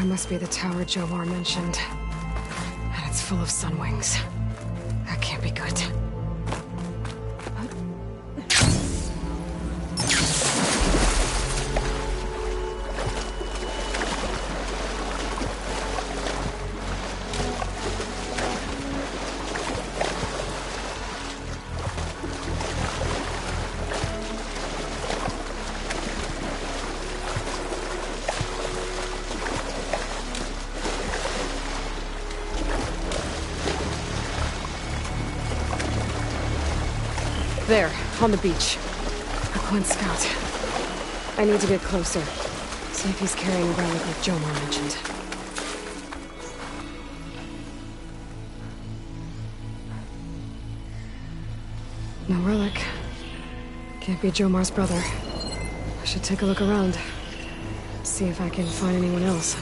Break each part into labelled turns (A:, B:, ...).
A: must be the tower Jomar mentioned. And it's full of sunwings. That can't be good. There, on the beach. A Quinn scout. I need to get closer. See if he's carrying a relic like Jomar mentioned. No relic. Can't be Jomar's brother. I should take a look around. See if I can find anyone else.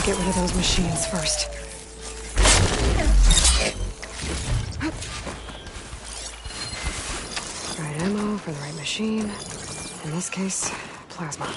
A: Get rid of those machines first. Right ammo for the right machine. In this case, plasma.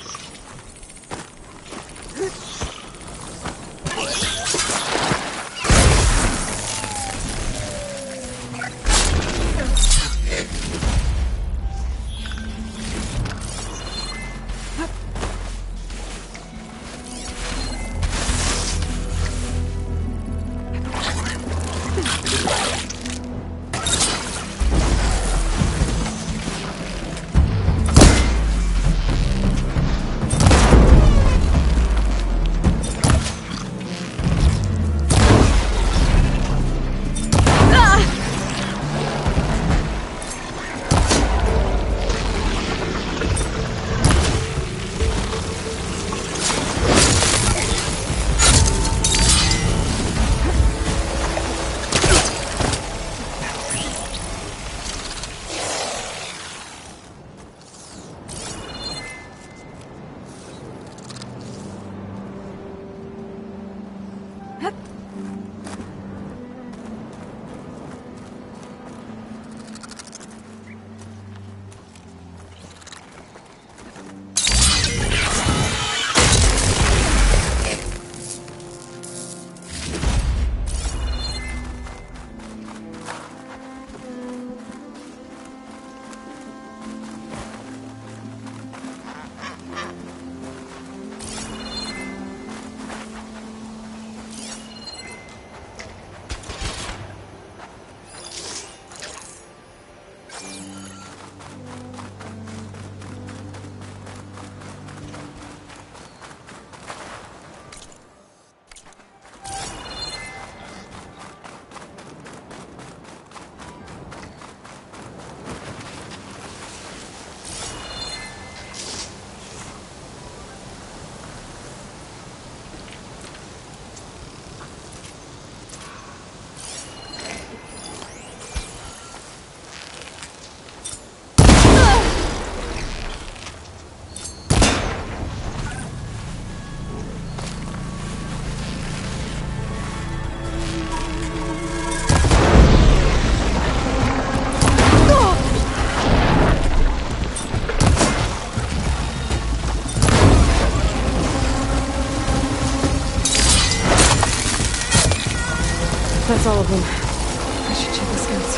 A: That's all of them. I should check the scouts.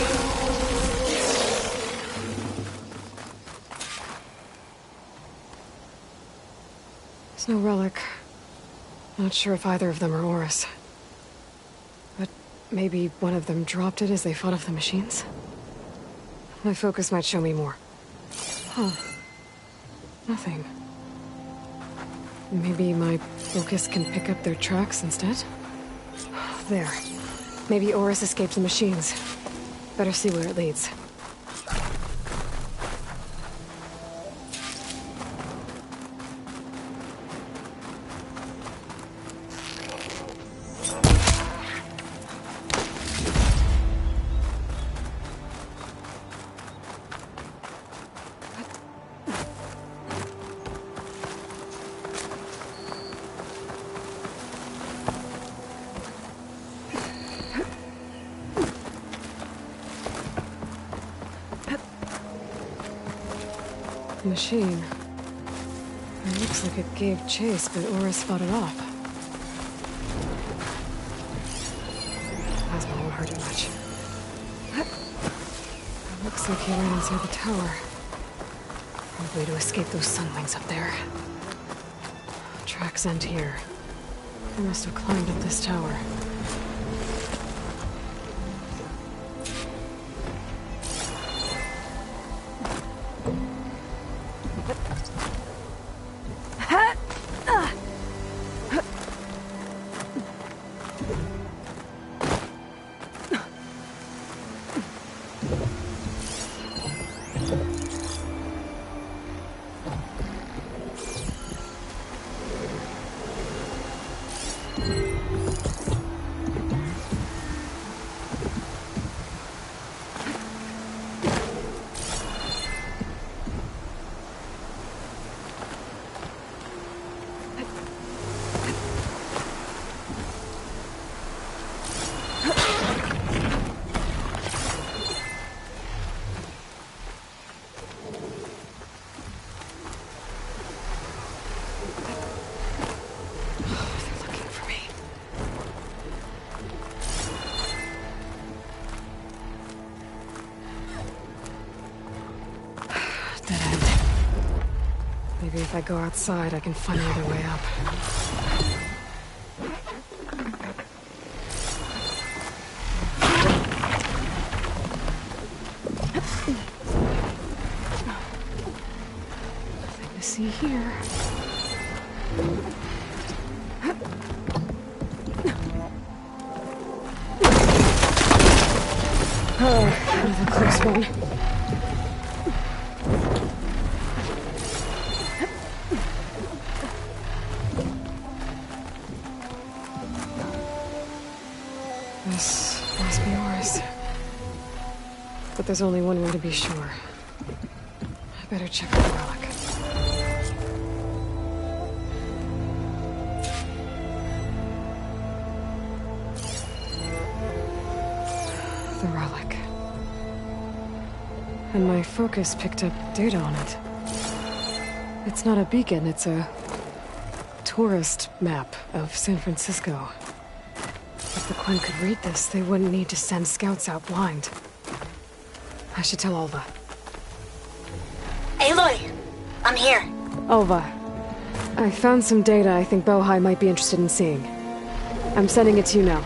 A: There's no relic. Not sure if either of them are Oris. But maybe one of them dropped it as they fought off the machines? My focus might show me more. Huh. Nothing. Maybe my focus can pick up their tracks instead? There. Maybe Oris escaped the machines. Better see where it leads. The machine. It looks like it gave chase, but Horus fought it off. Plasma won't hurt it much. It looks like he ran inside the tower. Probably to escape those sunwings up there. Tracks end here. They must have climbed up this tower. Maybe if I go outside, I can find another way up. Nothing to see here. Oh, another close one. This must be Horus. But there's only one way to be sure. I better check the relic. The relic. And my focus picked up data on it. It's not a beacon, it's a tourist map of San Francisco. If the Quen could read this, they wouldn't need to send scouts out blind. I should tell Alva.
B: Aloy! I'm here.
A: Alva, I found some data I think Bohai might be interested in seeing. I'm sending it to you now.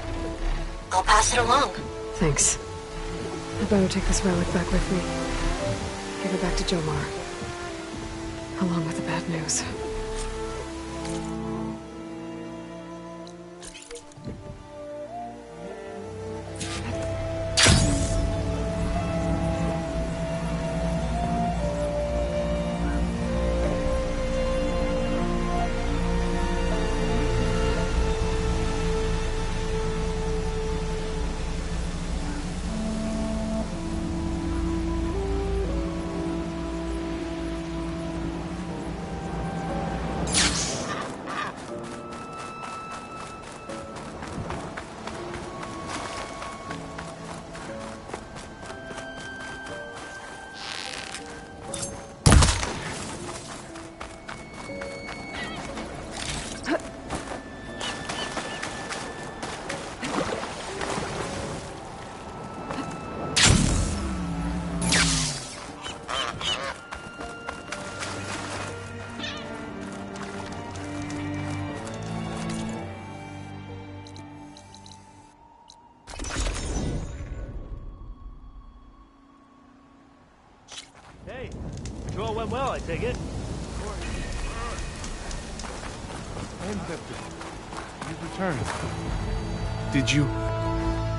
B: I'll pass it along.
A: Thanks. I better take this relic back with me. Give it back to Jomar. Along with the bad news.
C: Hey, patrol went well, I take it.
D: He's returned. Did you?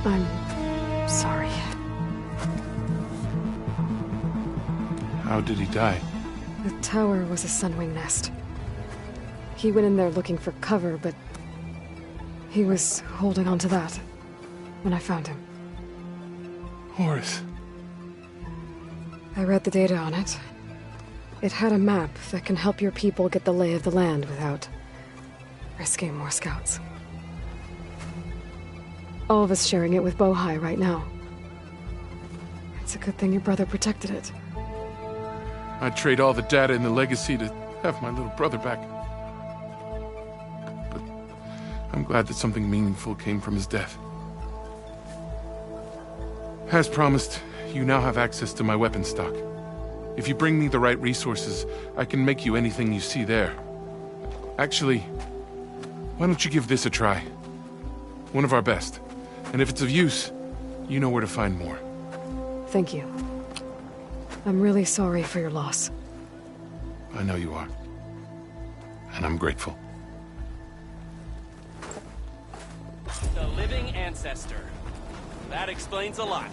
A: I'm sorry.
D: How did he die?
A: The tower was a sunwing nest. He went in there looking for cover, but he was holding on to that when I found him.
D: Horus.
A: I read the data on it. It had a map that can help your people get the lay of the land without risking more scouts. All of us sharing it with Bohai right now. It's a good thing your brother protected it.
D: I'd trade all the data in the legacy to have my little brother back. But I'm glad that something meaningful came from his death. As promised, you now have access to my weapon stock. If you bring me the right resources, I can make you anything you see there. Actually, why don't you give this a try? One of our best. And if it's of use, you know where to find more.
A: Thank you. I'm really sorry for your loss.
D: I know you are. And I'm grateful.
C: The living ancestor. That explains a lot.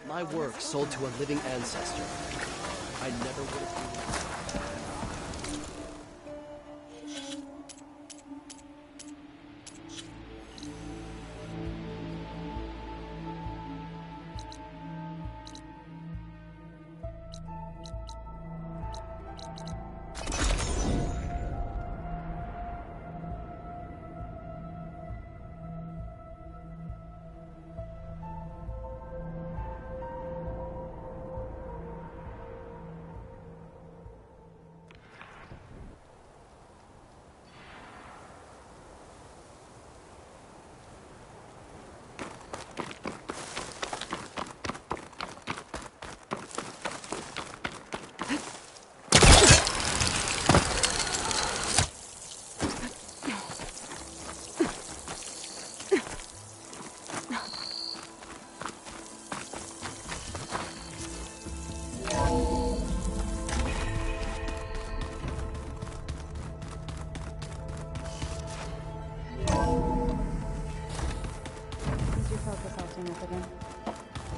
E: My work sold to a living ancestor. I never would have...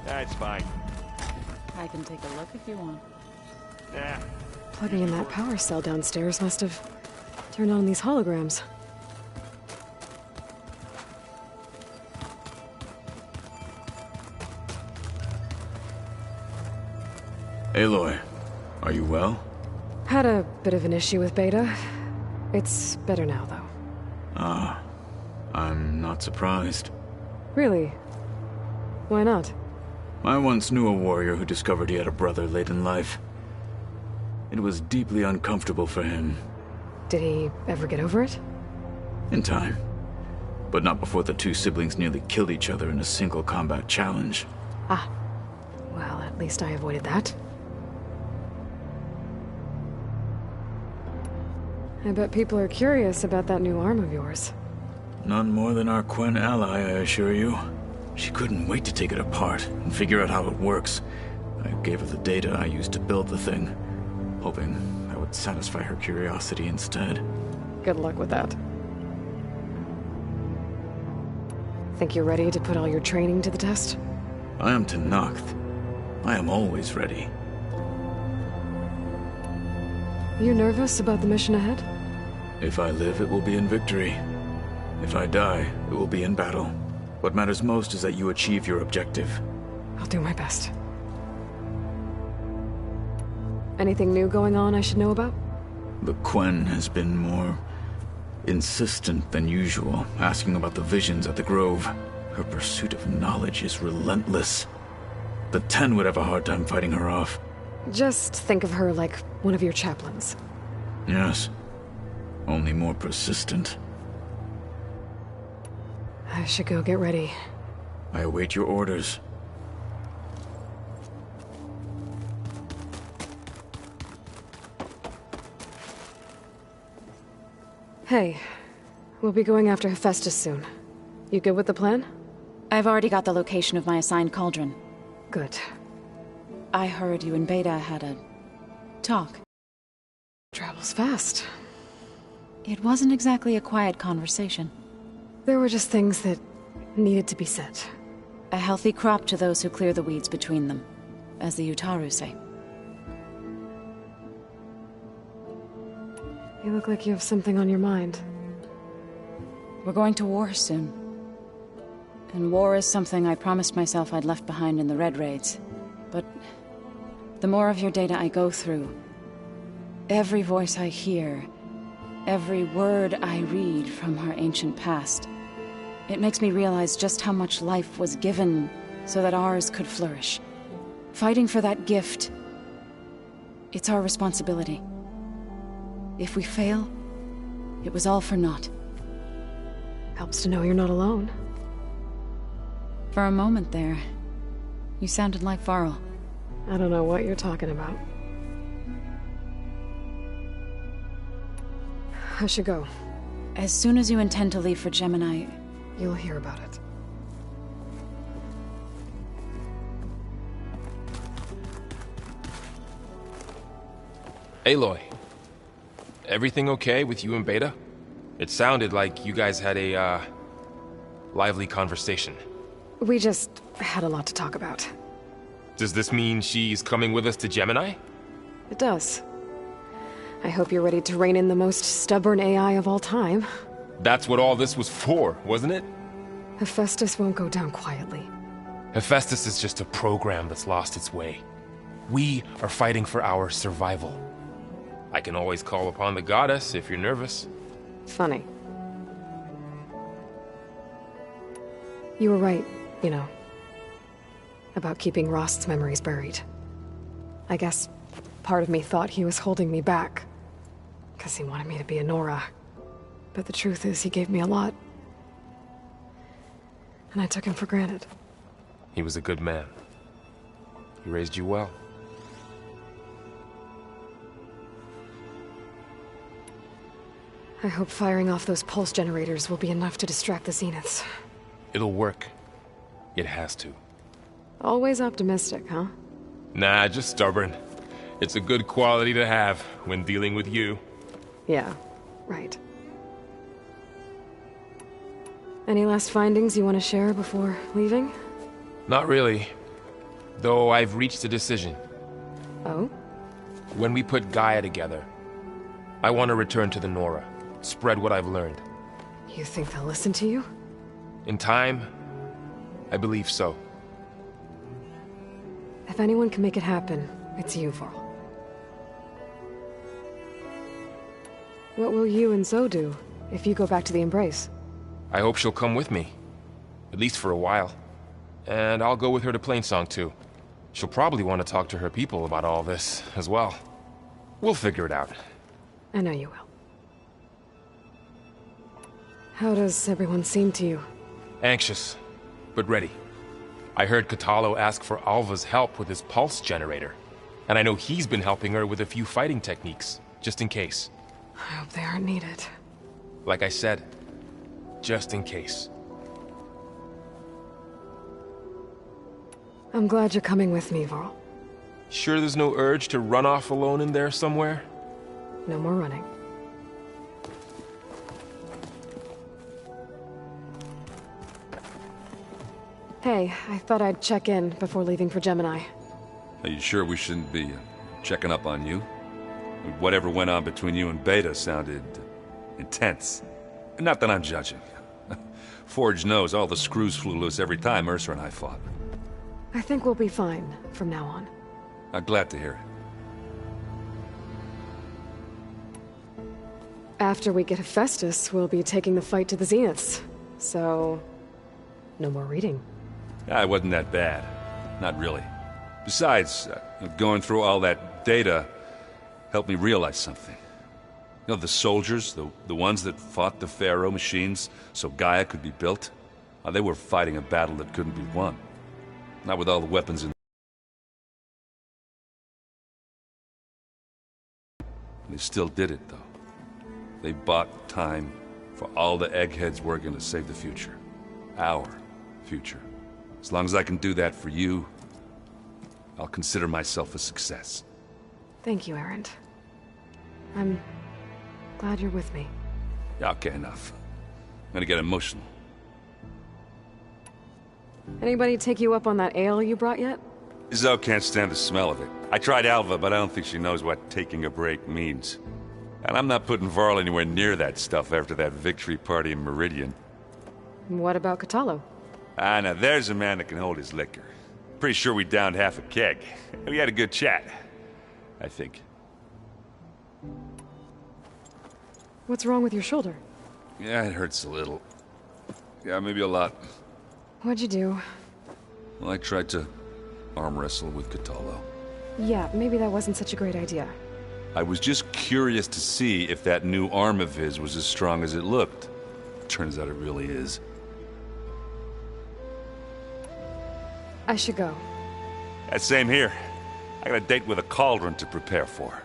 C: That's fine.
F: I can take a look if you want.
C: Yeah.
A: Plugging in that power cell downstairs must have turned on these holograms.
G: Aloy, are you well?
A: Had a bit of an issue with Beta. It's better now, though.
G: Ah, I'm not surprised.
A: Really? Why not?
G: I once knew a warrior who discovered he had a brother late in life. It was deeply uncomfortable for him.
A: Did he ever get over it?
G: In time. But not before the two siblings nearly killed each other in a single combat challenge.
A: Ah. Well, at least I avoided that. I bet people are curious about that new arm of yours.
G: None more than our Quen ally, I assure you. She couldn't wait to take it apart and figure out how it works. I gave her the data I used to build the thing, hoping that would satisfy her curiosity instead.
A: Good luck with that. Think you're ready to put all your training to the test?
G: I am Tenakth. I am always ready.
A: You nervous about the mission ahead?
G: If I live, it will be in victory. If I die, it will be in battle. What matters most is that you achieve your objective.
A: I'll do my best. Anything new going on I should know about?
G: The Quen has been more insistent than usual, asking about the visions at the Grove. Her pursuit of knowledge is relentless. The Ten would have a hard time fighting her off.
A: Just think of her like one of your chaplains.
G: Yes. Only more persistent.
A: I should go get ready.
G: I await your orders.
A: Hey, we'll be going after Hephaestus soon. You good with the plan?
F: I've already got the location of my assigned cauldron.
A: Good.
F: I heard you and Beta had a talk.
A: Travels fast.
F: It wasn't exactly a quiet conversation.
A: There were just things that needed to be said.
F: A healthy crop to those who clear the weeds between them, as the Utaru say.
A: You look like you have something on your mind.
F: We're going to war soon. And war is something I promised myself I'd left behind in the Red Raids. But the more of your data I go through, every voice I hear, every word I read from our ancient past, it makes me realize just how much life was given so that ours could flourish. Fighting for that gift, it's our responsibility. If we fail, it was all for naught.
A: Helps to know you're not alone.
F: For a moment there, you sounded like Varl.
A: I don't know what you're talking about. I should go.
F: As soon as you intend to leave for Gemini,
A: You'll hear about it.
H: Aloy, everything okay with you and Beta? It sounded like you guys had a, lively conversation.
A: We just had a lot to talk about.
H: Does this mean she's coming with us to Gemini?
A: It does. I hope you're ready to rein in the most stubborn AI of all time.
H: That's what all this was for, wasn't it?
A: Hephaestus won't go down quietly.
H: Hephaestus is just a program that's lost its way. We are fighting for our survival. I can always call upon the goddess if you're nervous.
A: Funny. You were right, you know, about keeping Rost's memories buried. I guess part of me thought he was holding me back, because he wanted me to be a Nora. But the truth is, he gave me a lot. And I took him for granted.
H: He was a good man. He raised you well.
A: I hope firing off those pulse generators will be enough to distract the Zeniths.
H: It'll work. It has to.
A: Always optimistic, huh?
H: Nah, just stubborn. It's a good quality to have when dealing with you.
A: Yeah, right. Any last findings you want to share before leaving?
H: Not really. Though I've reached a decision.
A: Oh?
H: When we put Gaia together, I want to return to the Nora. Spread what I've learned.
A: You think they'll listen to you?
H: In time, I believe so.
A: If anyone can make it happen, it's you, Varl. What will you and Zoe do if you go back to the Embrace?
H: I hope she'll come with me. At least for a while. And I'll go with her to Plainsong too. She'll probably want to talk to her people about all this as well. We'll figure it out.
A: I know you will. How does everyone seem to you?
H: Anxious, but ready. I heard Kotallo ask for Alva's help with his pulse generator. And I know he's been helping her with a few fighting techniques, just in case.
A: I hope they aren't needed.
H: Like I said, just in case.
A: I'm glad you're coming with me, Varl.
H: Sure there's no urge to run off alone in there somewhere?
A: No more running. Hey, I thought I'd check in before leaving for Gemini.
I: Are you sure we shouldn't be checking up on you? Whatever went on between you and Beta sounded intense. Not that I'm judging. Forge knows all the screws flew loose every time Mercer and I fought.
A: I think we'll be fine from now on.
I: I'm glad to hear it.
A: After we get Hephaestus, we'll be taking the fight to the Zeniths. So, no more reading.
I: It wasn't that bad. Not really. Besides, going through all that data helped me realize something. You know, the soldiers, the ones that fought the Pharaoh machines so Gaia could be built, they were fighting a battle that couldn't be won. Not with all the weapons in. They still did it, though. They bought time for all the eggheads working to save the future. Our future. As long as I can do that for you, I'll consider myself a success.
A: Thank you, Erend. I'm glad you're with me.
I: Yeah, okay, enough. I'm gonna get emotional.
A: Anybody take you up on that ale you brought yet?
I: Zoe can't stand the smell of it. I tried Alva, but I don't think she knows what taking a break means. And I'm not putting Varl anywhere near that stuff after that victory party in Meridian.
A: What about Kotallo?
I: Now there's a man that can hold his liquor. Pretty sure we downed half a keg. We had a good chat, I think.
A: What's wrong with your shoulder?
I: Yeah, it hurts a little. Yeah, maybe a lot.
A: What'd you do?
I: Well, I tried to arm wrestle with Kotallo.
A: Yeah, maybe that wasn't such a great idea.
I: I was just curious to see if that new arm of his was as strong as it looked. Turns out it really is.
A: I should go.
I: Same here. I got a date with a cauldron to prepare for.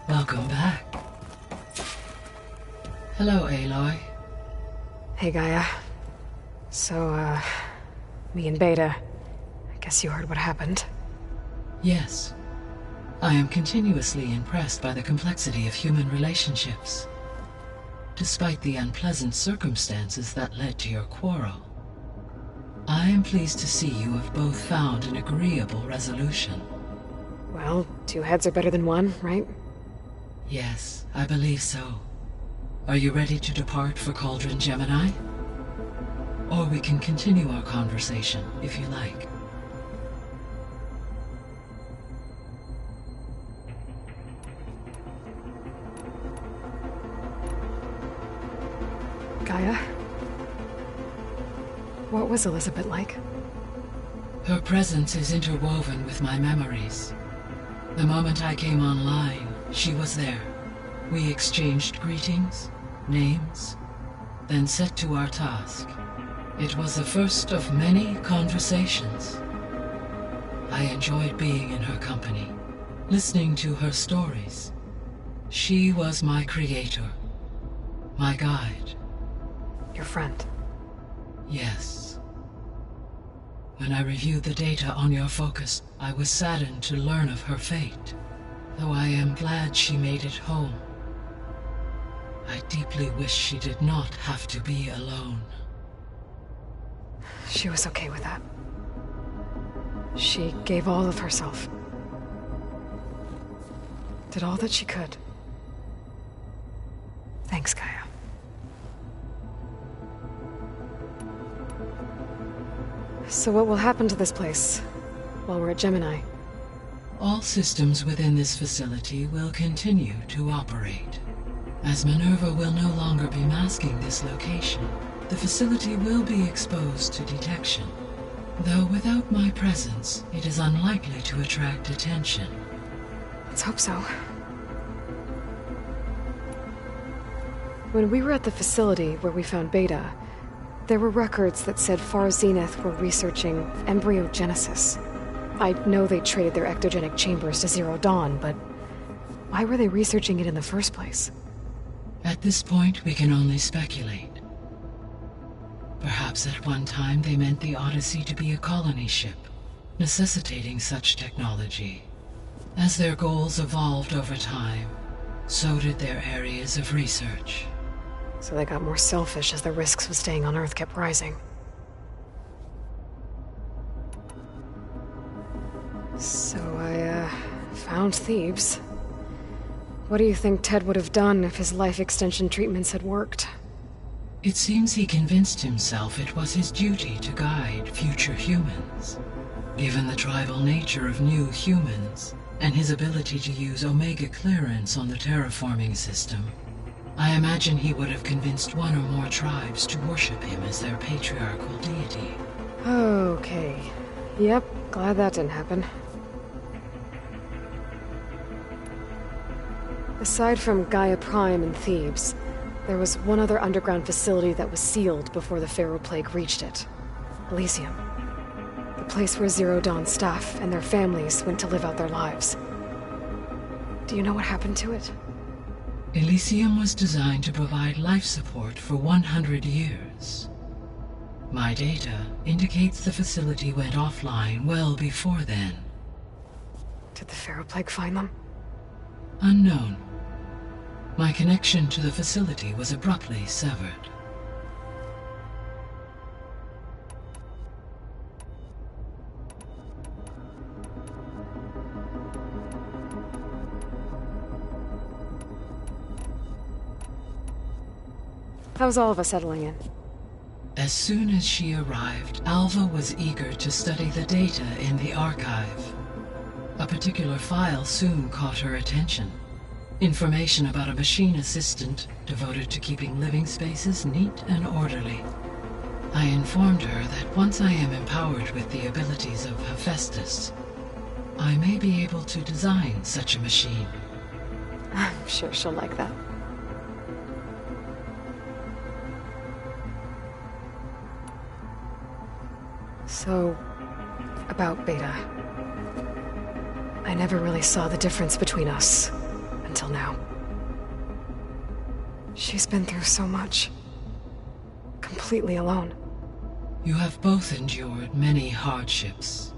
J: Welcome back. Hello, Aloy.
A: Hey, Gaia. So, me and Beta. I guess you heard what happened.
J: Yes. I am continuously impressed by the complexity of human relationships. Despite the unpleasant circumstances that led to your quarrel, I am pleased to see you have both found an agreeable resolution.
A: Well, two heads are better than one, right?
J: Yes, I believe so. Are you ready to depart for Cauldron Gemini? Or we can continue our conversation, if you like.
A: Gaia? What was Elizabeth like?
J: Her presence is interwoven with my memories. The moment I came online, she was there. We exchanged greetings, names, then set to our task. It was the first of many conversations. I enjoyed being in her company, listening to her stories. She was my creator, my guide.
A: Your friend?
J: Yes. When I reviewed the data on your focus, I was saddened to learn of her fate, though I am glad she made it home. I deeply wish she did not have to be alone.
A: She was okay with that. She gave all of herself. Did all that she could. Thanks, Gaia. So what will happen to this place while we're at Gemini?
J: All systems within this facility will continue to operate. As Minerva will no longer be masking this location, the facility will be exposed to detection. Though without my presence, it is unlikely to attract attention.
A: Let's hope so. When we were at the facility where we found Beta, there were records that said Far Zenith were researching embryogenesis. I know they traded their ectogenic chambers to Zero Dawn, but why were they researching it in the first place?
J: At this point, we can only speculate. Perhaps at one time they meant the Odyssey to be a colony ship, necessitating such technology. As their goals evolved over time, so did their areas of research.
A: So they got more selfish as the risks of staying on Earth kept rising. So I, found Thebes. What do you think Ted would have done if his life extension treatments had worked?
J: It seems he convinced himself it was his duty to guide future humans. Given the tribal nature of new humans, and his ability to use Omega clearance on the terraforming system, I imagine he would have convinced one or more tribes to worship him as their patriarchal deity.
A: Okay. Yep, glad that didn't happen. Aside from Gaia Prime and Thebes, there was one other underground facility that was sealed before the Pharaoh Plague reached it. Elysium. The place where Zero Dawn staff and their families went to live out their lives. Do you know what happened to it?
J: Elysium was designed to provide life support for 100 years. My data indicates the facility went offline well before then.
A: Did the Pharaoh Plague find them?
J: Unknown. My connection to the facility was abruptly severed.
A: How's Alva settling in?
J: As soon as she arrived, Alva was eager to study the data in the archive. A particular file soon caught her attention. Information about a machine assistant devoted to keeping living spaces neat and orderly. I informed her that once I am empowered with the abilities of Hephaestus, I may be able to design such a machine.
A: I'm sure she'll like that. So, about Beta. I never really saw the difference between us, until now. She's been through so much. Completely alone.
J: You have both endured many hardships.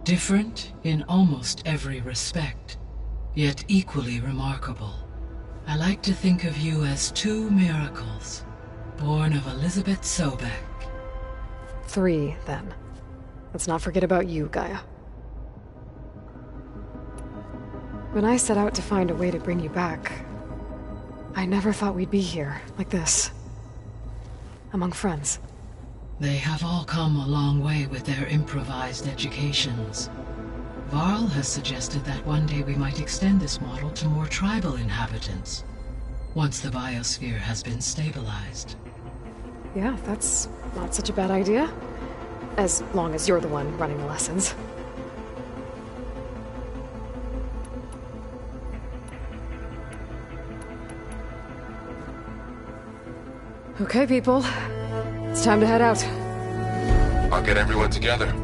J: Different in almost every respect, yet equally remarkable. I like to think of you as two miracles, born of Elizabeth Sobek.
A: 3, then. Let's not forget about you, Gaia. When I set out to find a way to bring you back, I never thought we'd be here, like this. Among friends.
J: They have all come a long way with their improvised educations. Varl has suggested that one day we might extend this model to more tribal inhabitants, once the biosphere has been stabilized.
A: Yeah, that's not such a bad idea. As long as you're the one running the lessons. Okay, people. It's time to head out.
H: I'll get everyone together.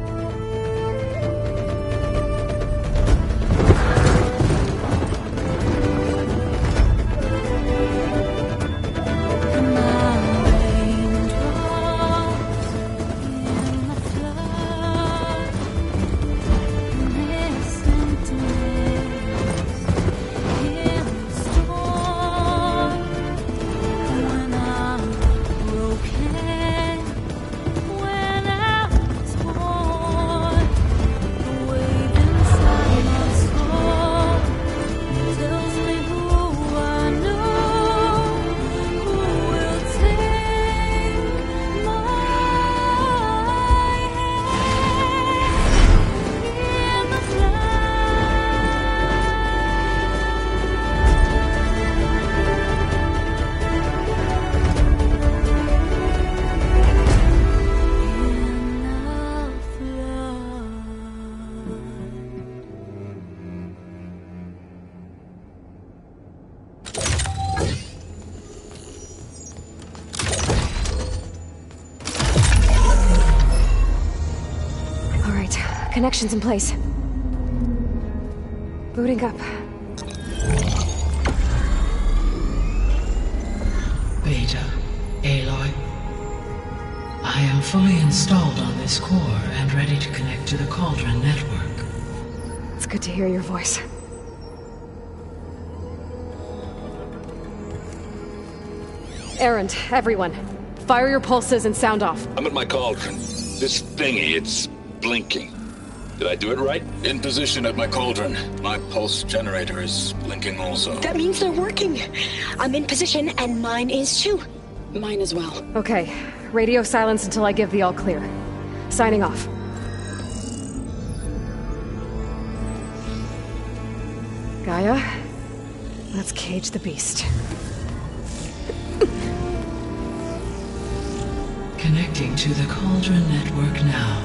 A: Connections in place. Booting up.
J: Beta, Aloy. I am fully installed on this core and ready to connect to the Cauldron network.
A: It's good to hear your voice. Erend, everyone. Fire your pulses and sound off.
K: I'm at my cauldron. This thingy, it's blinking. Did I do it right? In position at my cauldron. My pulse generator is blinking also.
B: That means they're working. I'm in position, and mine is too.
L: Mine as well.
A: Okay. Radio silence until I give the all clear. Signing off. Gaia, let's cage the beast.
J: Connecting to the Cauldron network now.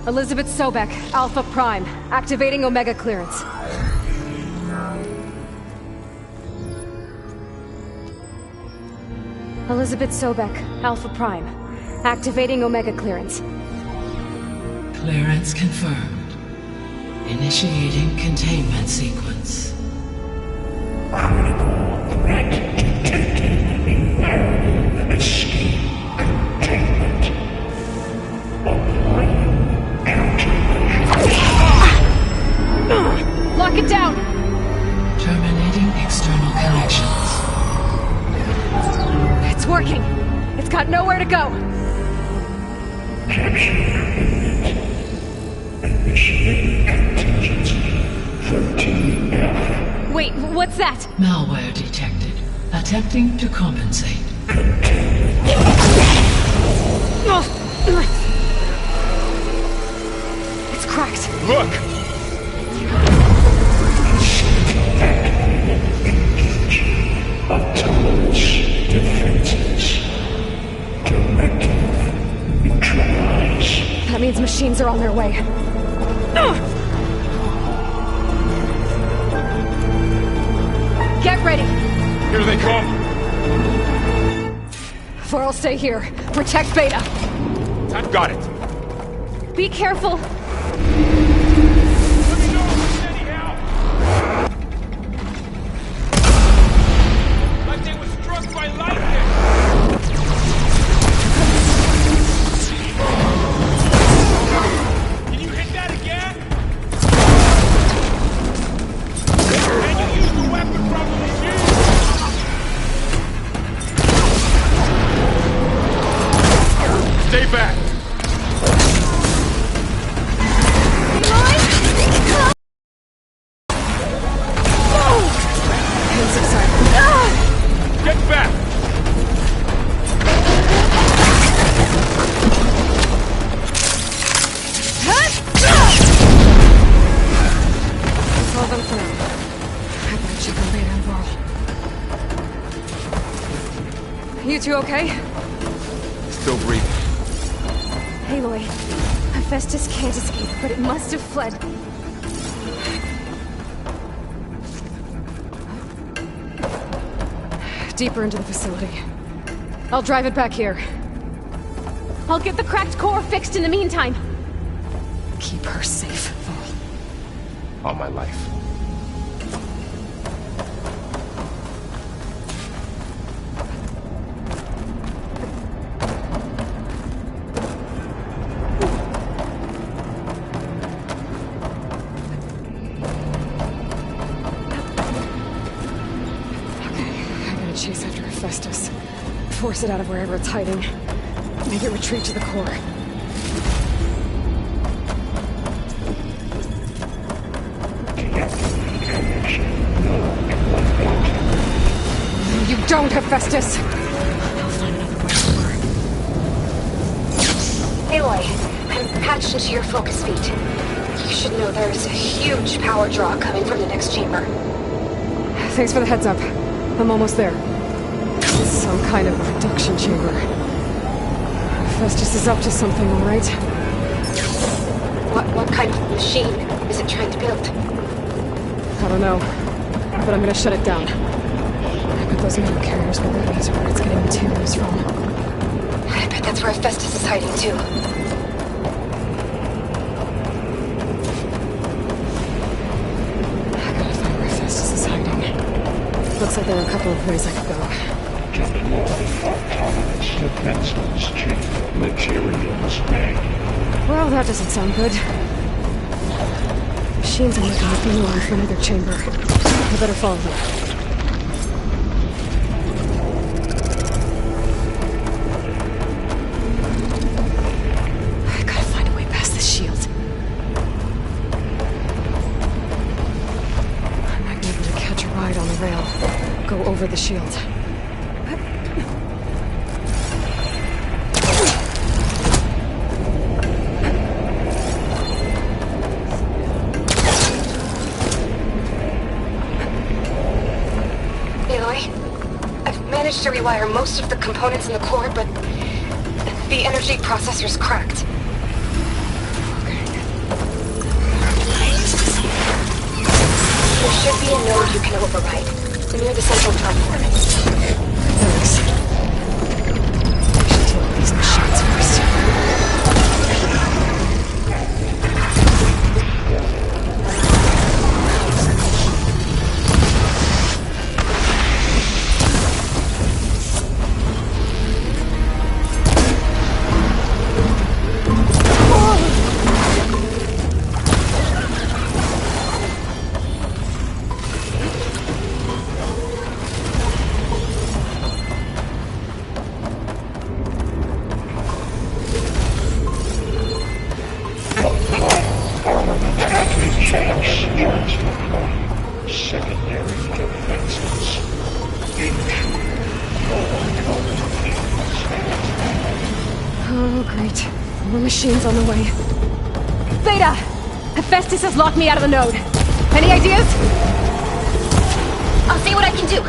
A: Elizabeth Sobek, Alpha Prime, activating Omega clearance. Elizabeth Sobek, Alpha Prime, activating Omega clearance.
J: Clearance confirmed. Initiating containment sequence.
M: Critical threat detected. Escape containment. Applying countermeasures.
A: Lock it down!
J: Terminating external connections.
A: It's working! It's got nowhere to go!
M: Capture. Initiating contingency 13F.
A: Wait, what's that?
J: Malware detected. Attempting to compensate.
A: It's cracked.
H: Look!
M: Autonomous defenses. Directive neutralize.
A: That means machines are on their way. Get ready!
H: Here they come!
A: Vor'll stay here. Protect Beta.
H: I've got it.
A: Be careful.
H: Let me know if there's any help! Like they were struck by lightning! Can you hit that again? Can you use the weapon from the machine? Stay back! Get back!
A: That's all them for now. I better check on Beta and Vorl. You two okay?
D: Still breathing.
A: Aloy, Hephaestus can't escape, but it must have fled. Deeper into the facility. I'll drive it back here. I'll get the cracked core fixed in the meantime. Keep her safe, Vorl.
H: All my life.
A: Chase after Hephaestus. Force it out of wherever it's hiding. Make it retreat to the core. You don't, Hephaestus! I'll find another way to
B: Aloy, I'm patched into your focus feed. You should know there's a huge power draw coming from the next chamber.
A: Thanks for the heads up. I'm almost there. It's some kind of reduction chamber. Hephaestus is up to something, all right?
B: What kind of machine is it trying to build?
A: I don't know, but I'm gonna shut it down. I bet those metal carriers will lead me to where it's getting materials from.
B: I bet that's where Hephaestus is hiding too.
A: I gotta find where Hephaestus is hiding. Looks like there are a couple of ways I could go.
M: defenses, Chief. Materials ready.
A: Well, that doesn't sound good. Machines are making a beeline for another chamber. I better follow them. I gotta find a way past this shield. I might be able to catch a ride on the rail. Go over the shield.
B: Managed to rewire most of the components in the core, but the energy processor's cracked. There should be a node you can override, near the central platform.
A: Thanks. I should deal with these machines first.
M: Secondary defenses.
A: Oh, great. More machines on the way. Beta! Hephaestus has locked me out of the node. Any ideas?
B: I'll see what I can do.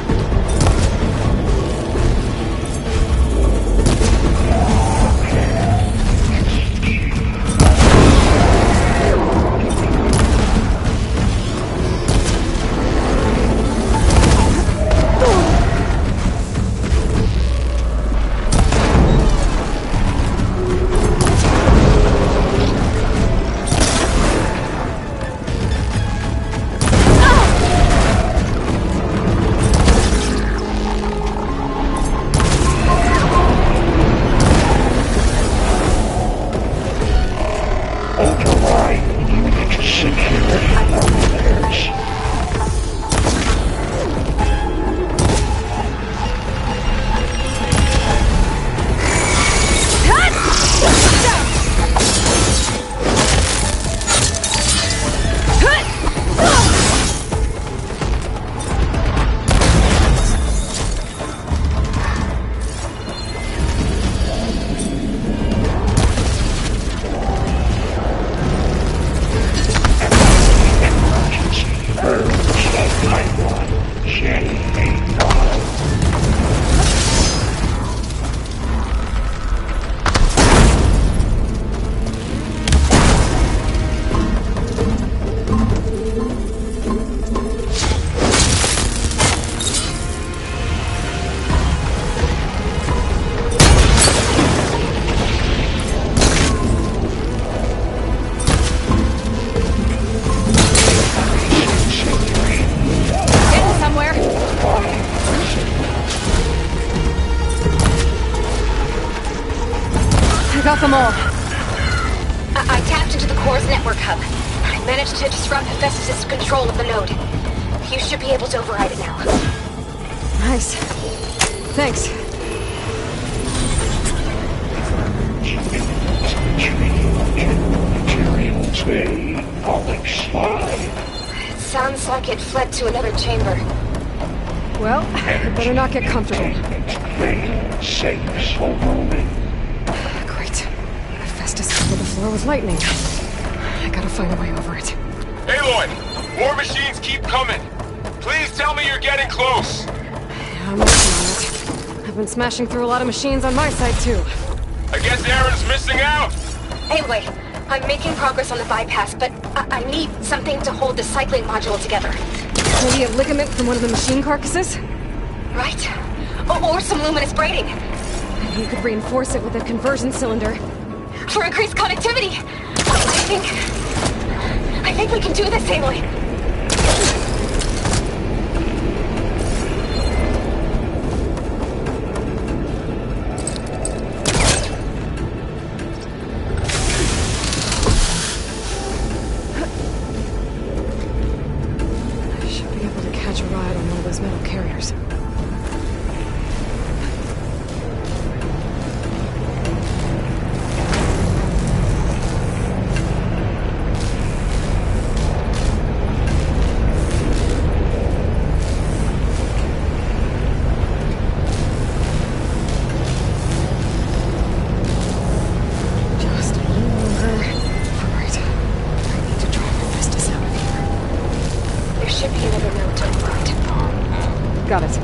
A: Got them all.
B: I tapped into the core's network hub. I managed to disrupt Hephaestus' control of the node. You should be able to override it now.
A: Nice. Thanks.
M: Materials ready. Alex 5.
B: It sounds like it fled to another chamber.
A: Well, I better not get comfortable.
M: Safe for moment.
A: Hephaestus covered the floor with lightning. I gotta find a way over it.
H: Aloy! More machines keep coming! Please tell me you're getting close!
A: Yeah, I'm working on it. I've been smashing through a lot of machines on my side, too.
H: I guess Aaron's missing out!
B: Anyway, I'm making progress on the bypass, but I need something to hold the cycling module together.
A: Maybe a ligament from one of the machine carcasses?
B: Right. Or some luminous braiding.
A: Maybe you could reinforce it with a conversion cylinder.
B: For increased connectivity! I think we can do this, Aloy.
A: transmitters. Just one more. Alright. I need to try and get this out of here.
B: There should be another node to the right.
A: Got it.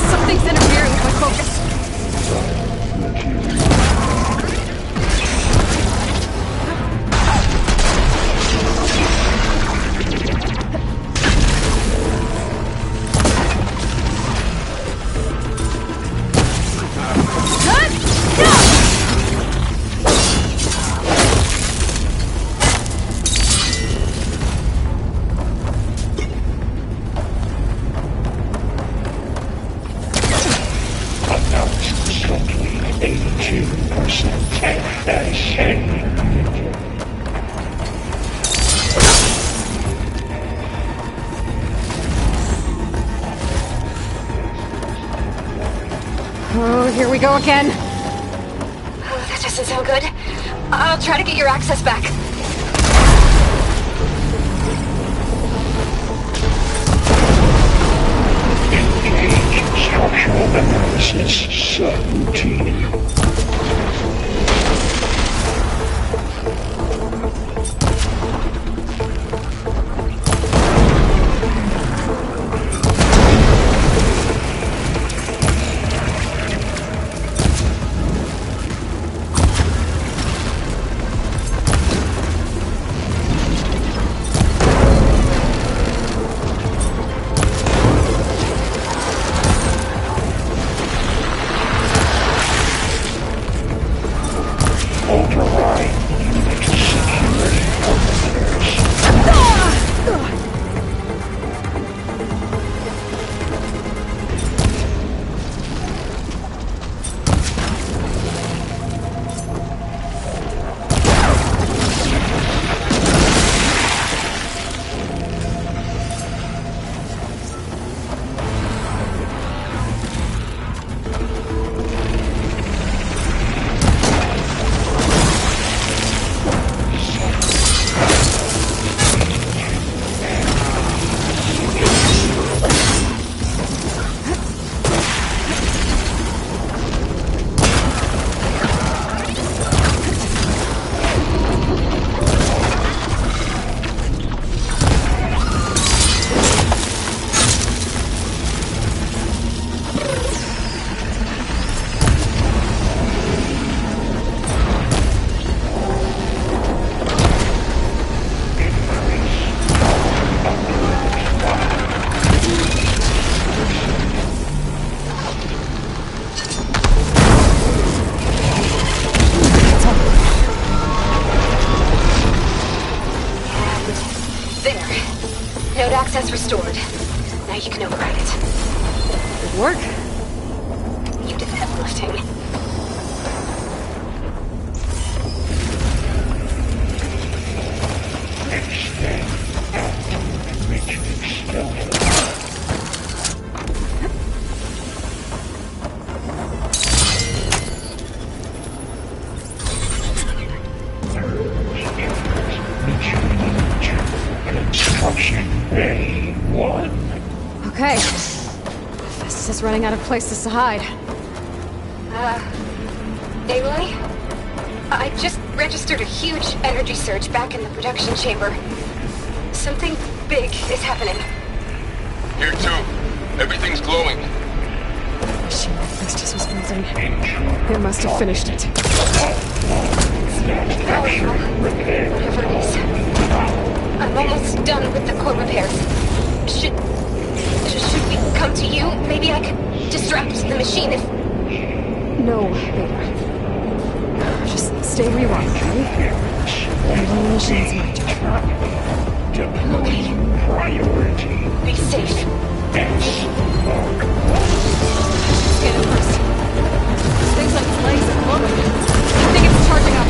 A: Something's interfering with my focus.
M: Announced complete 82% accuracy.
A: Oh, here we go again.
B: Oh, that doesn't sound good. I'll try to get your access back.
M: Engage structural analysis subroutine.
B: Now you can override it.
A: Good work.
B: You did the heavy lifting.
A: Okay. Festus is running out of places to hide.
B: Aloy? I just registered a huge energy surge back in the production chamber. Something big is happening.
H: Here too. Everything's glowing.
A: The machine that Festus was building. They must have finished it.
B: Whatever it is. I'm almost done with the core repairs. Should we come to you? Maybe I could distract the machine if...
A: No, Beta. Just stay where you are, okay? Handling the machine's my job.
M: Deploying priority.
B: Be safe.
A: Scan it first. This thing's like flames at the moment. I think it's charging up.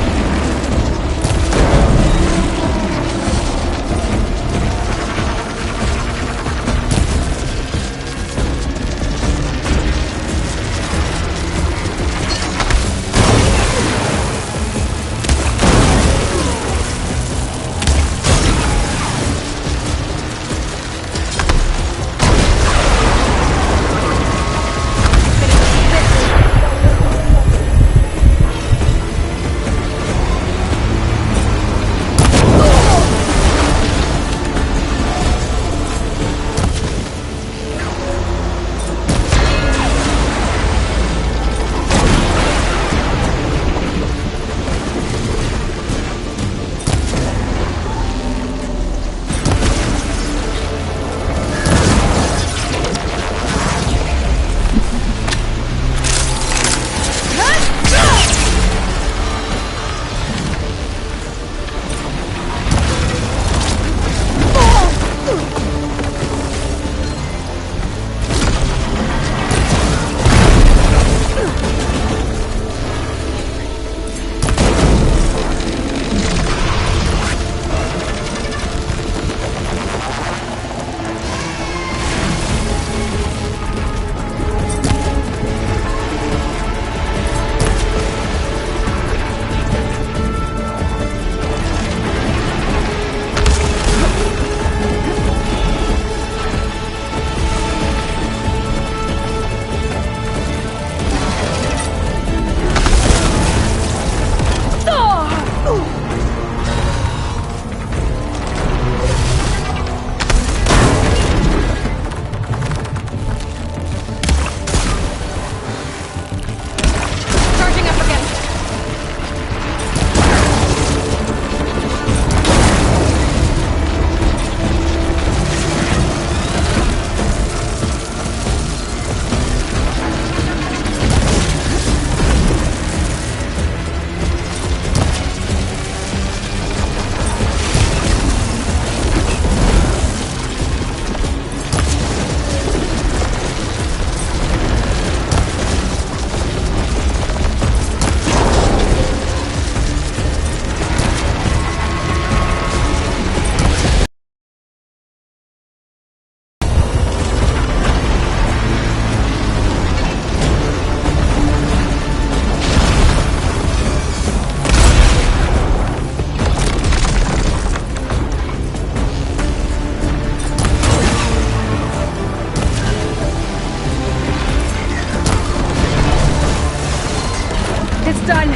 A: done.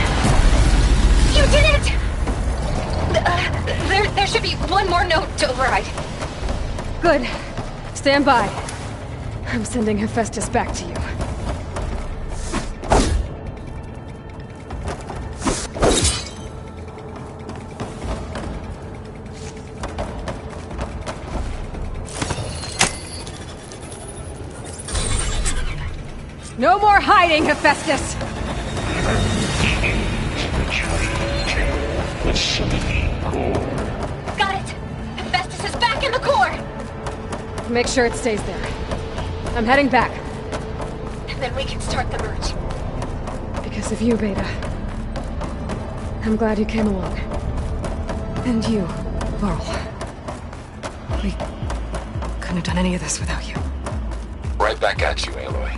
B: You did it! There should be one more note to override.
A: Good. Stand by. I'm sending Hephaestus back to you. No more hiding, Hephaestus!
B: Got it! Hephaestus is back in the core!
A: Make sure it stays there. I'm heading back.
B: And then we can start the merge.
A: Because of you, Beta. I'm glad you came along. And you, Laurel. We couldn't have done any of this without you.
H: Right back at you, Aloy.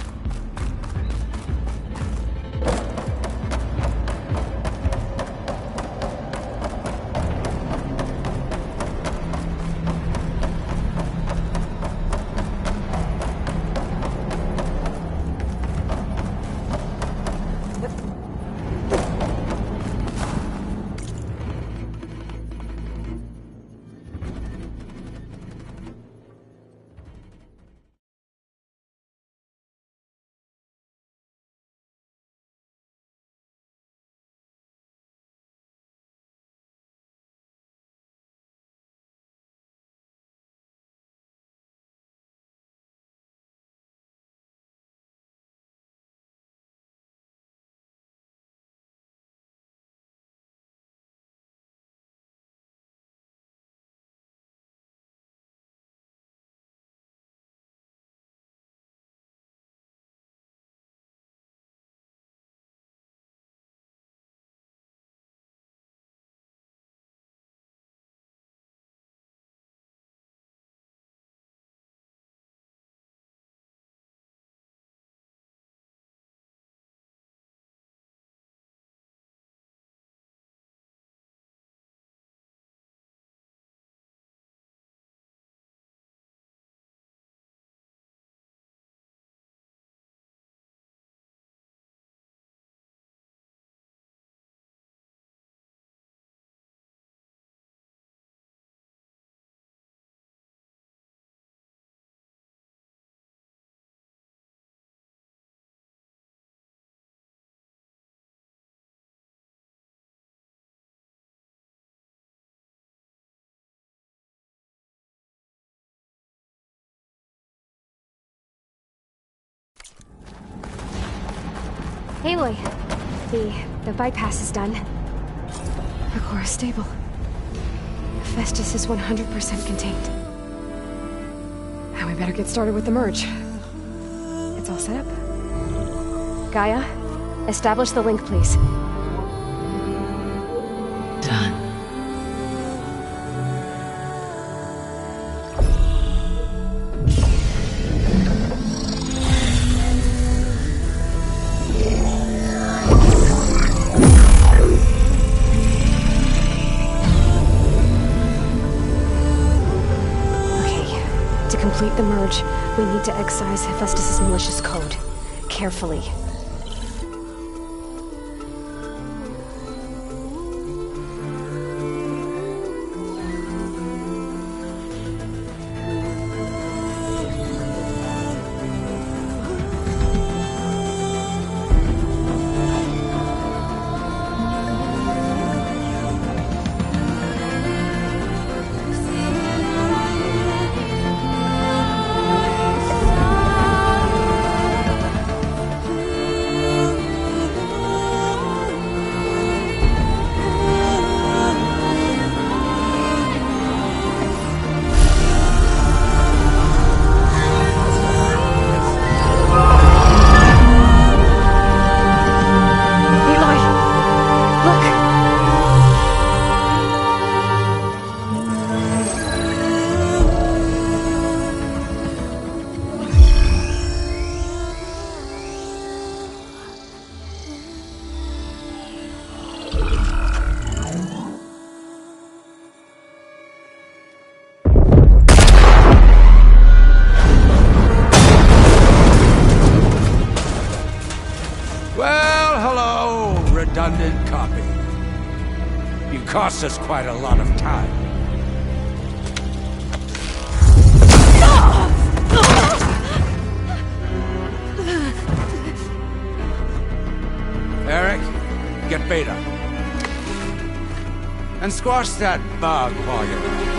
B: Aloy, the bypass is done.
A: The core is stable. Hephaestus is 100% contained. Now we better get started with the merge. It's all set up.
B: Gaia, establish the link, please.
J: Done.
B: To complete the merge, we need to excise Hephaestus' malicious code. Carefully.
L: Redundant copy. You cost us quite a lot of time. Eric, get Beta. And squash that bug while you're at it.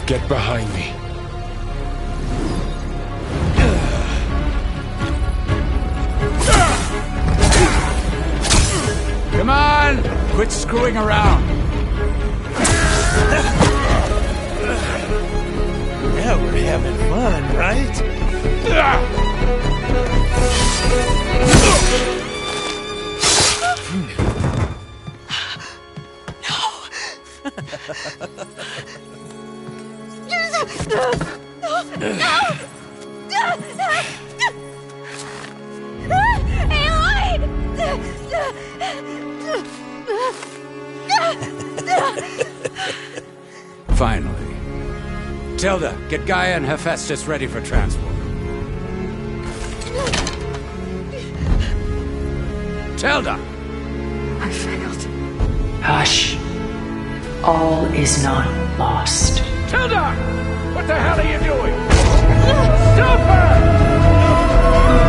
H: Get behind
L: Quit screwing around!
C: Now we're having fun, right?
L: Finally. Tilda, get Gaia and Hephaestus ready for transport. Tilda!
A: I failed.
J: Hush. All is not lost.
L: Tilda! What the hell are you doing? Stop her!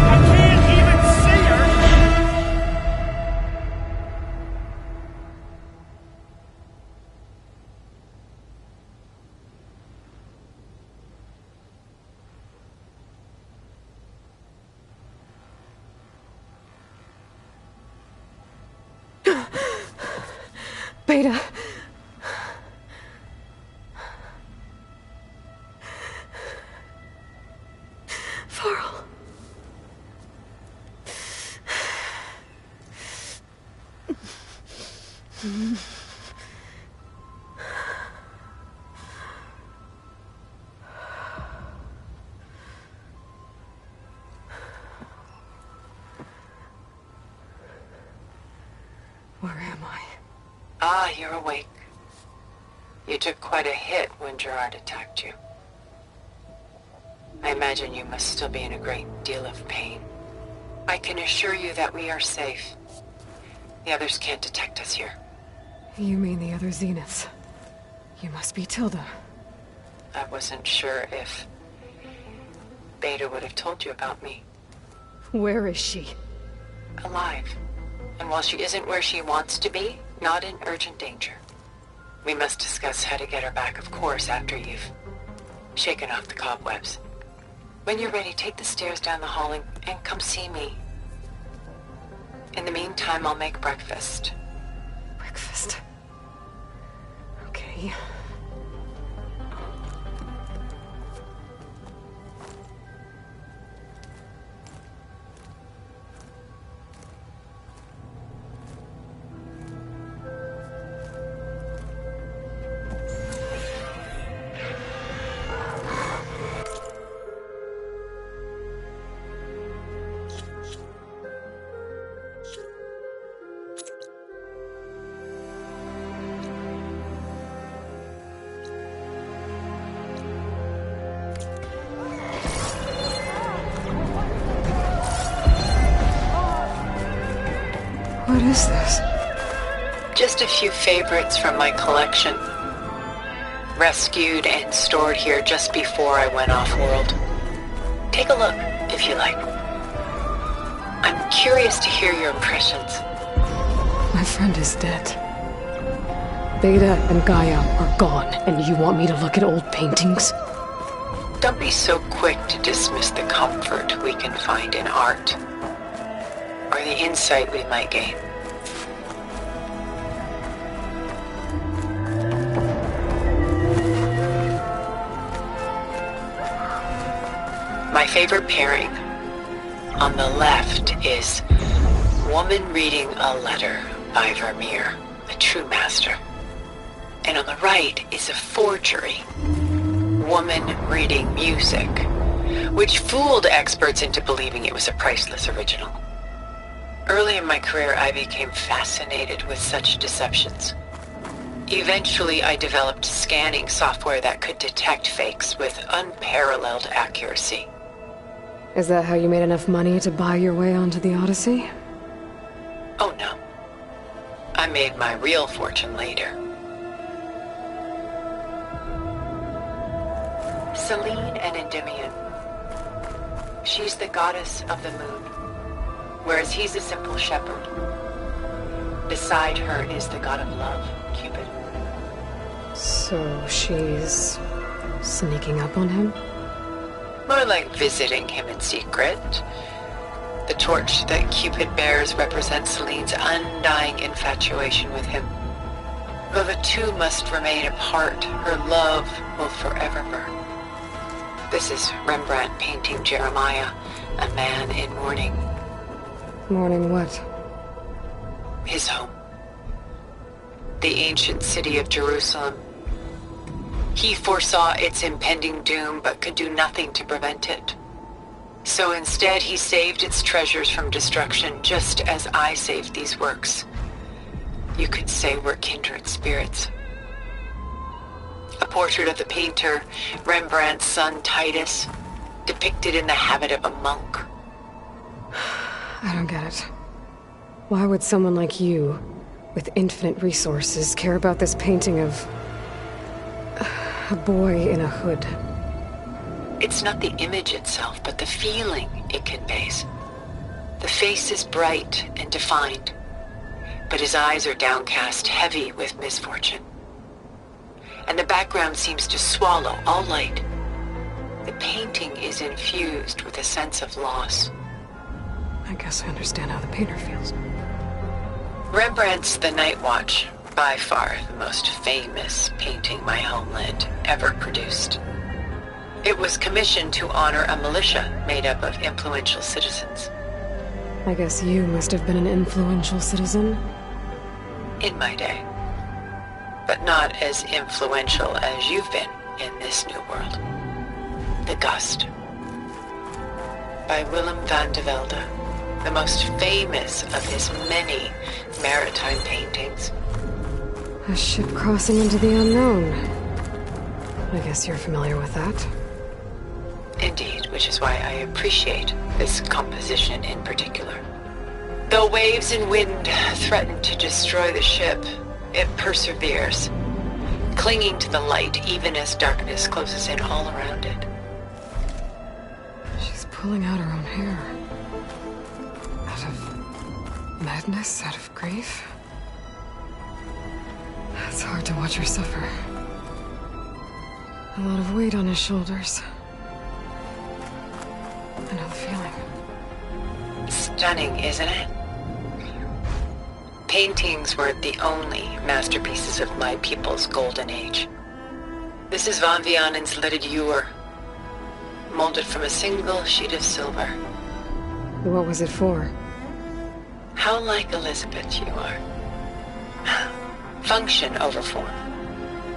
C: I can't even see her!
A: Beta. Varl. Where am I?
J: Ah, you're awake. You took quite a hit when Gerard attacked you. I imagine you must still be in a great deal of pain. I can assure you that we are safe. The others can't detect us here.
A: You mean the other Zeniths? You must be Tilda.
J: I wasn't sure if Beta would have told you about me.
A: Where is she?
J: Alive. And while she isn't where she wants to be, not in urgent danger. We must discuss how to get her back, of course, after you've shaken off the cobwebs. When you're ready, take the stairs down the hall and come see me. In the meantime, I'll make breakfast.
A: Breakfast. Okay. What is this?
J: Just a few favorites from my collection. Rescued and stored here just before I went off-world. Take a look, if you like. I'm curious to hear your impressions.
A: My friend is dead. Beta and Gaia are gone, and you want me to look at old paintings?
J: Don't be so quick to dismiss the comfort we can find in art, or the insight we might gain. My favorite pairing on the left is Woman Reading a Letter by Vermeer, a true master. And on the right is a forgery, Woman Reading Music, which fooled experts into believing it was a priceless original. Early in my career, I became fascinated with such deceptions. Eventually, I developed scanning software that could detect fakes with unparalleled accuracy.
A: Is that how you made enough money to buy your way onto the Odyssey?
J: Oh no. I made my real fortune later. Selene and Endymion. She's the goddess of the moon, whereas he's a simple shepherd. Beside her is the god of love, Cupid.
A: So she's sneaking up on him?
J: More like visiting him in secret.
N: The torch that Cupid bears represents Celine's undying infatuation with him. Though the two must remain apart, her love will forever burn. This is Rembrandt painting Jeremiah, a man in mourning.
A: Mourning what?
N: His home. The ancient city of Jerusalem. He foresaw its impending doom, but could do nothing to prevent it. So instead, he saved its treasures from destruction, just as I saved these works. You could say we're kindred spirits. A portrait of the painter, Rembrandt's son Titus, depicted in the habit of a monk.
A: I don't get it. Why would someone like you, with infinite resources, care about this painting of a boy in a hood?
N: It's not the image itself, but the feeling it conveys. The face is bright and defined, but his eyes are downcast, heavy with misfortune. And the background seems to swallow all light. The painting is infused with a sense of loss.
A: I guess I understand how the painter feels.
N: Rembrandt's The Night Watch, by far the most famous painting my homeland ever produced. It was commissioned to honor a militia made up of influential citizens.
A: I guess you must have been an influential citizen?
N: In my day. But not as influential as you've been in this new world. The Gust. By Willem van de Velde, the most famous of his many maritime paintings.
A: A ship crossing into the unknown. I guess you're familiar with that.
N: Indeed, which is why I appreciate this composition in particular. Though waves and wind threaten to destroy the ship, it perseveres, clinging to the light even as darkness closes in all around it.
A: She's pulling out her own hair. Out of madness, out of grief. It's hard to watch her suffer. A lot of weight on his shoulders. I know the feeling.
N: Stunning, isn't it? Paintings were the only masterpieces of my people's golden age. This is Van Vianen's Lidded Ewer, molded from a single sheet of silver.
A: What was it for?
N: How like Elizabeth you are. Function over form.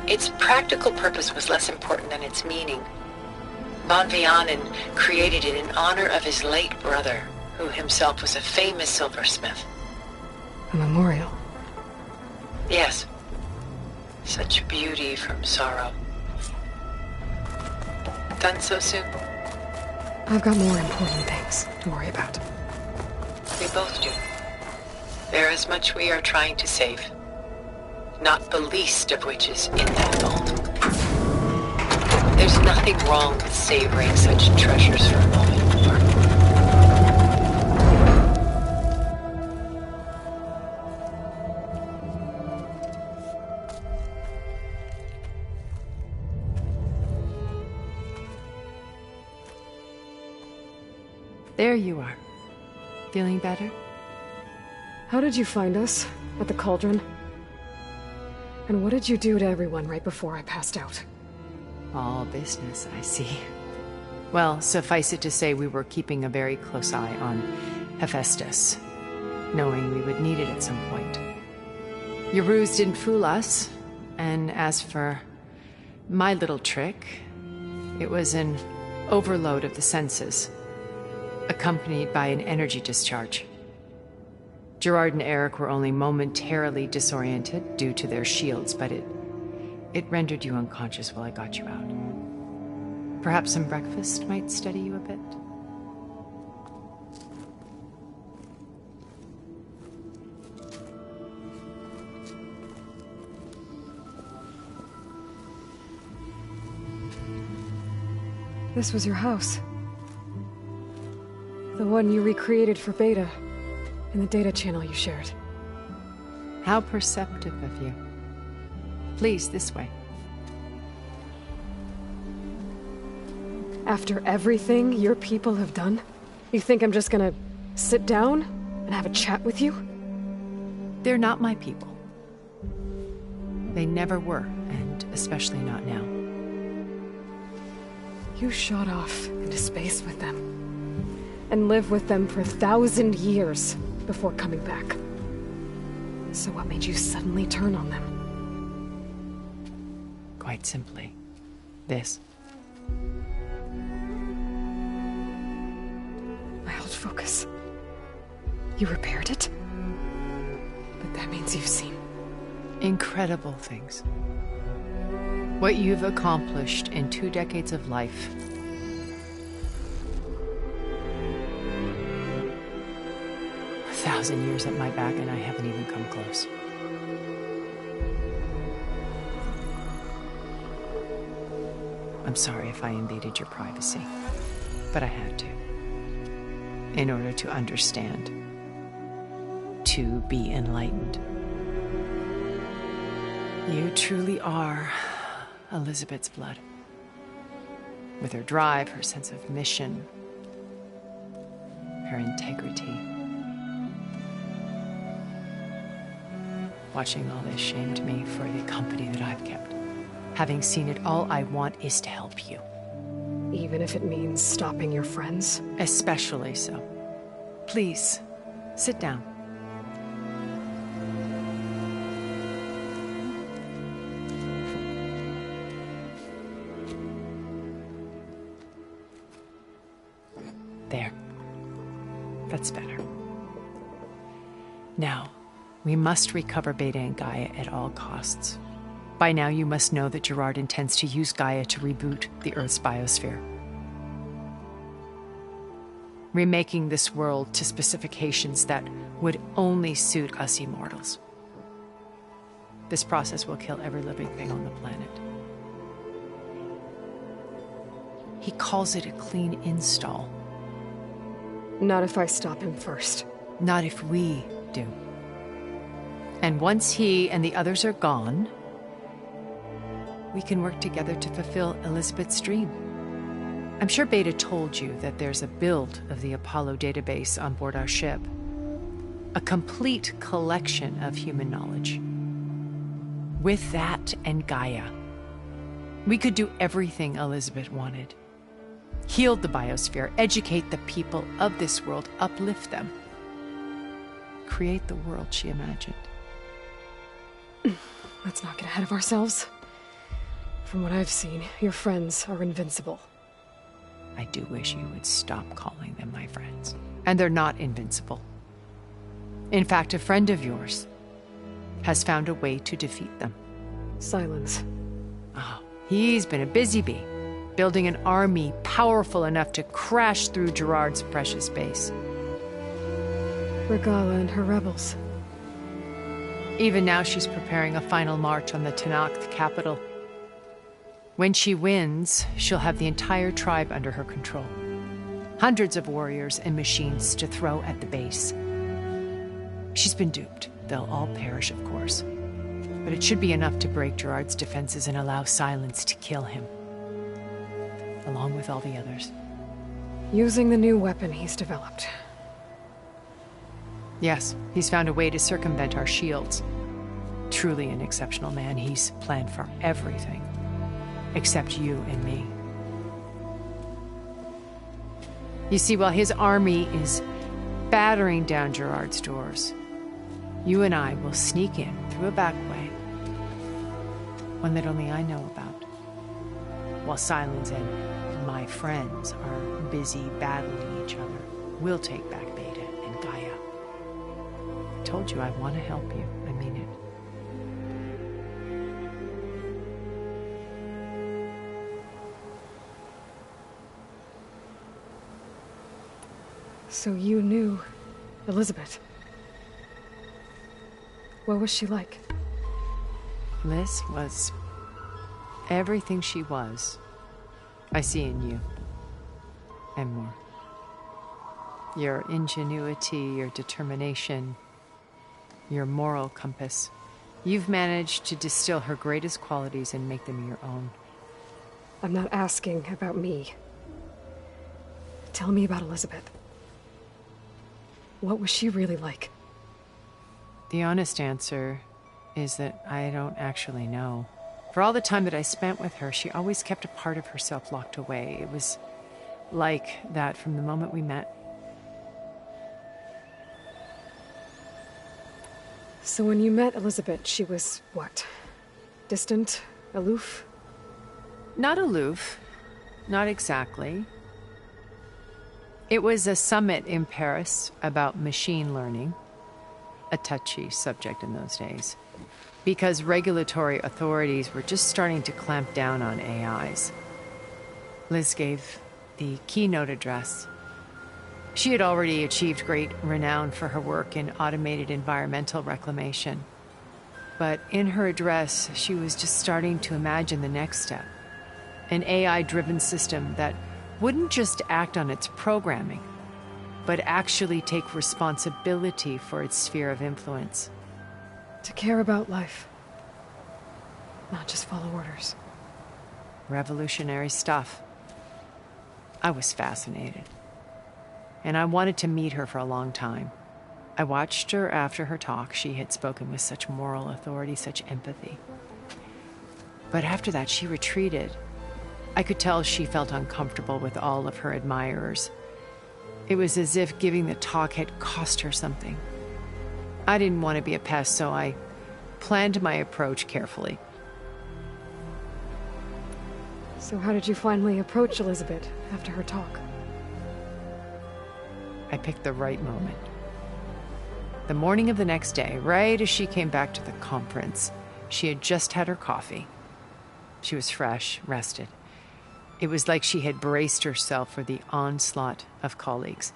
N: Its practical purpose was less important than its meaning. Van Vianen created it in honor of his late brother, who himself was a famous silversmith.
A: A memorial?
N: Yes. Such beauty from sorrow. Done so soon?
A: I've got more important things to worry about.
N: We both do. There is much we are trying to save. Not the least of which is in that vault. There's nothing wrong with savoring such treasures for a moment more.
O: There you are. Feeling better?
A: How did you find us? At the Cauldron? And what did you do to everyone right before I passed out?
O: All business, I see. Well, suffice it to say we were keeping a very close eye on Hephaestus, knowing we would need it at some point. Your ruse didn't fool us, and as for my little trick, it was an overload of the senses, accompanied by an energy discharge. Gerard and Eric were only momentarily disoriented due to their shields, but it rendered you unconscious while I got you out. Perhaps some breakfast might steady you a bit?
A: This was your house. The one you recreated for Beta, in the data channel you shared.
O: How perceptive of you. Please, this way.
A: After everything your people have done, you think I'm just gonna Sit down and have a chat with you?
O: They're not my people. They never were, and especially not now.
A: You shot off into space with them, and lived with them for 1,000 years before coming back. So what made you suddenly turn on them?
O: Quite simply, this.
A: I held focus. You repaired it? But that means you've seen
O: incredible things. What you've accomplished in 2 decades of life. A 1,000 years at my back and I haven't even come close. I'm sorry if I invaded your privacy, but I had to. In order to understand. To be enlightened. You truly are Elizabeth's blood. With her drive, her sense of mission, her integrity. Watching all this shamed me for the company that I've kept. Having seen it, all I want is to help you.
A: Even if it means stopping your friends?
O: Especially so. Please, sit down. There. That's better. Now, we must recover Beta and Gaia at all costs. By now, you must know that Gerard intends to use Gaia to reboot the Earth's biosphere. Remaking this world to specifications that would only suit us immortals. This process will kill every living thing on the planet. He calls it a clean install.
A: Not if I stop him first.
O: Not if we do. And once he and the others are gone, we can work together to fulfill Elizabeth's dream. I'm sure Beta told you that there's a build of the Apollo database on board our ship. A complete collection of human knowledge. With that and Gaia, we could do everything Elizabeth wanted. Heal the biosphere, educate the people of this world, uplift them. Create the world she imagined.
A: Let's not get ahead of ourselves. From what I've seen, your friends are invincible.
O: I do wish you would stop calling them my friends. And they're not invincible. In fact, a friend of yours has found a way to defeat them.
A: Silence.
O: Oh, he's been a busy bee, building an army powerful enough to crash through Gerard's precious base.
A: Regalla and her rebels.
O: Even now, she's preparing a final march on the Tenakth capital. When she wins, she'll have the entire tribe under her control. Hundreds of warriors and machines to throw at the base. She's been duped. They'll all perish, of course. But it should be enough to break Gerard's defenses and allow Silence to kill him. Along with all the others.
A: Using the new weapon he's developed.
O: Yes, he's found a way to circumvent our shields. Truly an exceptional man. He's planned for everything. Except you and me. You see, while his army is battering down Gerard's doors, you and I will sneak in through a back way. One that only I know about. While Silence and my friends are busy battling each other, we'll take back Beta and Gaia. I told you I want to help you. I mean it.
A: So you knew Elizabeth. What was she like?
O: Liz was everything she was. I see in you. And more. Your ingenuity, your determination, your moral compass. You've managed to distill her greatest qualities and make them your own.
A: I'm not asking about me. Tell me about Elizabeth. What was she really like?
O: The honest answer is that I don't actually know. For all the time that I spent with her, she always kept a part of herself locked away. It was like that from the moment we met.
A: So when you met Elizabeth, she was what? Distant? Aloof?
O: Not aloof. Not exactly. It was a summit in Paris about machine learning, a touchy subject in those days, because regulatory authorities were just starting to clamp down on AIs. Liz gave the keynote address. She had already achieved great renown for her work in automated environmental reclamation. But in her address, she was just starting to imagine the next step. An AI-driven system that wouldn't just act on its programming, but actually take responsibility for its sphere of influence.
A: To care about life. Not just follow orders.
O: Revolutionary stuff. I was fascinated. And I wanted to meet her for a long time. I watched her after her talk. She had spoken with such moral authority, such empathy. But after that, she retreated. I could tell she felt uncomfortable with all of her admirers. It was as if giving the talk had cost her something. I didn't want to be a pest, so I planned my approach carefully.
A: So how did you finally approach Elizabeth after her talk?
O: I picked the right moment. The morning of the next day, right as she came back to the conference, she had just had her coffee. She was fresh, rested. It was like she had braced herself for the onslaught of colleagues.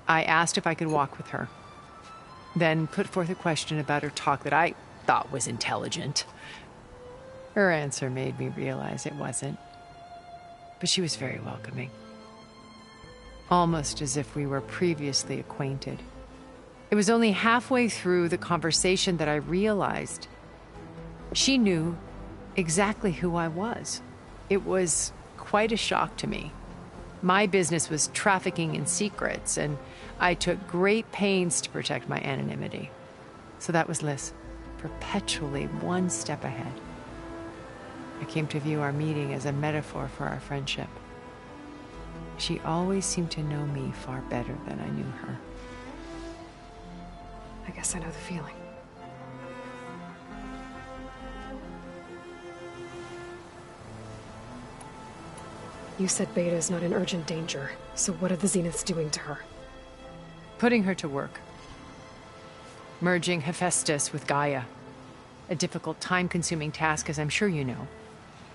O: I asked if I could walk with her, then put forth a question about her talk that I thought was intelligent. Her answer made me realize it wasn't, but she was very welcoming. Almost as if we were previously acquainted. It was only halfway through the conversation that I realized she knew exactly who I was. It was quite a shock to me. My business was trafficking in secrets, and I took great pains to protect my anonymity. So that was Liz, perpetually one step ahead. I came to view our meeting as a metaphor for our friendship. She always seemed to know me far better than I knew her.
A: I guess I know the feeling. You said Beta is not in urgent danger, so what are the Zeniths doing to her?
O: Putting her to work. Merging Hephaestus with Gaia. A difficult, time-consuming task, as I'm sure you know.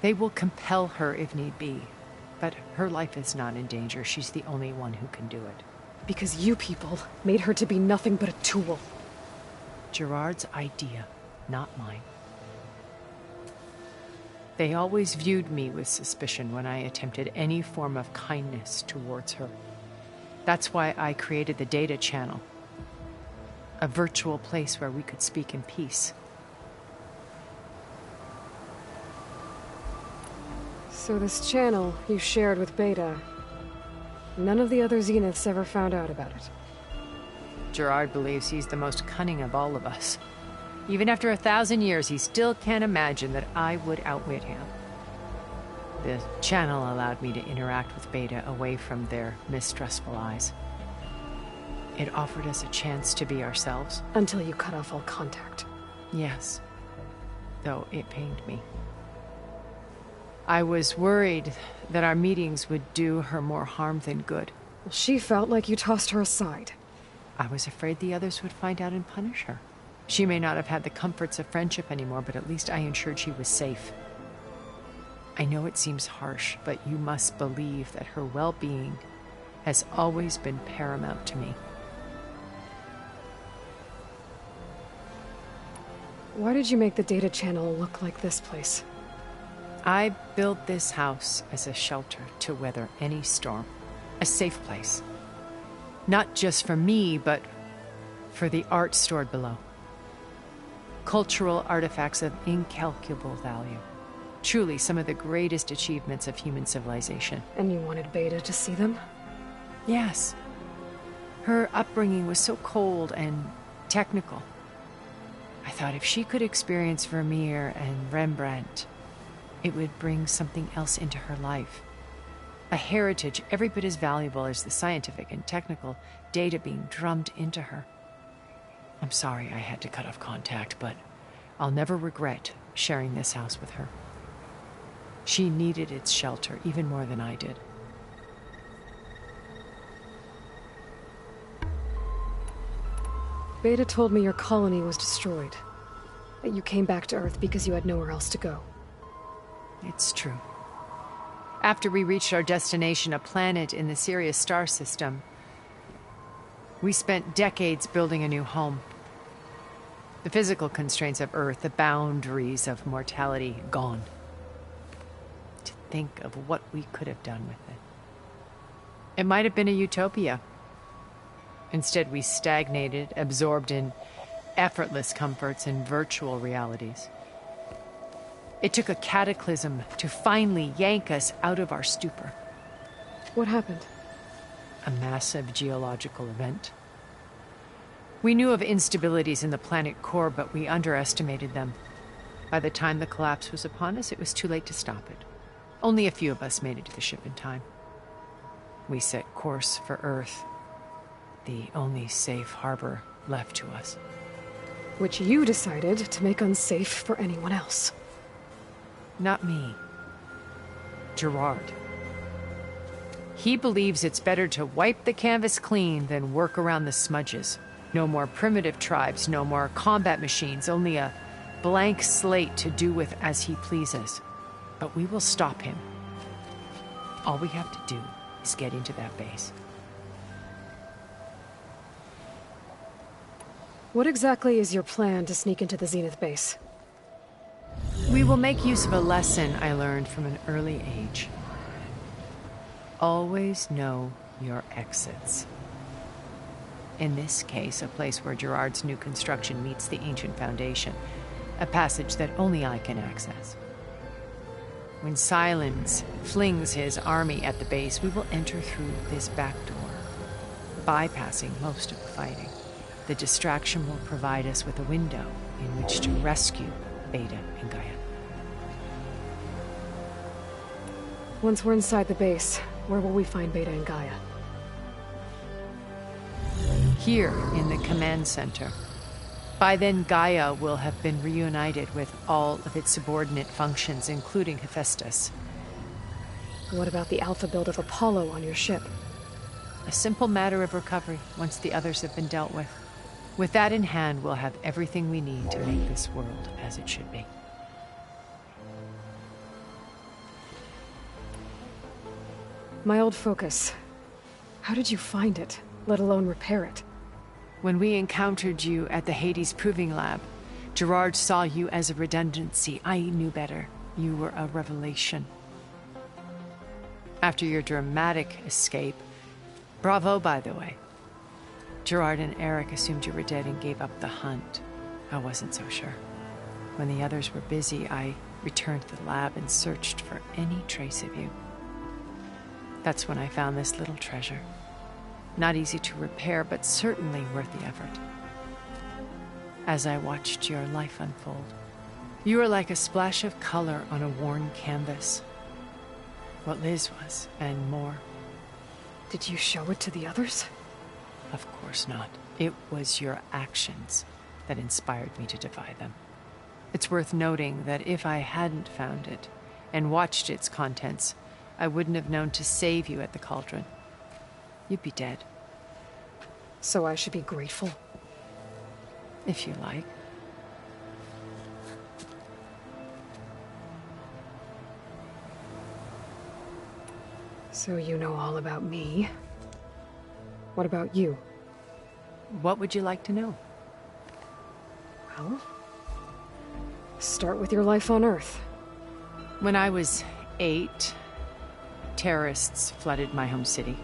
O: They will compel her if need be. But her life is not in danger. She's the only one who can do it.
A: Because you people made her to be nothing but a tool.
O: Gerard's idea, not mine. They always viewed me with suspicion when I attempted any form of kindness towards her. That's why I created the data channel. A virtual place where we could speak in peace.
A: So this channel you shared with Beta, none of the other Zeniths ever found out about it?
O: Gerard believes he's the most cunning of all of us. Even after 1,000 years, he still can't imagine that I would outwit him. The channel allowed me to interact with Beta away from their mistrustful eyes. It offered us a chance to be ourselves.
A: Until you cut off all contact.
O: Yes. Though it pained me. I was worried that our meetings would do her more harm than good.
A: Well, she felt like you tossed her aside.
O: I was afraid the others would find out and punish her. She may not have had the comforts of friendship anymore, but at least I ensured she was safe. I know it seems harsh, but you must believe that her well-being has always been paramount to me.
A: Why did you make the data channel look like this place?
O: I built this house as a shelter to weather any storm. A safe place. Not just for me, but for the art stored below. Cultural artifacts of incalculable value. Truly some of the greatest achievements of human civilization.
A: And you wanted Beta to see them?
O: Yes. Her upbringing was so cold and technical. I thought if she could experience Vermeer and Rembrandt, it would bring something else into her life. A heritage every bit as valuable as the scientific and technical data being drummed into her. I'm sorry I had to cut off contact, but I'll never regret sharing this house with her. She needed its shelter even more than I did.
A: Beta told me your colony was destroyed. That you came back to Earth because you had nowhere else to go.
O: It's true. After we reached our destination, a planet in the Sirius star system, we spent decades building a new home. The physical constraints of Earth, the boundaries of mortality, gone. To think of what we could have done with it. It might have been a utopia. Instead, we stagnated, absorbed in effortless comforts and virtual realities. It took a cataclysm to finally yank us out of our stupor.
A: What happened?
O: A massive geological event. We knew of instabilities in the planet core, but we underestimated them. By the time the collapse was upon us, it was too late to stop it. Only a few of us made it to the ship in time. We set course for Earth, the only safe harbor left to us.
A: Which you decided to make unsafe for anyone else.
O: Not me. Gerard. He believes it's better to wipe the canvas clean than work around the smudges. No more primitive tribes, no more combat machines, only a blank slate to do with as he pleases. But we will stop him. All we have to do is get into that base.
A: What exactly is your plan to sneak into the Zenith base?
O: We will make use of a lesson I learned from an early age. Always know your exits. In this case, a place where Gerard's new construction meets the ancient foundation, a passage that only I can access. When Silence flings his army at the base, we will enter through this back door, bypassing most of the fighting. The distraction will provide us with a window in which to rescue Beta and Gaia.
A: Once we're inside the base, where will we find Beta and Gaia?
O: Here in the command center. By then, Gaia will have been reunited with all of its subordinate functions, including Hephaestus.
A: What about the alpha build of Apollo on your ship?
O: A simple matter of recovery once the others have been dealt with. With that in hand, we'll have everything we need to make this world as it should be.
A: My old focus. How did you find it, let alone repair it?
O: When we encountered you at the Hades Proving Lab, Gerard saw you as a redundancy. I knew better. You were a revelation. After your dramatic escape, bravo, by the way. Gerard and Eric assumed you were dead and gave up the hunt. I wasn't so sure. When the others were busy, I returned to the lab and searched for any trace of you. That's when I found this little treasure. Not easy to repair, but certainly worth the effort. As I watched your life unfold, you were like a splash of color on a worn canvas. What Liz was, and more.
A: Did you show it to the others?
O: Of course not. It was your actions that inspired me to defy them. It's worth noting that if I hadn't found it and watched its contents, I wouldn't have known to save you at the cauldron. You'd be dead.
A: So I should be grateful?
O: If you like.
A: So you know all about me. What about you?
O: What would you like to know?
A: Well, start with your life on Earth.
O: When I was 8, terrorists flooded my home city.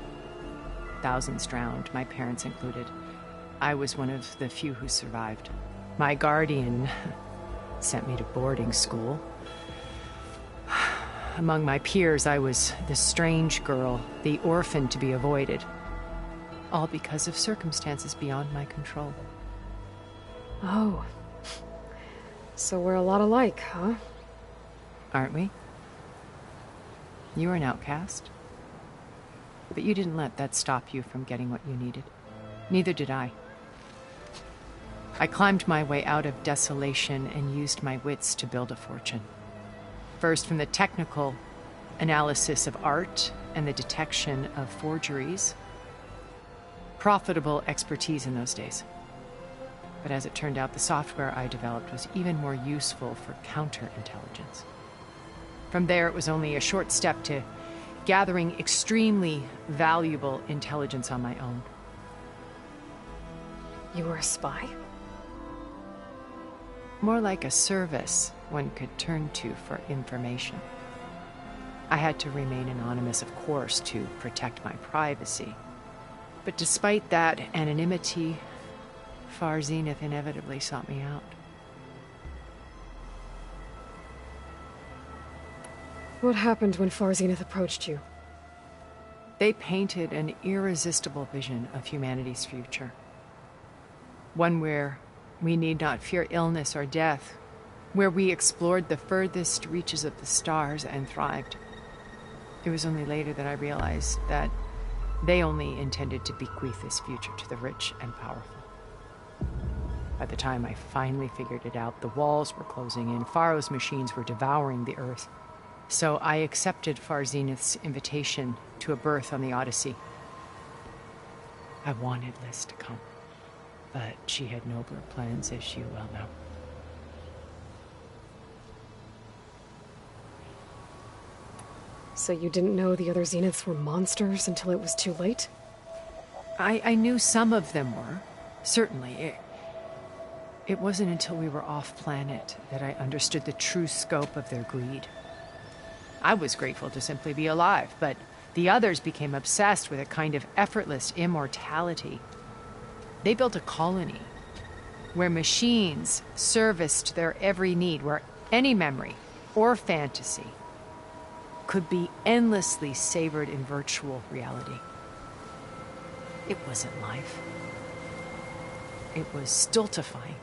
O: Thousands drowned, my parents included. I was one of the few who survived. My guardian sent me to boarding school. Among my peers, I was the strange girl, the orphan to be avoided. all because of circumstances beyond my control.
A: Oh. So we're a lot alike, huh?
O: Aren't we? You were an outcast. But you didn't let that stop you from getting what you needed. Neither did I. I climbed my way out of desolation and used my wits to build a fortune. First from the technical analysis of art and the detection of forgeries. Profitable expertise in those days. But as it turned out, the software I developed was even more useful for counterintelligence. From there, it was only a short step to gathering extremely valuable intelligence on my own.
A: You were a spy?
O: More like a service one could turn to for information. I had to remain anonymous, of course, to protect my privacy. But despite that anonymity, Far Zenith inevitably sought me out.
A: What happened when Far Zenith approached you?
O: They painted an irresistible vision of humanity's future. One where we need not fear illness or death, where we explored the furthest reaches of the stars and thrived. It was only later that I realized that they only intended to bequeath this future to the rich and powerful. By the time I finally figured it out, the walls were closing in, Pharaoh's machines were devouring the Earth. So I accepted Far Zenith's invitation to a berth on the Odyssey. I wanted Liz to come, but she had nobler plans, as you well know.
A: So you didn't know the other Zeniths were monsters until it was too late?
O: I knew some of them were, certainly. It wasn't until we were off-planet that I understood the true scope of their greed. I was grateful to simply be alive, but the others became obsessed with a kind of effortless immortality. They built a colony where machines serviced their every need, where any memory or fantasy could be endlessly savored in virtual reality. It wasn't life. It was stultifying,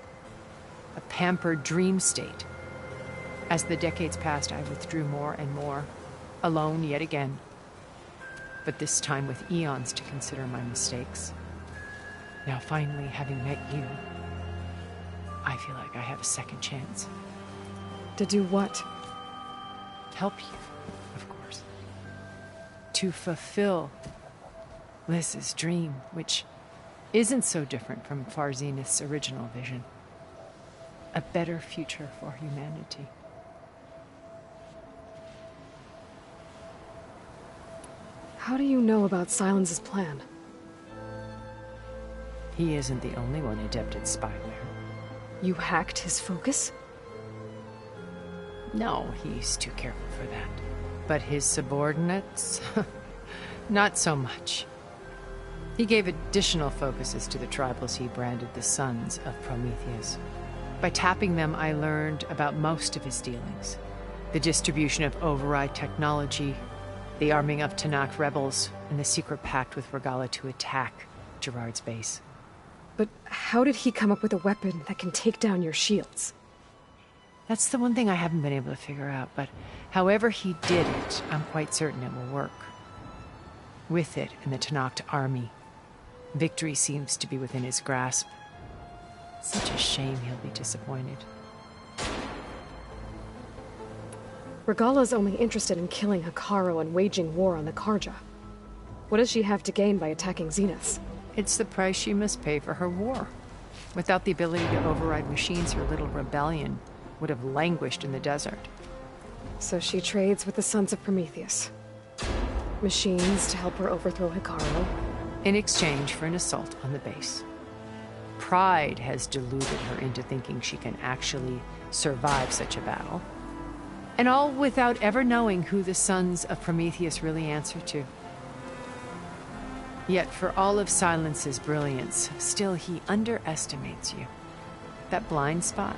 O: a pampered dream state. As the decades passed, I withdrew more and more, alone yet again, but this time with eons to consider my mistakes. Now finally, having met you, I feel like I have a second chance.
A: To do what?
O: Help you, of course. To fulfill Liz's dream, which isn't so different from Far Zenith's original vision. A better future for humanity.
A: How do you know about Silence's plan?
O: He isn't the only one adept at spyware.
A: You hacked his focus?
O: No, he's too careful for that. But his subordinates? Not so much. He gave additional focuses to the tribals he branded the Sons of Prometheus. By tapping them, I learned about most of his dealings. The distribution of override technology, the arming of Tenakth rebels, and the secret pact with Regalla to attack Gerard's base.
A: But how did he come up with a weapon that can take down your shields?
O: That's the one thing I haven't been able to figure out, but however he did it, I'm quite certain it will work. With it and the Tenakth army, victory seems to be within his grasp. Such a shame he'll be disappointed.
A: Regalla's only interested in killing Hekarro and waging war on the Carja. What does she have to gain by attacking Zeniths?
O: It's the price she must pay for her war. Without the ability to override machines, her little rebellion would have languished in the desert.
A: So she trades with the Sons of Prometheus. Machines to help her overthrow Hekarro.
O: In exchange for an assault on the base. Pride has deluded her into thinking she can actually survive such a battle. And all without ever knowing who the Sons of Prometheus really answer to. Yet for all of Silence's brilliance, still he underestimates you. That blind spot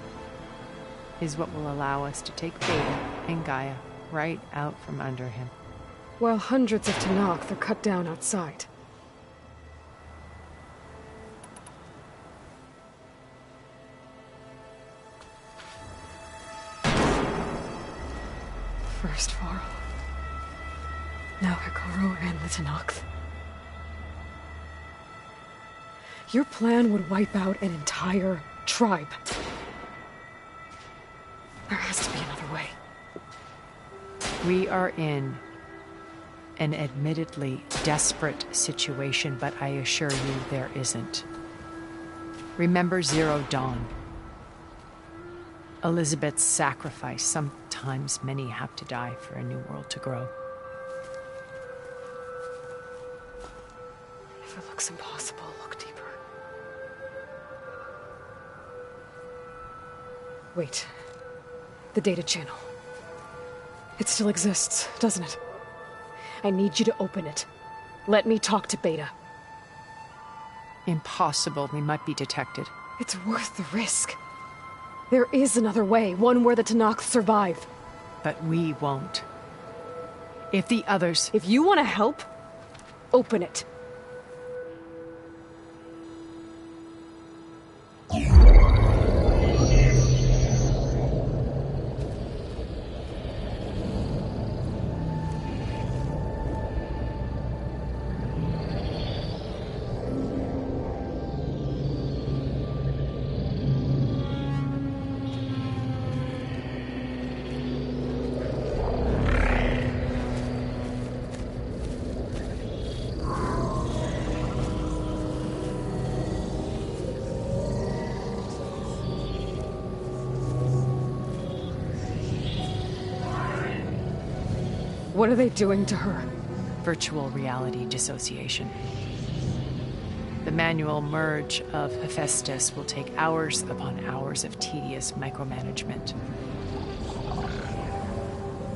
O: is what will allow us to take Beta and Gaia right out from under him.
A: While hundreds of Tenakth are cut down outside. And the Tenakth. Your plan would wipe out an entire tribe. There has to be another way.
O: We are in an admittedly desperate situation, but I assure you there isn't. Remember Zero Dawn. Elizabeth's sacrifice. Sometimes many have to die for a new world to grow.
A: If it looks impossible, look deeper. Wait. The data channel. It still exists, doesn't it? I need you to open it. Let me talk to Beta.
O: Impossible. We might be detected.
A: It's worth the risk. There is another way, one where the Tenakth survive.
O: But we won't. If the others...
A: If you want to help, open it. What are they doing to her?
O: Virtual reality dissociation. The manual merge of Hephaestus will take hours upon hours of tedious micromanagement.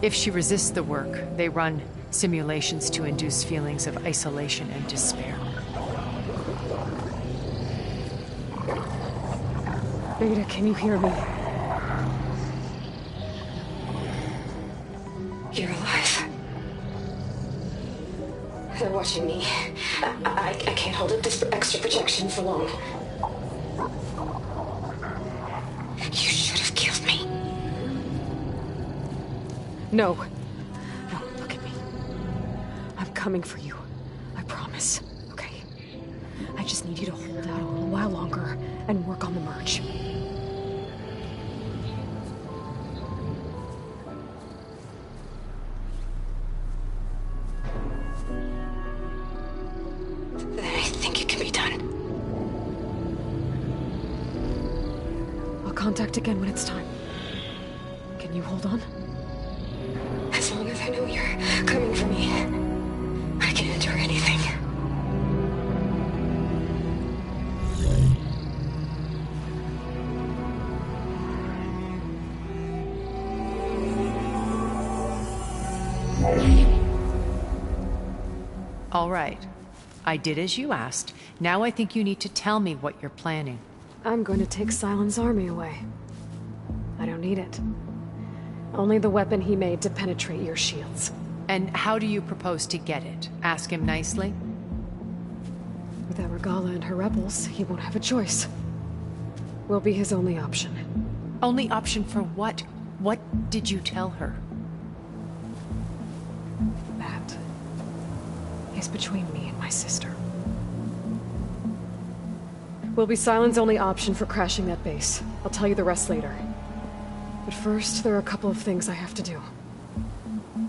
O: If she resists the work, they run simulations to induce feelings of isolation and despair.
A: Beta, can you hear me?
B: You're alive. They're watching me. I can't hold up this extra projection for long. You should have killed me.
A: No. No, look at me. I'm coming for you. I promise. Okay? I just need you to hold out a little while longer and work on the merge. Contact again when it's time. Can you hold on?
B: As long as I know you're coming for me, I can endure anything.
O: All right. I did as you asked. Now I think you need to tell me what you're planning.
A: I'm going to take Sylens' army away. I don't need it. Only the weapon he made to penetrate your shields.
O: And how do you propose to get it? Ask him nicely?
A: Without Regalla and her rebels, he won't have a choice. We'll be his only option.
O: Only option for what? What did you tell her?
A: That is between me and my sister. Will be Sylens' only option for crashing that base. I'll tell you the rest later. But first, there are a couple of things I have to do.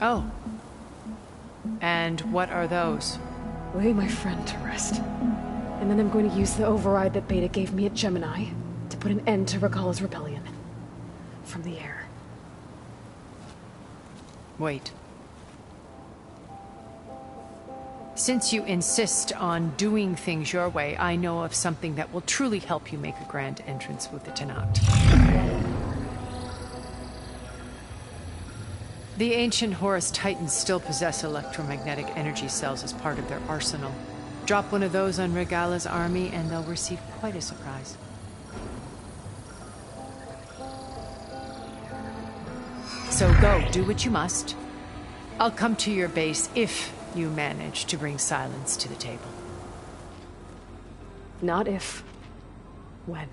O: Oh. And what are those?
A: Lay my friend to rest. And then I'm going to use the override that Beta gave me at Gemini to put an end to Regalla's rebellion. From the air.
O: Wait. Since you insist on doing things your way, I know of something that will truly help you make a grand entrance with the Tenakth. The ancient Horus Titans still possess electromagnetic energy cells as part of their arsenal. Drop one of those on Regalla's army and they'll receive quite a surprise. So go, do what you must. I'll come to your base if you manage to bring Sylens to the table.
A: Not if. When.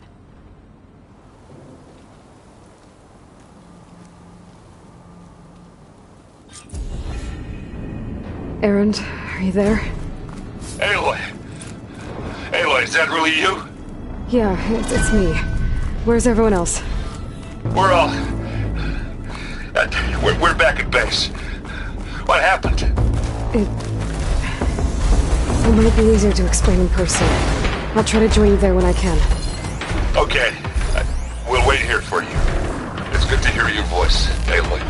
A: Erend, Are you there?
K: Aloy! Aloy, is that really you?
A: Yeah, it's me. Where's everyone else?
K: We're all... we're back at base. What happened?
A: It might be easier to explain in person. I'll try to join you there when I can.
K: Okay. We'll wait here for you. It's good to hear your voice, Aloy.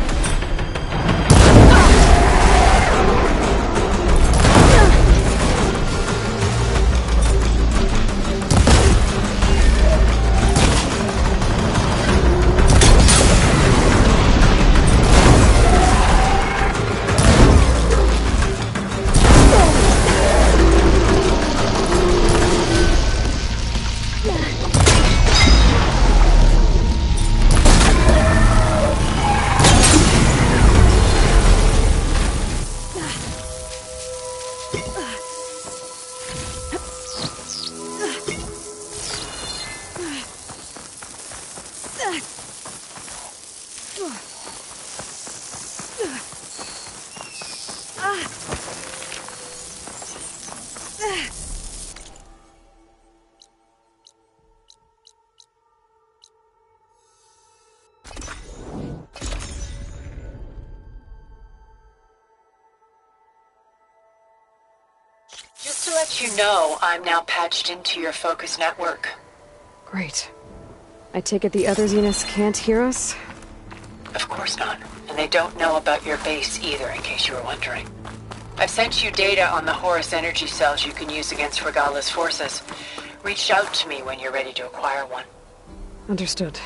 N: Just to let you know, I'm now patched into your focus network.
A: Great. I take it the other Zeniths can't hear us?
N: Of course not. And they don't know about your base either, in case you were wondering. I've sent you data on the Horus energy cells you can use against Regala's forces. Reach out to me when you're ready to acquire one.
A: Understood.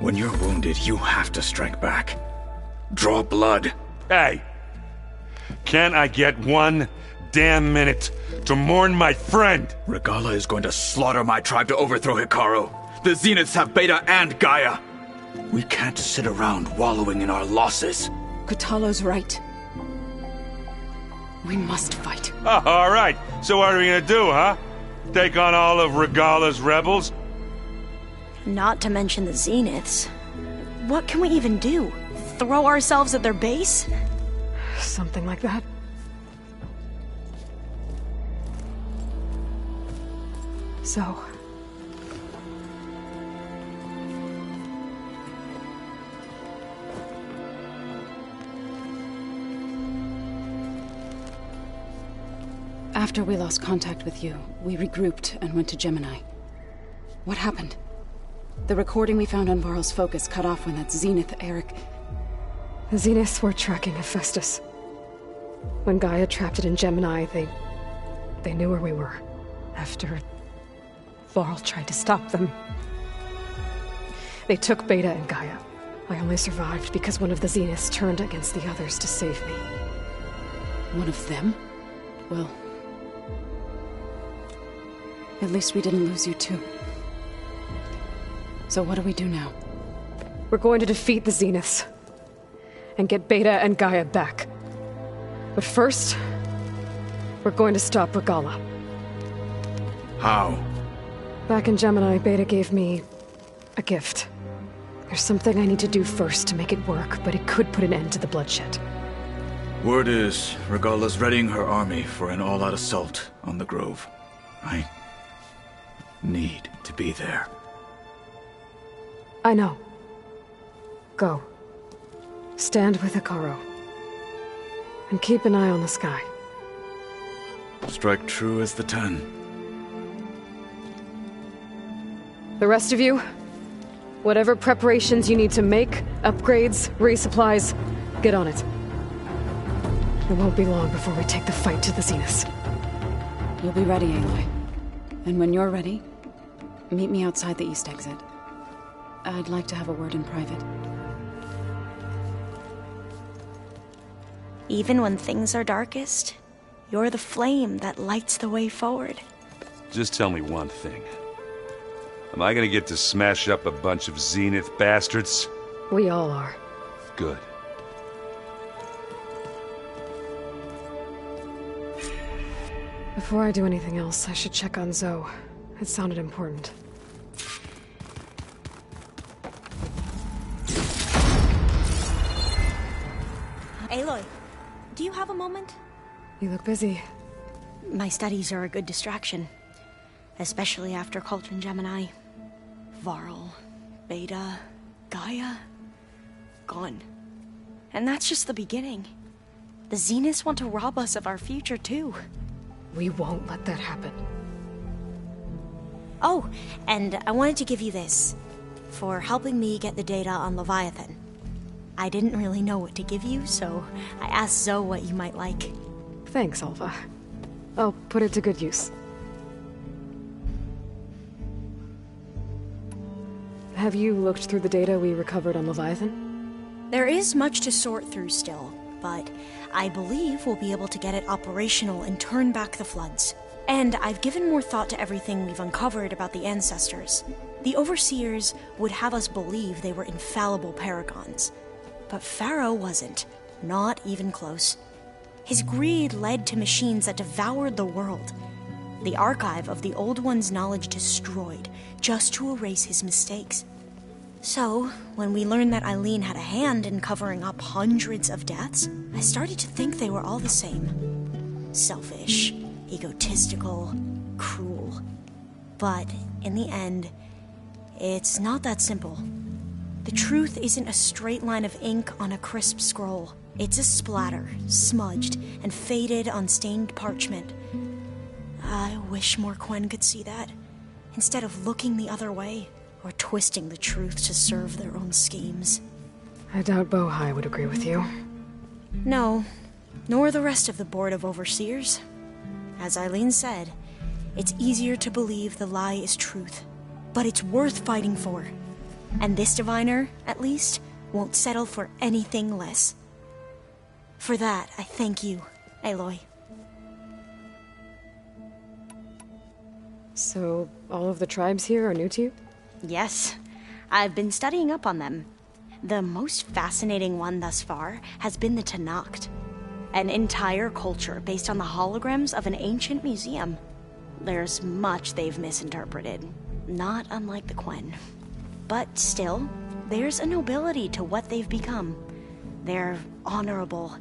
G: When you're wounded, you have to strike back. Draw blood.
I: Hey! Can't I get one damn minute to mourn my friend?
G: Regala is going to slaughter my tribe to overthrow Hekarro. The Zeniths have Beta and Gaia. We can't sit around wallowing in our losses.
F: Kotallo's right. We must fight.
I: Oh, all right. So what are we gonna do, huh? Take on all of Regala's rebels?
P: Not to mention the Zeniths. What can we even do? Throw ourselves at their base?
A: Something like that. So...
F: After we lost contact with you, we regrouped and went to Gemini. What happened? The recording we found on Varl's focus cut off when that Zenith Eric...
A: The Zeniths were tracking Hephaestus. When Gaia trapped it in Gemini, they knew where we were. After Varl tried to stop them. They took Beta and Gaia. I only survived because one of the Zeniths turned against the others to save me.
F: One of them? Well... at least we didn't lose you too. So what do we do now?
A: We're going to defeat the Zeniths. And get Beta and Gaia back. But first... we're going to stop Regalla.
G: How?
A: Back in Gemini, Beta gave me... a gift. There's something I need to do first to make it work, but it could put an end to the bloodshed.
G: Word is, Regalla's readying her army for an all-out assault on the Grove. I need to be there.
A: I know. Go. Stand with Hekarro. And keep an eye on the sky.
G: Strike true as the 10.
A: The rest of you, whatever preparations you need to make, upgrades, resupplies, get on it. It won't be long before we take the fight to the Zeniths.
F: You'll be ready, Aloy. And when you're ready, meet me outside the east exit. I'd like to have a word in private.
P: Even when things are darkest, you're the flame that lights the way forward.
I: Just tell me one thing. Am I gonna get to smash up a bunch of Zenith bastards?
A: We all are.
I: Good.
A: Before I do anything else, I should check on Zoe. It sounded important.
P: Aloy, do you have a moment?
A: You look busy.
P: My studies are a good distraction. Especially after Cauldron Gemini. Varl, Beta, Gaia... gone. And that's just the beginning. The Zeniths want to rob us of our future, too.
A: We won't let that happen.
P: Oh, and I wanted to give you this. For helping me get the data on Leviathan. I didn't really know what to give you, so I asked Zoe what you might like.
A: Thanks, Alva. I'll put it to good use. Have you looked through the data we recovered on Leviathan?
P: There is much to sort through still, but I believe we'll be able to get it operational and turn back the floods. And I've given more thought to everything we've uncovered about the Ancestors. The Overseers would have us believe they were infallible paragons. But Pharaoh wasn't. Not even close. His greed led to machines that devoured the world. The archive of the Old One's knowledge destroyed, just to erase his mistakes. So, when we learned that Eileen had a hand in covering up hundreds of deaths, I started to think they were all the same. Selfish, egotistical, cruel. But, in the end, it's not that simple. The truth isn't a straight line of ink on a crisp scroll. It's a splatter, smudged and faded on stained parchment. I wish more Quen could see that, instead of looking the other way, or twisting the truth to serve their own schemes.
A: I doubt Bohai would agree with you.
P: No, nor the rest of the Board of Overseers. As Eileen said, it's easier to believe the lie is truth, but it's worth fighting for. And this diviner, at least, won't settle for anything less. For that, I thank you, Aloy.
A: So, all of the tribes here are new to you?
P: Yes, I've been studying up on them. The most fascinating one thus far has been the Tenakth, an entire culture based on the holograms of an ancient museum. There's much they've misinterpreted, not unlike the Quen. But still, there's a nobility to what they've become. They're honorable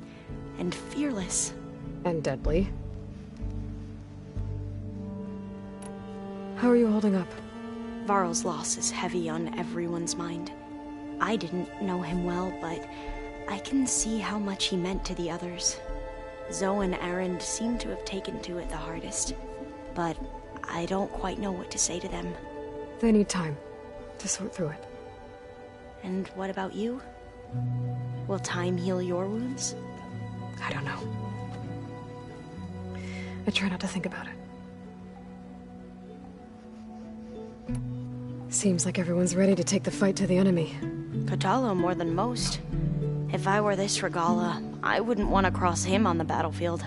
P: and fearless.
A: And deadly. How are you holding up?
P: Varl's loss is heavy on everyone's mind. I didn't know him well, but I can see how much he meant to the others. Zoe and Erend seem to have taken to it the hardest, but I don't quite know what to say to them.
A: They need time to sort through it.
P: And what about you? Will time heal your wounds?
A: I don't know. I try not to think about it. Seems like everyone's ready to take the fight to the enemy.
P: Kotallo more than most. If I were this Regalla, I wouldn't want to cross him on the battlefield.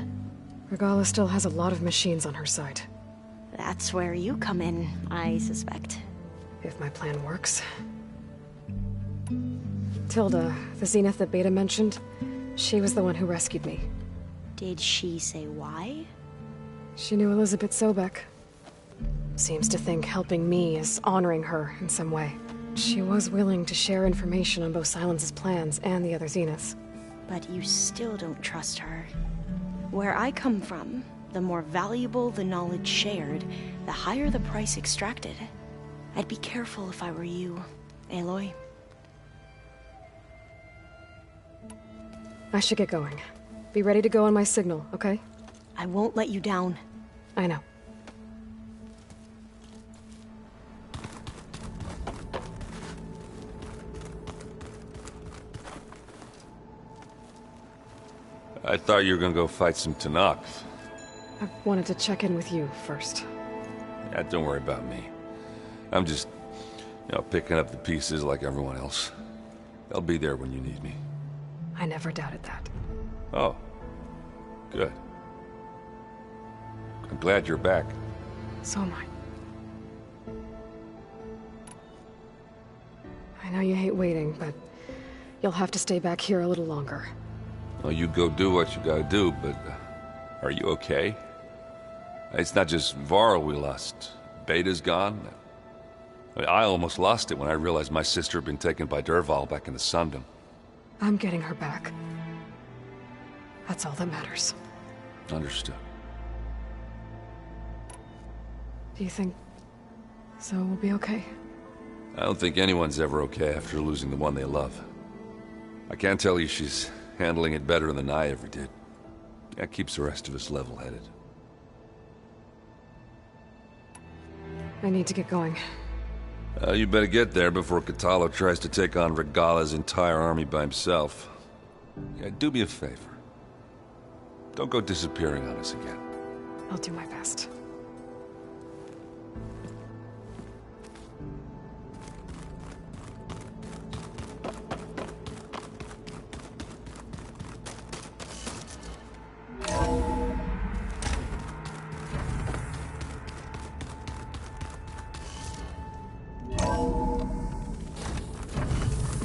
A: Regalla still has a lot of machines on her side.
P: That's where you come in, I suspect.
A: If my plan works. Tilda, the Zenith that Beta mentioned, she was the one who rescued me.
P: Did she say why?
A: She knew Elizabeth Sobek. Seems to think helping me is honoring her in some way. She was willing to share information on both Silence's plans and the other Zeniths.
P: But you still don't trust her. Where I come from, the more valuable the knowledge shared, the higher the price extracted. I'd be careful if I were you, Aloy.
A: I should get going. Be ready to go on my signal, okay?
P: I won't let you down.
A: I know.
I: I thought you were gonna go fight some Tenakth.
A: I wanted to check in with you first.
I: Yeah, don't worry about me. I'm just, picking up the pieces like everyone else. I'll be there when you need me.
A: I never doubted that.
I: Oh. Good. I'm glad you're back.
A: So am I. I know you hate waiting, but you'll have to stay back here a little longer.
I: Well, you go do what you gotta do, but are you okay? It's not just Varl we lost. Beta's gone. I almost lost it when I realized my sister had been taken by Dervahl back in the Sundom.
A: I'm getting her back. That's all that matters.
I: Understood.
A: Do you think Zoe will be okay?
I: I don't think anyone's ever okay after losing the one they love. I can't tell you she's handling it better than I ever did. That keeps the rest of us level-headed.
A: I need to get going.
I: You better get there before Kotallo tries to take on Regalla's entire army by himself. Yeah, do me a favor. Don't go disappearing on us again.
A: I'll do my best.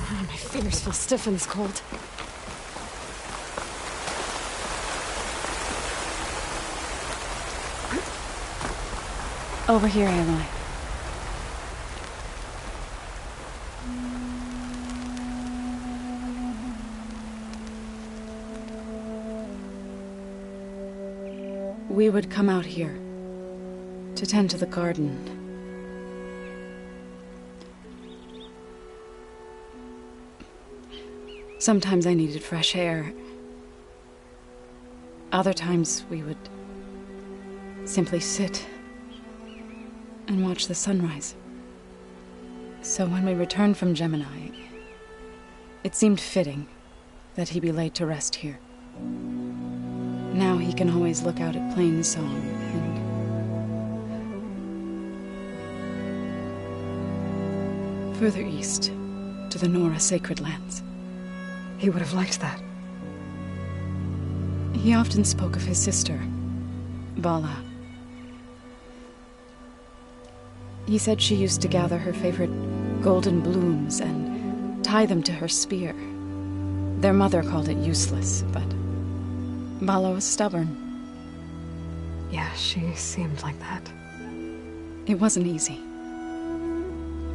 A: My fingers feel stiff in this cold.
F: Over here, Aloy. We would come out here to tend to the garden. Sometimes I needed fresh air. Other times we would simply sit and watch the sunrise. So when we returned from Gemini, it seemed fitting that he be laid to rest here. Now he can always look out at Plainsong and further east to the Nora Sacred Lands.
A: He would have liked that.
F: He often spoke of his sister, Vala. He said she used to gather her favorite golden blooms and tie them to her spear. Their mother called it useless, but Vala was stubborn.
A: Yeah, she seemed like that.
F: It wasn't easy.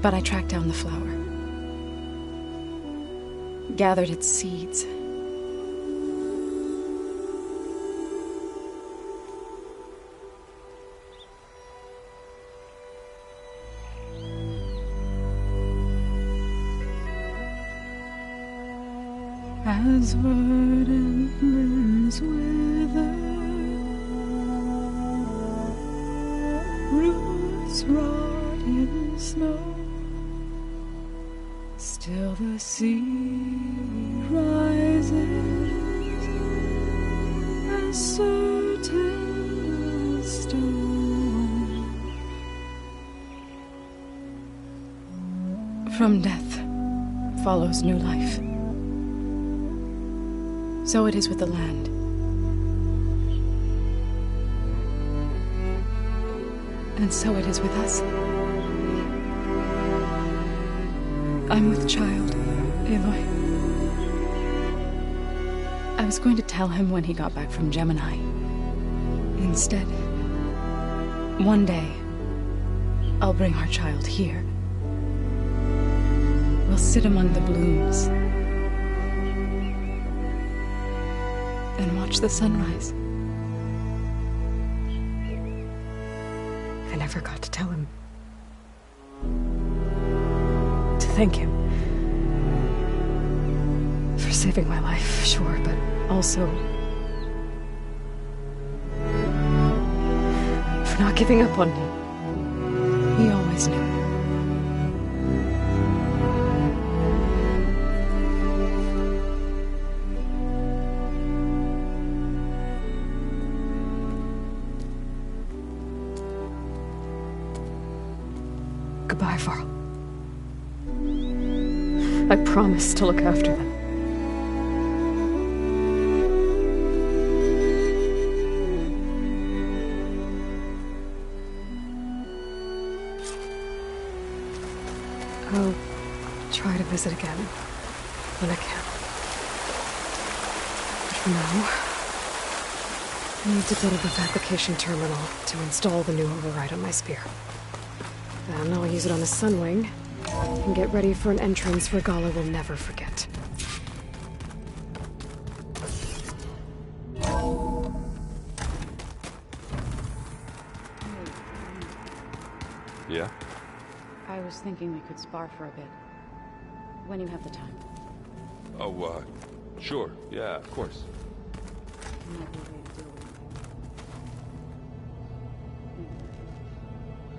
F: But I tracked down the flower. Gathered its seeds. As verdant limbs wither, roots rot in snow, still the sea rises as certain as stone. From death follows new life. So it is with the land. And so it is with us. I'm with child, Aloy. I was going to tell him when he got back from Gemini. Instead, one day, I'll bring our child here. We'll sit among the blooms and watch the sunrise.
A: I never got to tell him. To thank him. For saving my life, sure, but also for not giving up on me. He always knew. Goodbye, Varl. I promise to look after them. I'll try to visit again when I can. But for now, I need to go to the fabrication terminal to install the new override on my spear. Then I'll use it on the Sunwing, and get ready for an entrance Regalla will never forget.
I: Yeah?
F: I was thinking we could spar for a bit. When you have the time.
I: Oh, sure. Yeah, of course.
F: Might be a way to deal with it.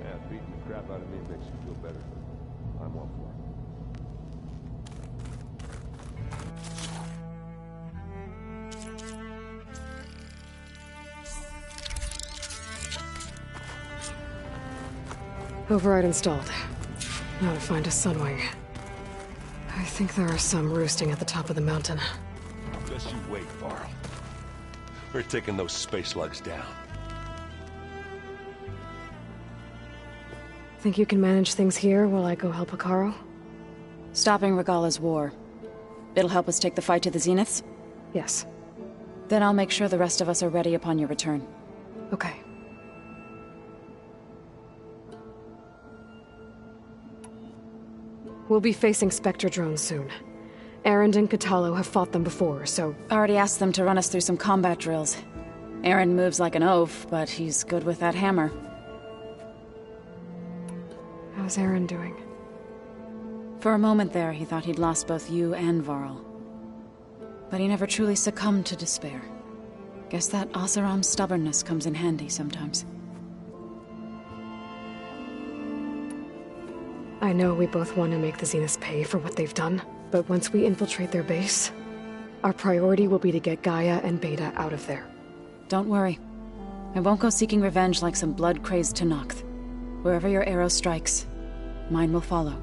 I: Yeah, beating the crap out of me makes you feel better. I'm all for it.
A: Override installed. Now to find a Sunwing. I think there are some roosting at the top of the mountain.
Q: Just you wait, Varl. We're taking those space slugs down.
A: Think you can manage things here while I go help Hekarro?
F: Stopping Regalla's war. It'll help us take the fight to the Zeniths?
A: Yes.
F: Then I'll make sure the rest of us are ready upon your return.
A: Okay. We'll be facing Spectre drones soon. Erend and Kotallo have fought them before, so...
F: Already asked them to run us through some combat drills. Erend moves like an oaf, but he's good with that hammer.
A: How's Erend doing?
F: For a moment there, he thought he'd lost both you and Varl. But he never truly succumbed to despair. Guess that Oseram's stubbornness comes in handy sometimes.
A: I know we both want to make the Zeniths pay for what they've done, but once we infiltrate their base, our priority will be to get Gaia and Beta out of there.
F: Don't worry. I won't go seeking revenge like some blood-crazed Tenakth. Wherever your arrow strikes, mine will follow.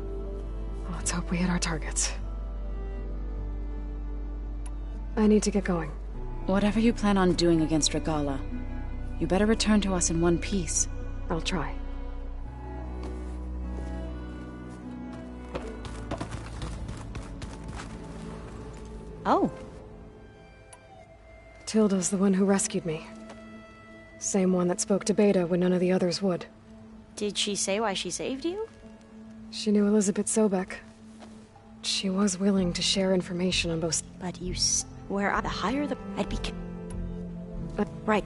A: Let's hope we hit our targets. I need to get going.
F: Whatever you plan on doing against Regalla, you better return to us in one piece.
A: I'll try.
P: Oh.
A: Tilda's the one who rescued me. Same one that spoke to Beta when none of the others would.
P: Did she say why she saved you?
A: She knew Elizabeth Sobek. She was willing to share information on both...
P: But you where the higher the... I'd be... right.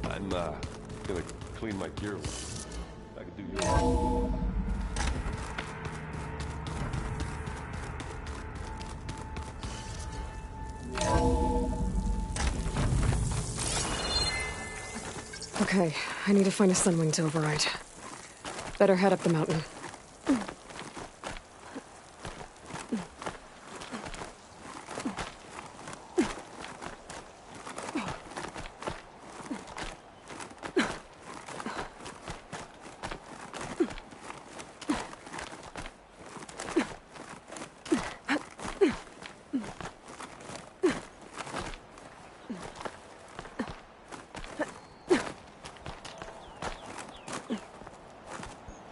Q: I'm, gonna clean my gear. I could do yours.
A: Okay, I need to find a Sunwing to override. Better head up the mountain.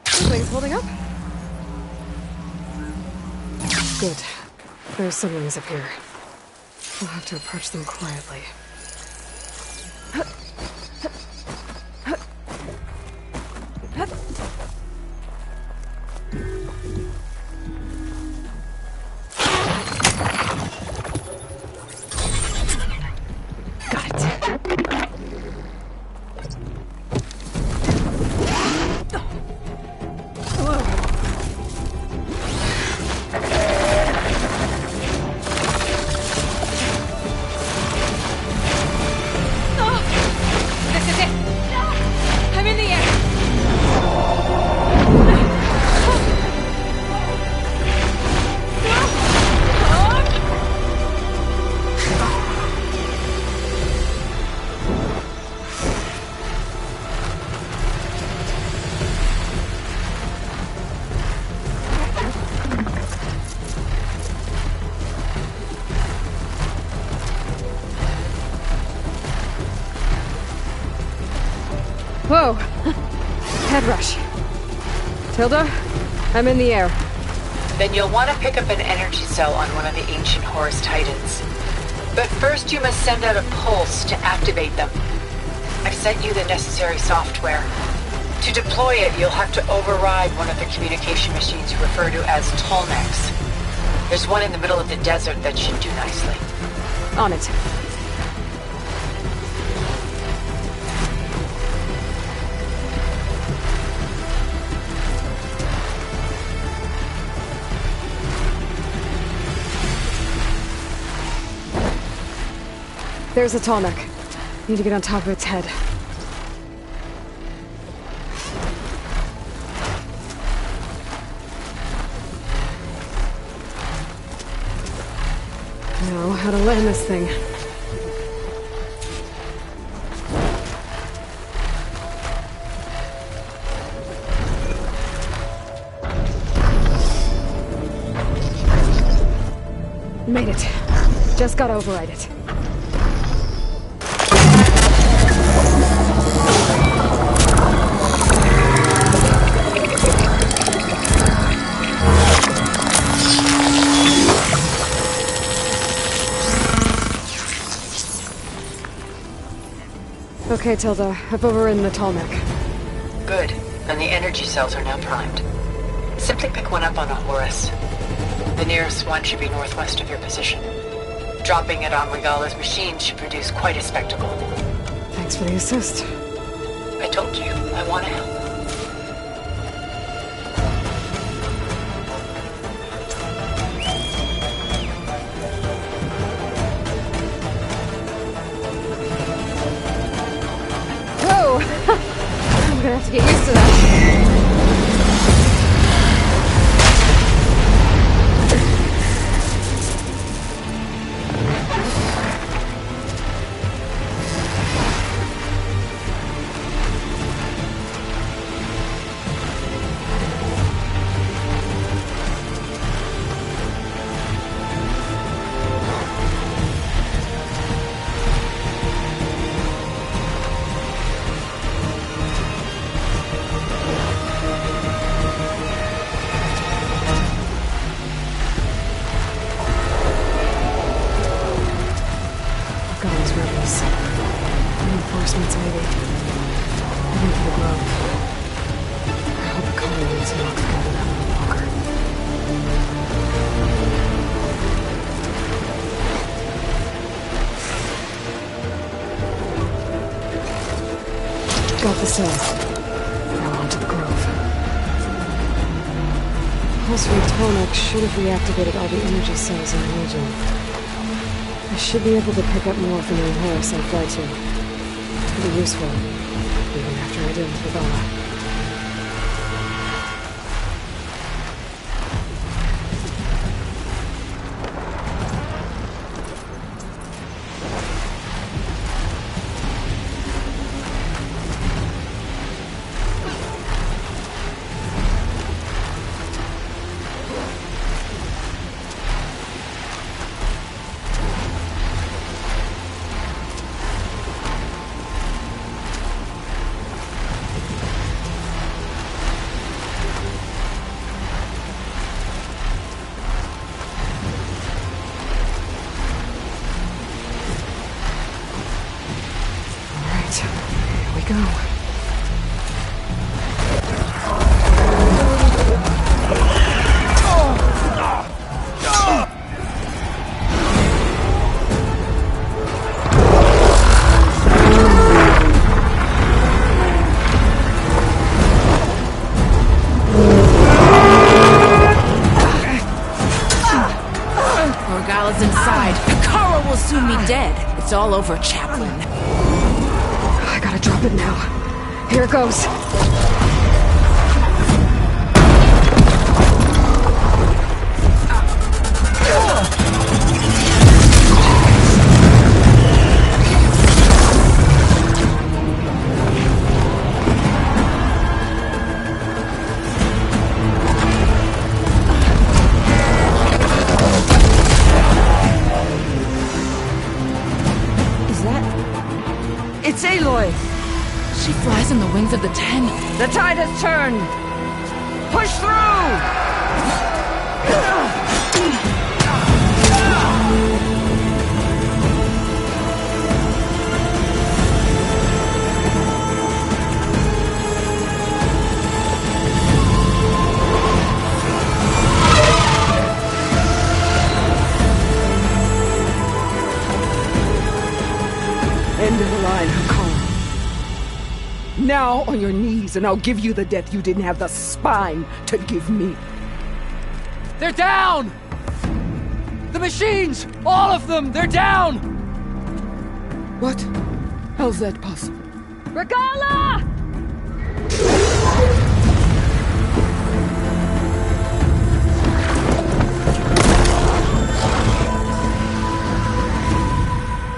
A: Sunwing's holding up? Good. There's Sunwings up here. We'll have to approach them quietly. Whoa! Head rush. Tilda, I'm in the air.
N: Then you'll want to pick up an energy cell on one of the ancient Horus Titans. But first you must send out a pulse to activate them. I've sent you the necessary software. To deploy it, you'll have to override one of the communication machines you refer to as Tolmecs. There's one in the middle of the desert that should do nicely.
A: On it. There's a Tolmec. Need to get on top of its head. Now, how to land this thing. Made it. Just gotta override it. Okay, Tilda. I've overridden the Tolmec.
N: Good. And the energy cells are now primed. Simply pick one up on a Horus. The nearest one should be northwest of your position. Dropping it on Regala's machine should produce quite a spectacle.
A: Thanks for the assist.
N: I told you, I want to help.
A: I'm gonna have to get used to that. Reinforcements, maybe. Heading for the Grove. I hope the colonies knock together that little poker. Got the cells. Now on to the Grove. Pulse from Tolmec should have reactivated all the energy cells in the region. I should be able to pick up more from the Horus I fly to. It'll be useful. even after I did with Bella. Here we go.
O: Morgala's inside. Hekarro will soon be dead. It's all over, Chaplain.
A: I gotta drop it now. Here it goes.
O: It's Aloy! She flies on the wings of the Ten. The tide has turned! Push through!
R: End of the line, Hakan. Now on your knees, and I'll give you the death you didn't have the spine to give me.
S: They're down! The machines! All of them! They're down!
R: What? How's that possible?
S: Regala!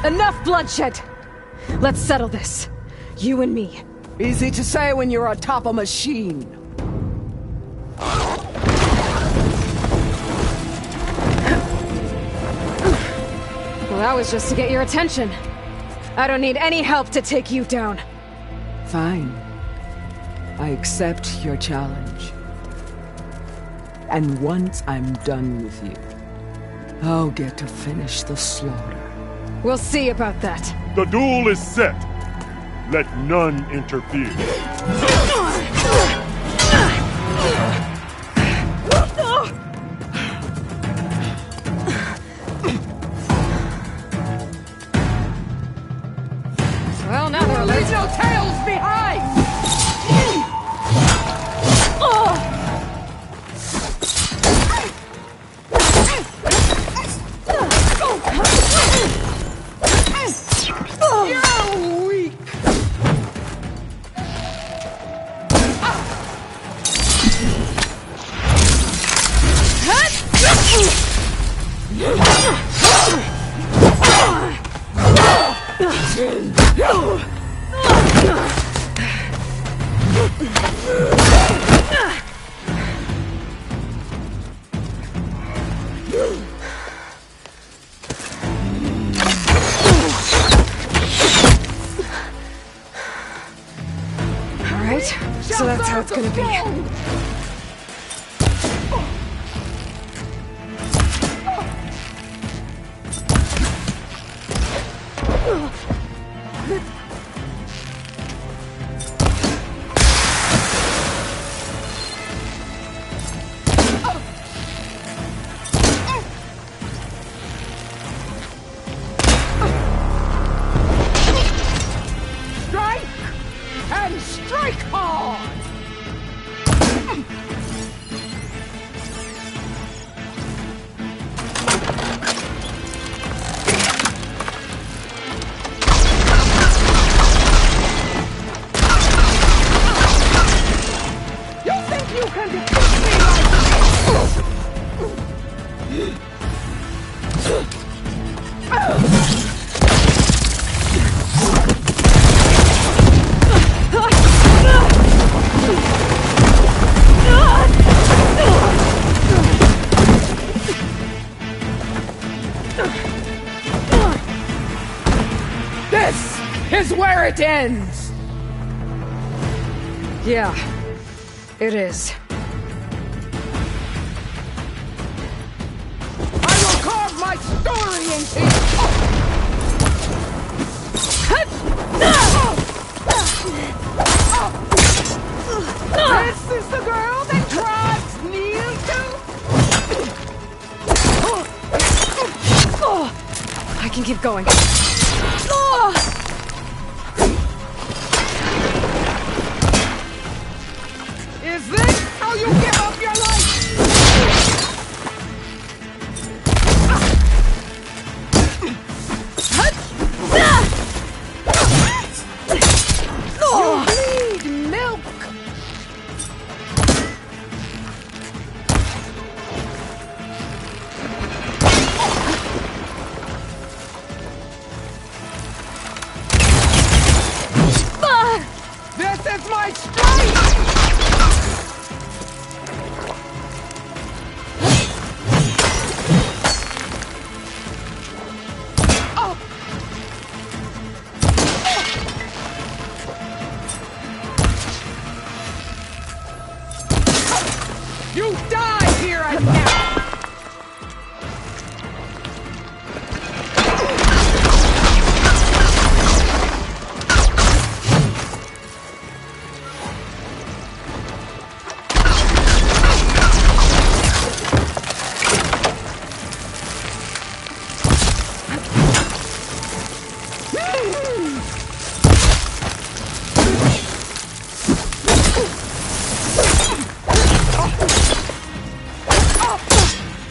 A: Enough bloodshed! Let's settle this. You and me.
R: Easy to say when you're atop a machine.
A: Well, that was just to get your attention. I don't need any help to take you down.
R: Fine. I accept your challenge. And once I'm done with you, I'll get to finish the slaughter.
A: We'll see about that.
M: The duel is set. Let none interfere.
A: Well, now they're alert.
R: Leave no tails behind! You're weak!
A: Alright, so that's how it's gonna be.
R: Strike! And strike hard! is where it ends!
A: Yeah, it is.
R: I will carve my story into you! This is the girl that tribes kneel to?
A: I can keep going.
R: Is this how you give up your life? You bleed milk! This is my strength! You die here and now!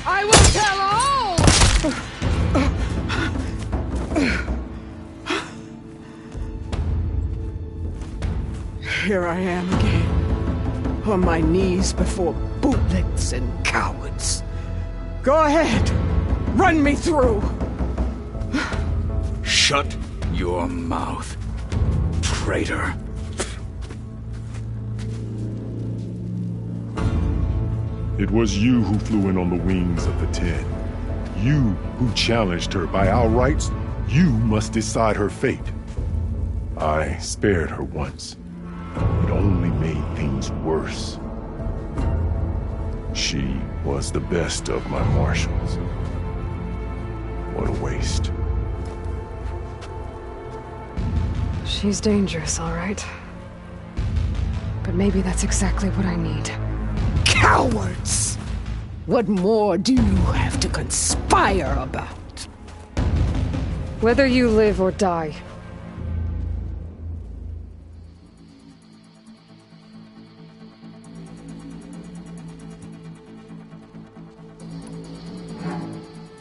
R: I will tell all! Here I am again, on my knees before bootlicks and cowards. Go ahead, run me through!
G: Shut your mouth, traitor.
M: It was you who flew in on the wings of the Ten. You who challenged her by our rights. You must decide her fate. I spared her once. It only made things worse. She was the best of my marshals. What a waste.
A: She's dangerous, all right. But maybe that's exactly what I need.
R: Cowards! What more do you have to conspire about?
A: Whether you live or die.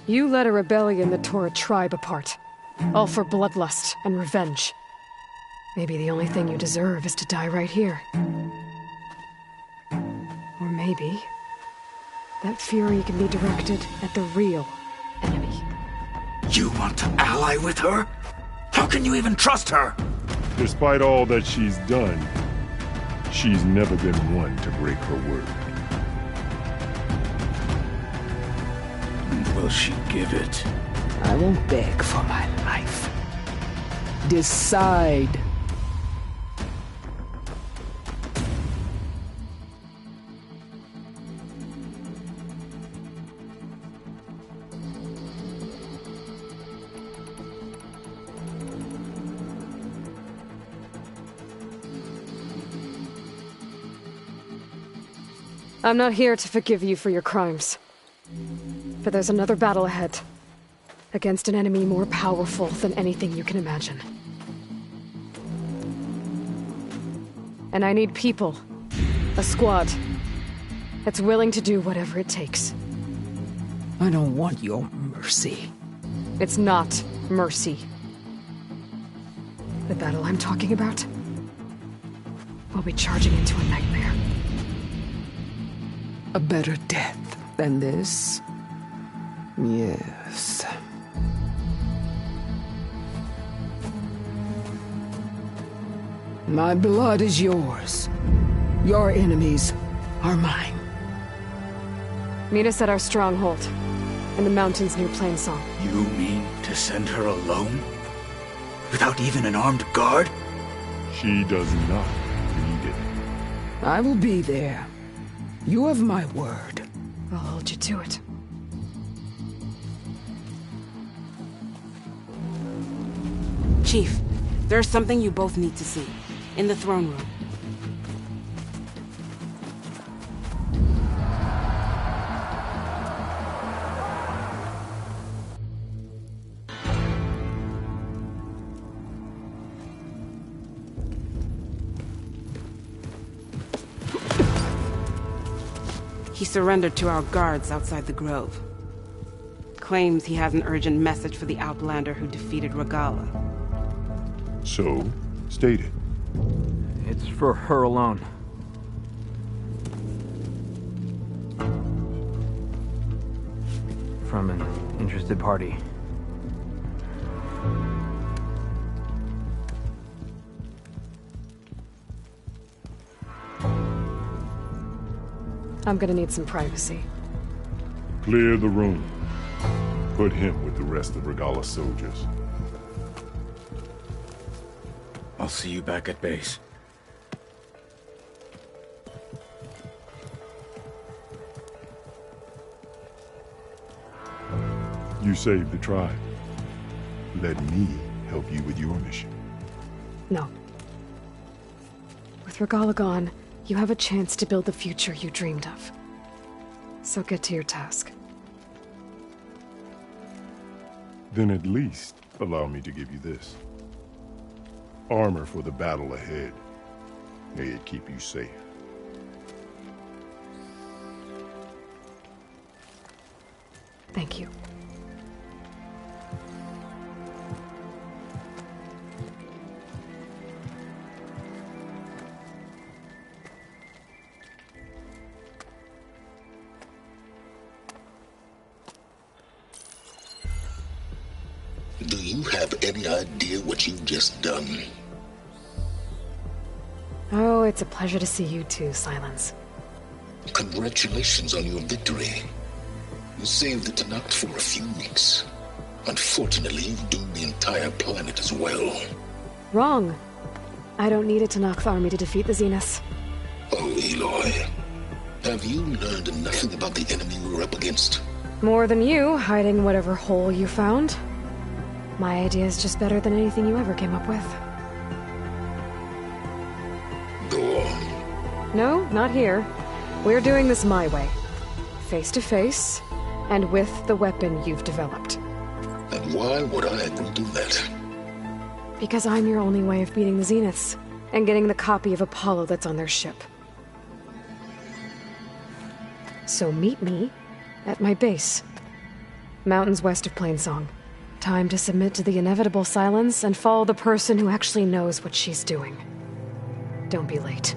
A: You led a rebellion that tore a tribe apart. All for bloodlust and revenge. Maybe the only thing you deserve is to die right here. Or maybe that fury can be directed at the real enemy.
G: You want to ally with her? How can you even trust her?
M: Despite all that she's done, she's never been one to break her word.
G: And will she give it?
R: I won't beg for my life. Decide.
A: I'm not here to forgive you for your crimes. But there's another battle ahead. Against an enemy more powerful than anything you can imagine. And I need people. A squad. That's willing to do whatever it takes.
R: I don't want your mercy.
A: It's not mercy. The battle I'm talking about will be charging into a nightmare.
R: A better death than this? Yes. My blood is yours. Your enemies are mine.
A: Meet us at our stronghold, in the mountains near Plainsong.
G: You mean to send her alone? Without even an armed guard?
M: She does not need it.
R: I will be there. You have my word.
A: I'll hold you to it.
T: Chief, there's something you both need to see. In the throne room. He surrendered to our guards outside the grove. Claims he has an urgent message for the Outlander who defeated Regalla.
M: So, state it.
S: It's for her alone. From an interested party.
A: I'm gonna need some privacy.
M: Clear the room. Put him with the rest of Regalla's soldiers.
G: I'll see you back at base.
M: You saved the tribe. Let me help you with your mission.
A: No. With Regalla gone, you have a chance to build the future you dreamed of. So get to your task.
M: Then at least allow me to give you this. Armor for the battle ahead. May it keep you safe.
A: Thank you.
K: Do you have any idea what you've just done?
A: Oh, it's a pleasure to see you too, Silence.
K: Congratulations on your victory. You saved the Tenakth for a few weeks. Unfortunately, you've doomed the entire planet as well.
A: Wrong. I don't need a Tenakth army to defeat the Zeniths.
K: Oh, Aloy. Have you learned nothing about the enemy we're up against?
A: More than you, hiding whatever hole you found. My idea is just better than anything you ever came up with.
K: Go on.
A: No, not here. We're doing this my way. Face to face, and with the weapon you've developed.
K: And why would I agree to that?
A: Because I'm your only way of beating the Zeniths, and getting the copy of Apollo that's on their ship. So meet me at my base. Mountains west of Plainsong. Time to submit to the inevitable silence and follow the person who actually knows what she's doing. Don't be late.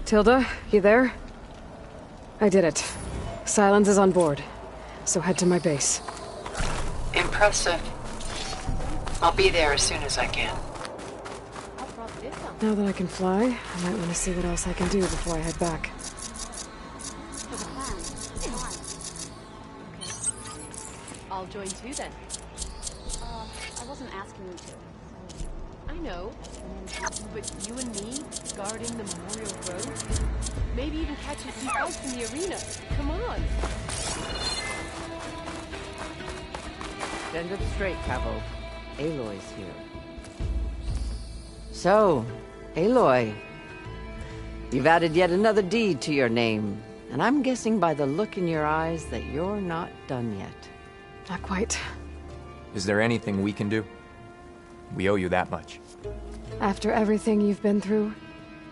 A: Tilda, you there? I did it. Silence is on board, so head to my base.
N: Impressive. I'll be there as soon as I can.
A: Now that I can fly, I might want to see what else I can do before I head back.
U: I'll join too then. I wasn't asking you to. I know, but you and me guarding the Memorial Grove? Maybe even catch a few fights in the arena. Come on.
V: Stand up straight, Cavo. Aloy's here. So, Aloy, you've added yet another deed to your name, and I'm guessing by the look in your eyes that you're not done yet.
A: Not quite.
W: Is there anything we can do? We owe you that much.
A: After everything you've been through,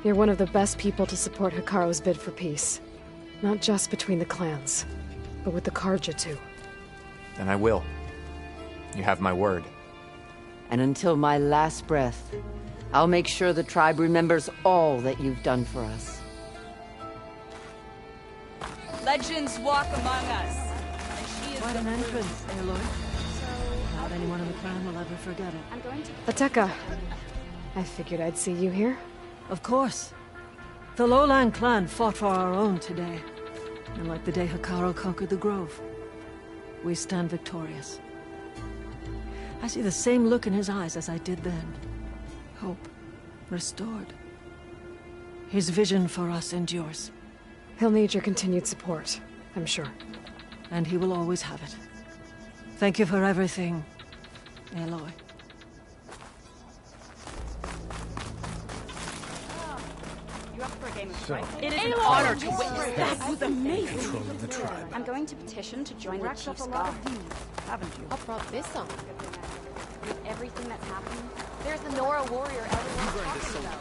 A: you're one of the best people to support Hekarro's bid for peace. Not just between the clans, but with the Carja too.
W: Then I will. You have my word.
V: And until my last breath, I'll make sure the tribe remembers all that you've done for us.
X: Legends walk among us. And she is
R: Quite
X: the
R: an
X: proof.
R: entrance, Aloy. Not anyone in the clan will ever forget it.
U: I'm going to...
A: Ateka. I figured I'd see you here.
R: Of course.
D: The Lowland clan fought for our own today. And like the day Hekarro conquered the Grove, we stand victorious. I see the same look in his eyes as I did then. Hope restored. His vision for us endures.
A: He'll need your continued support, I'm sure.
D: And he will always have it. Thank you for everything, Aloy.
E: You up for a game of
H: So,
E: Strike?
H: it
E: is
H: an
E: honor to witness this.
H: That was amazing. Controlling the tribe.
E: I'm going to petition to join the
H: Racked up
E: Chief's
H: a lot
E: guard.
H: of views, haven't you?
U: What brought this on? With everything that's happening, there's the Nora warrior everyone's talking about.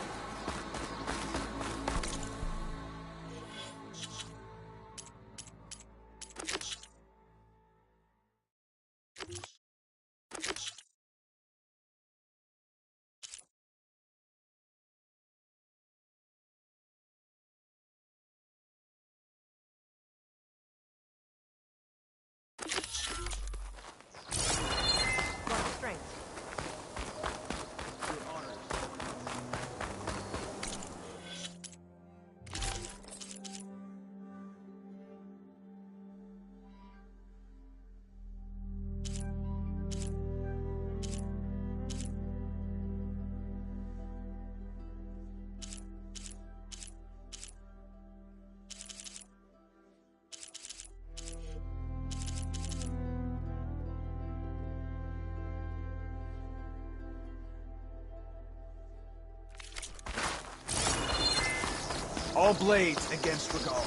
H: All blades against Regal.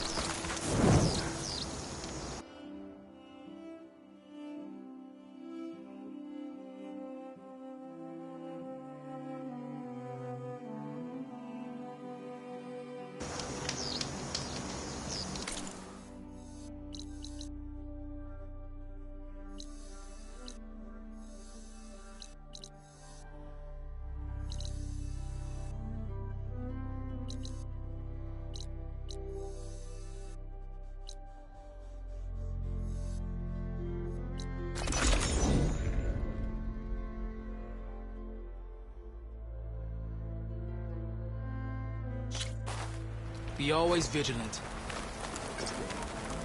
L: Be always vigilant.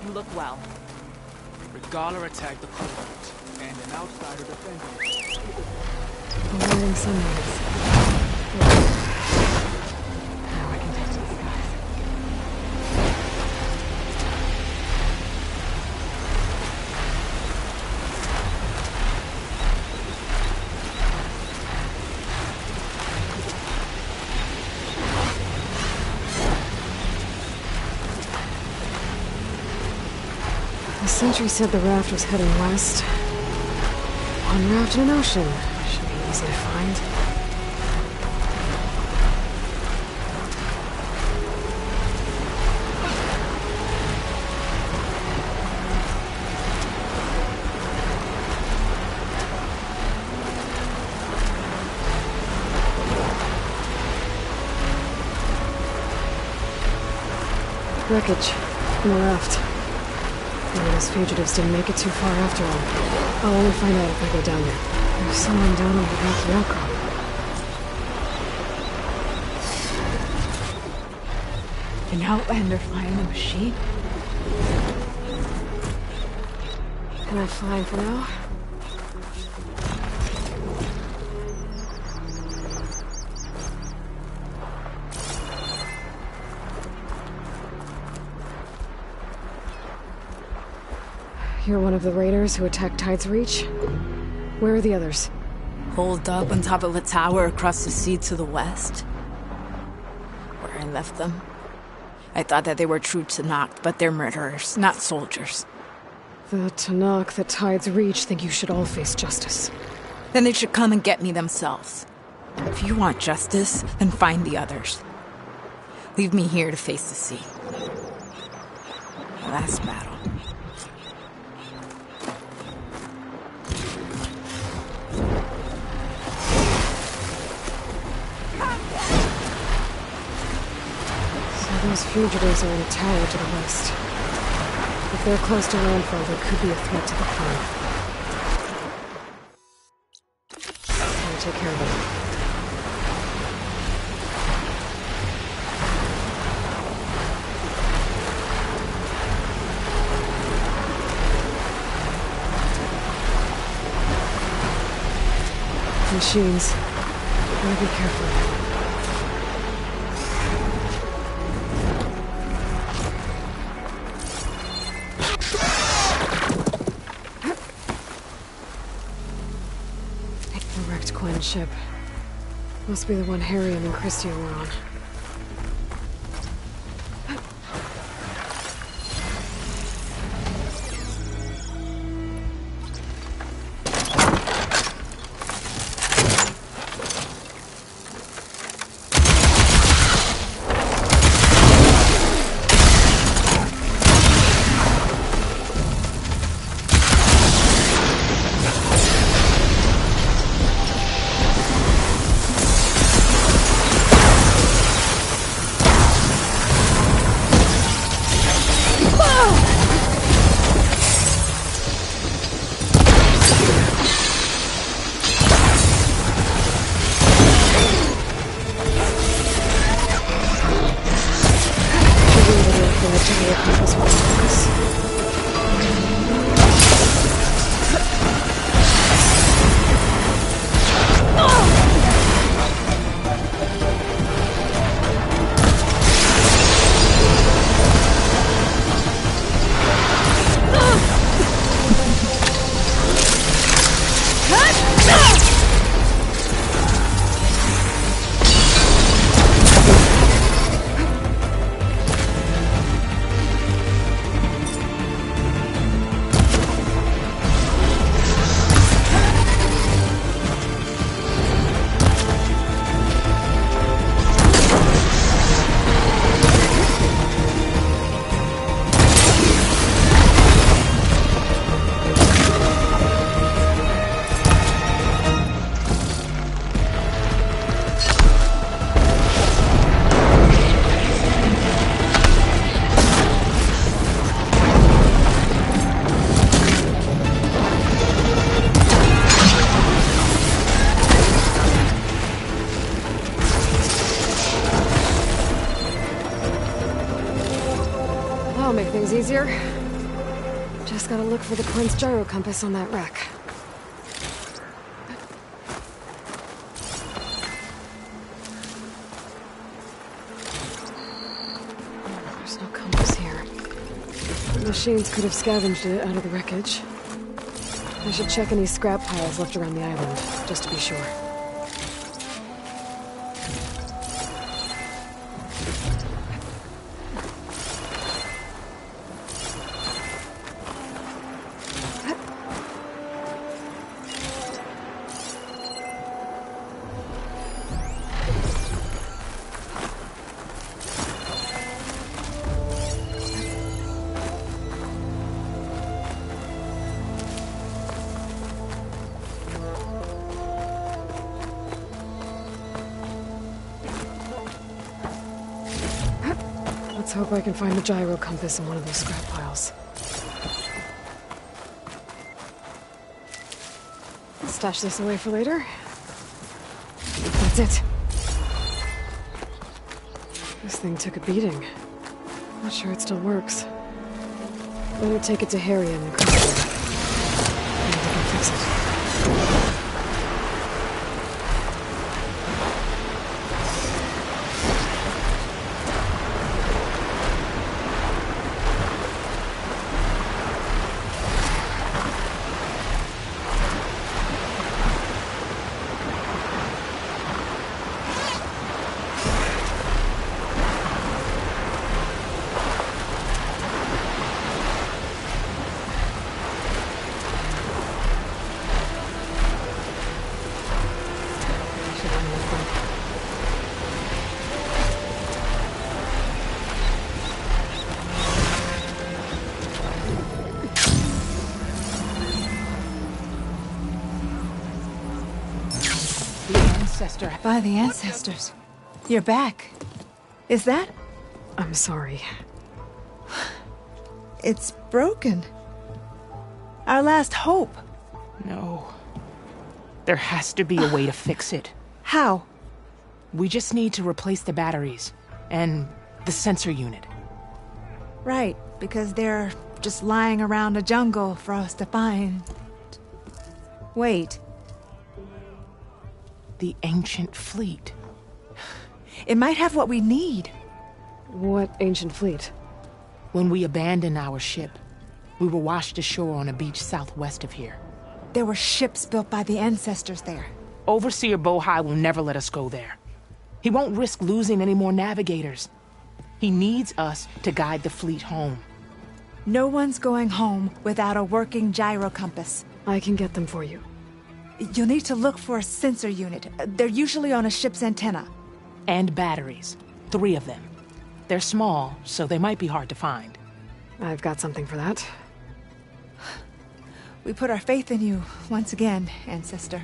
E: You look well.
L: Regala attacked the Covenant, and an outsider defended.
A: I'm wearing sunrise. Now I can touch the skies. The sentry said the raft was heading west. One raft in an ocean. Should be easy to find. Wreckage from the raft. Maybe those fugitives didn't make it too far after all. I'll only find out if I go down there. There's someone down on the rocky outcrop.
E: An outlander flying a machine?
A: Can I fly for now? You're one of the raiders who attacked Tide's Reach? Where are the others?
E: Holed up on top of a tower across the sea to the west. Where I left them. I thought that they were true Tenakth, but they're murderers, not soldiers.
A: The Tenakth that Tide's Reach think you should all face justice.
E: Then they should come and get me themselves. If you want justice, then find the others. Leave me here to face the sea. The last battle.
A: Those fugitives are in a tower to the west. If they're close to landfall, there could be a threat to the clan. I'll take care of them. machines. Gotta be careful. The wrecked Quen ship. Must be the one Harrion and Christia were on. That'll make things easier. Just gotta look for the Quen's gyro compass on that wreck. There's no compass here. The machines could have scavenged it out of the wreckage. I should check any scrap piles left around the island, just to be sure. Let's hope I can find the gyro compass in one of those scrap piles. Stash this away for later. That's it. This thing took a beating. Not sure it still works. Better take it to Harrion and Christia. Maybe they can fix it.
E: By the ancestors. You're back. Is that?
A: I'm sorry.
B: It's broken. Our last hope.
L: No. There has to be a way to fix it.
B: How?
L: We just need to replace the batteries. And the sensor unit.
B: Right, because they're just lying around a jungle for us to find. Wait.
C: The ancient fleet.
B: It might have what we need.
A: What ancient fleet?
C: When we abandoned our ship, we were washed ashore on a beach southwest of here.
B: There were ships built by the ancestors there.
C: Overseer Bohai will never let us go there. He won't risk losing any more navigators. He needs us to guide the fleet home.
B: No one's going home without a working gyro compass.
A: I can get them for you.
B: You'll need to look for a sensor unit. They're usually on a ship's antenna.
C: And batteries. 3 of them. They're small, so they might be hard to find.
A: I've got something for that.
B: We put our faith in you once again, Ancestor.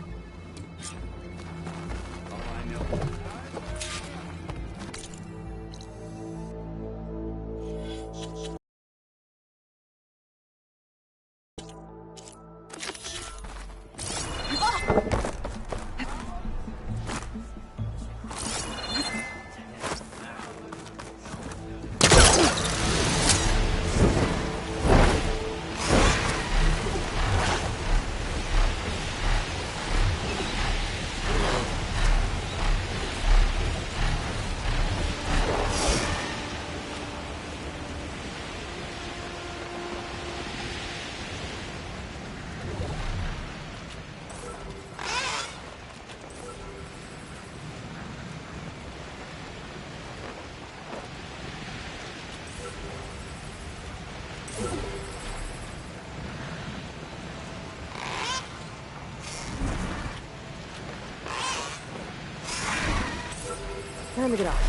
A: Time to get off.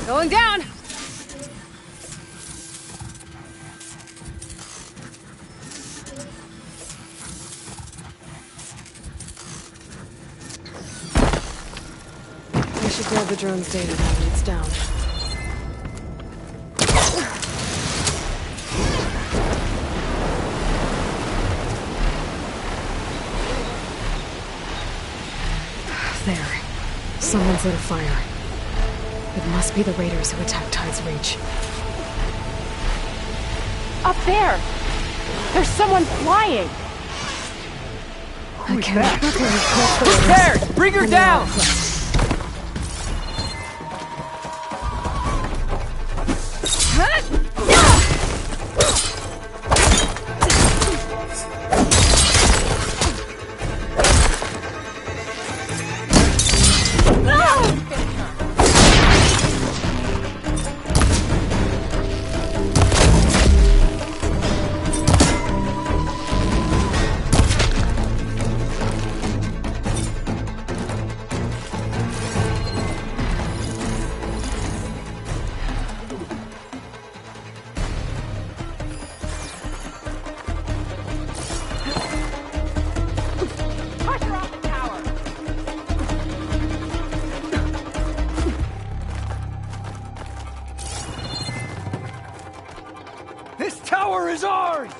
A: Going down! I should grab the drone's data now that it's down. There. Someone's lit a fire. It must be the raiders who attacked Tide's Reach.
T: Up there! There's someone flying!
A: I can't. Who's
S: there? Bring her down!
H: This tower is ours!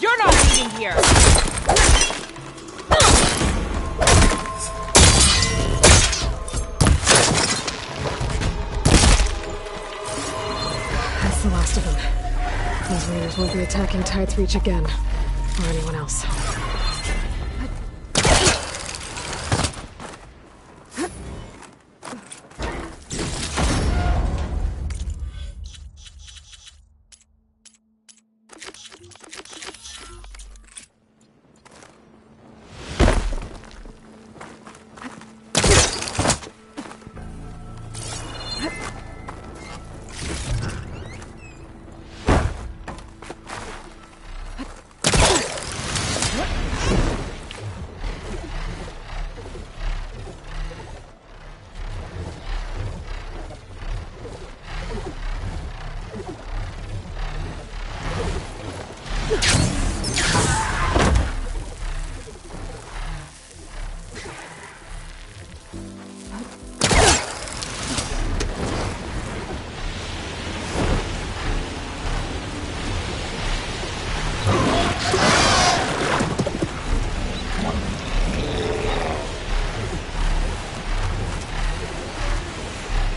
T: You're not eating here!
A: That's the last of them. Those raiders won't be attacking Tide's Reach again. Or anyone else.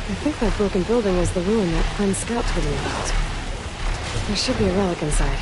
A: I think that broken building is the ruin that Friend Scout told me about. There should be a relic inside.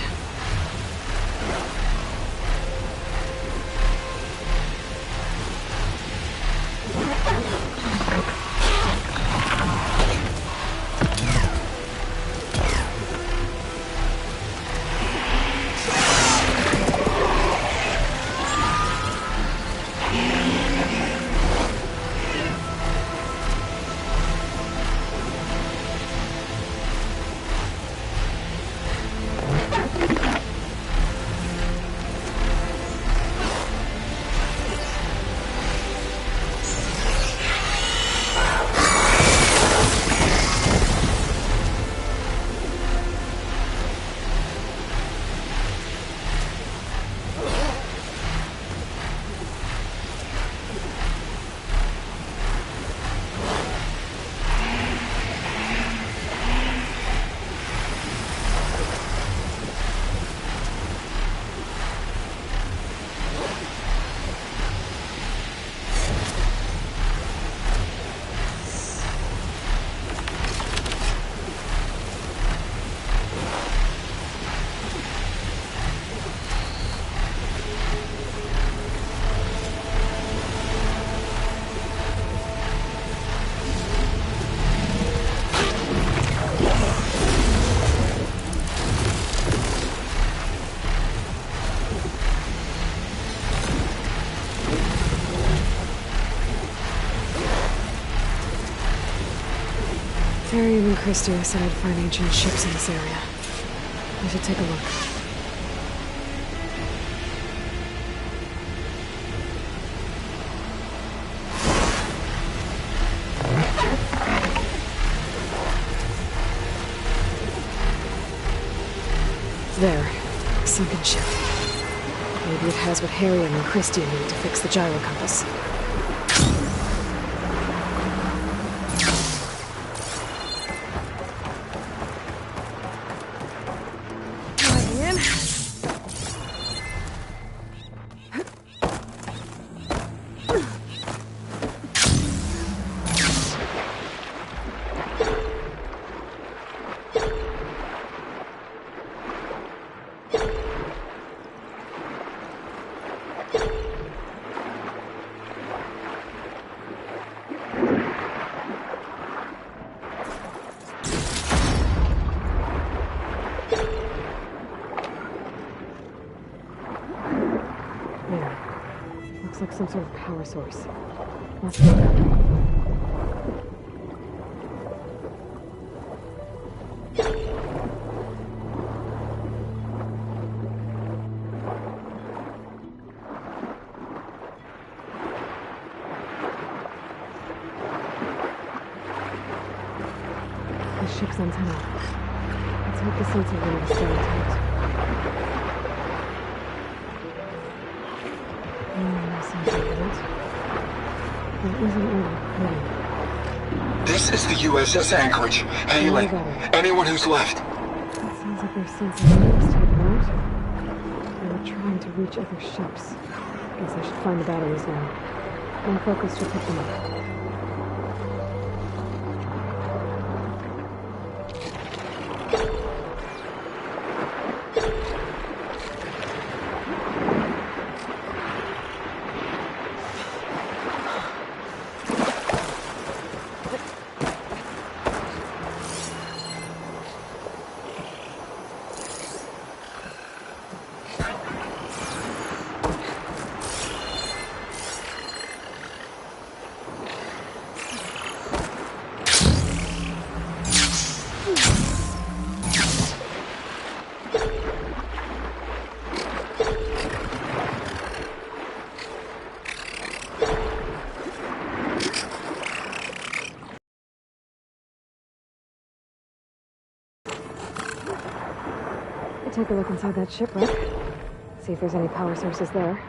A: Therian and Christia said I'd find ancient ships in this area. I should take a look. There. A sunken ship. Maybe it has what Harrion and Christia need to fix the gyro compass. Looks like some sort of power source. Must be a battery. The ship's antenna. Let's hope the sensor unit is still intact.
K: This is the USS Anchorage. Hailing anyone who's left.
A: It sounds like their sensor unit was taken out. They were trying to reach other ships. Guess I should find the batteries now. My focus should pick them up. Take a look inside that shipwreck. See if there's any power sources there.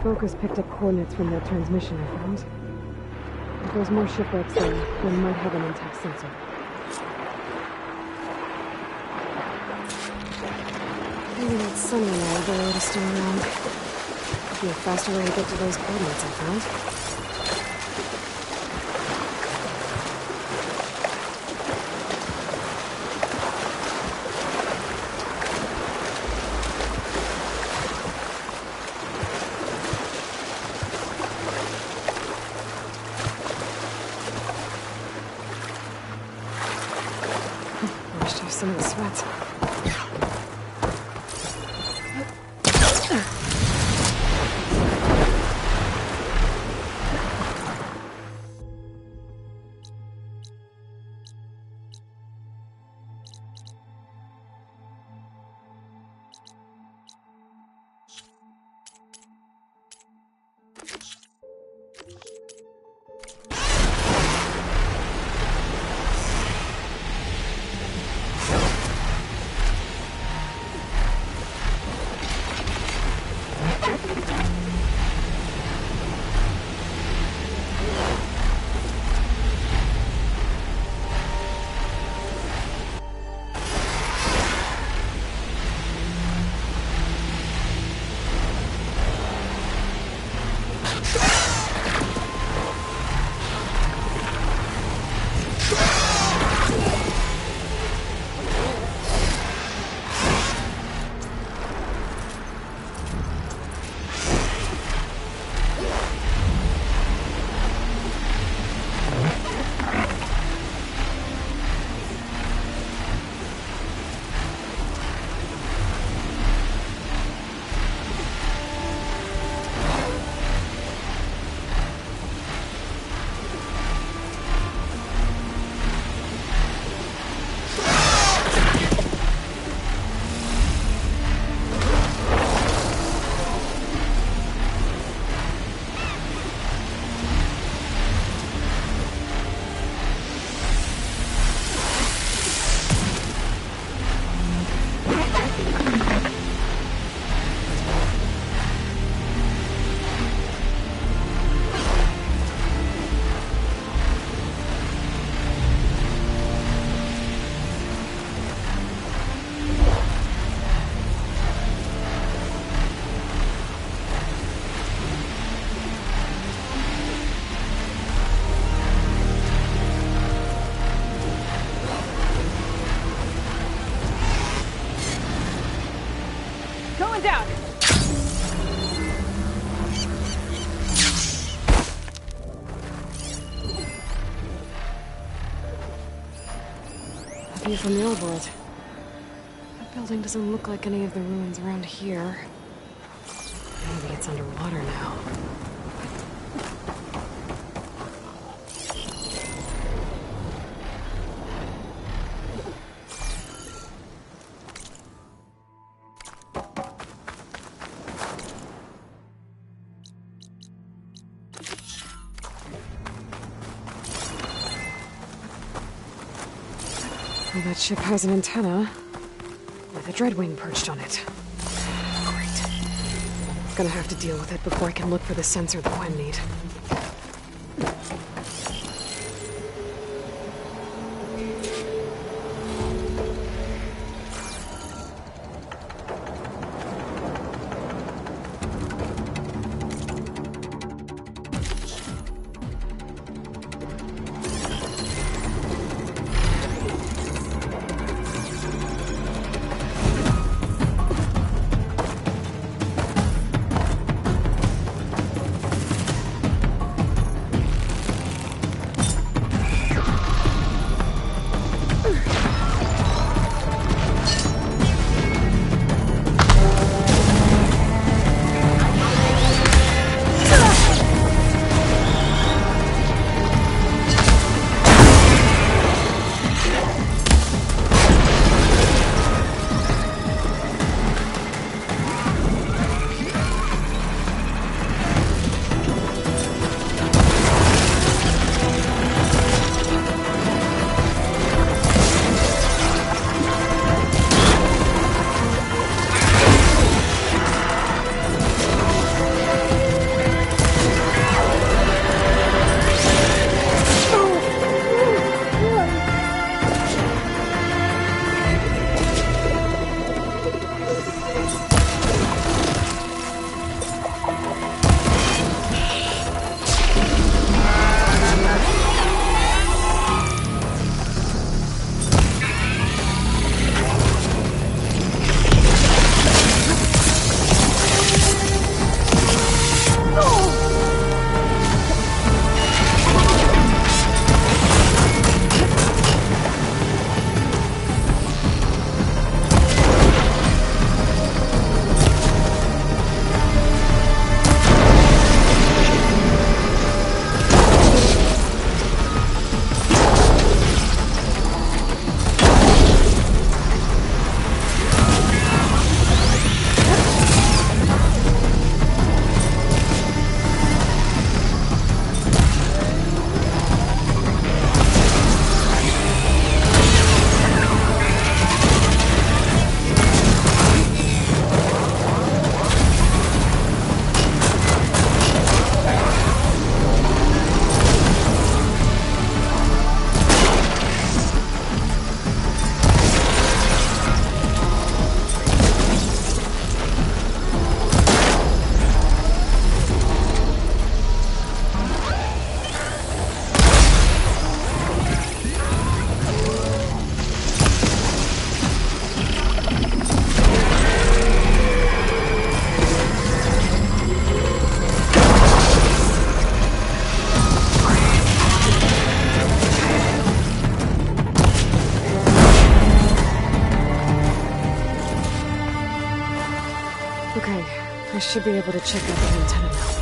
A: Focus picked up coordinates from that transmission I found. If there's more shipwrecks there, we might have an intact sensor. Maybe that sunny elevator is still around. Could be a faster way to get to those coordinates I found. Some of the sweats.
B: Going down.
A: A view from the old world. That building doesn't look like any of the ruins around here. Maybe it's underwater now. Well, that ship has an antenna with a dreadwing perched on it. Great. Gonna have to deal with it before I can look for the sensor the Quen need. I should be able to check out the antenna now.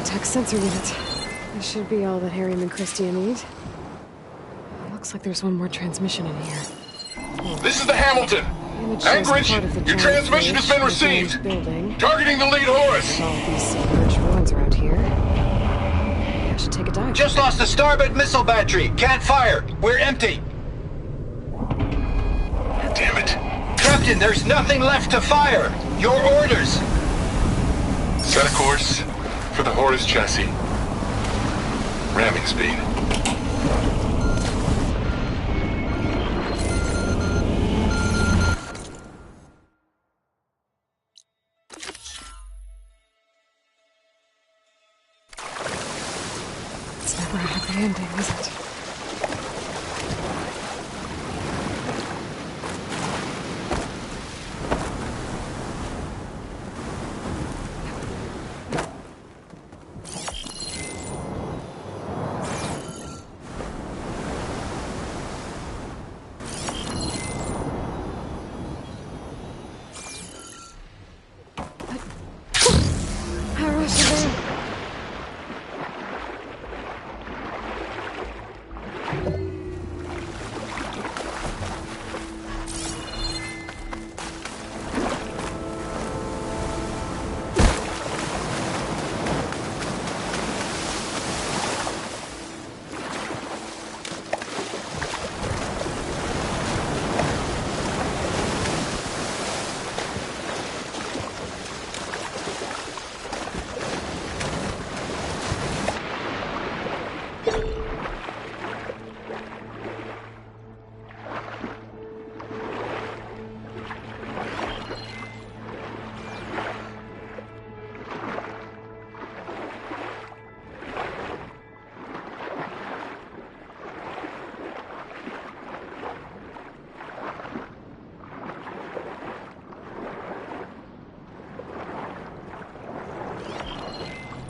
A: Tech sensor unit. This should be all that Harry and Christia need. Looks like there's one more transmission in here.
K: This is the Hamilton.
A: Image shows
K: Anchorage,
A: part of the
K: your
A: giant
K: transmission has been
A: bridge in the
K: received.
A: building.
K: Targeting the lead Horus.
A: All these submerged ruins around here. Maybe I should take a dive.
F: Just lost the starboard missile battery. Can't fire. We're empty.
K: Damn it.
F: Captain, there's nothing left to fire. Your orders.
K: Set a course for the Horus chassis. Ramming speed.
A: It's never a happy ending, is it?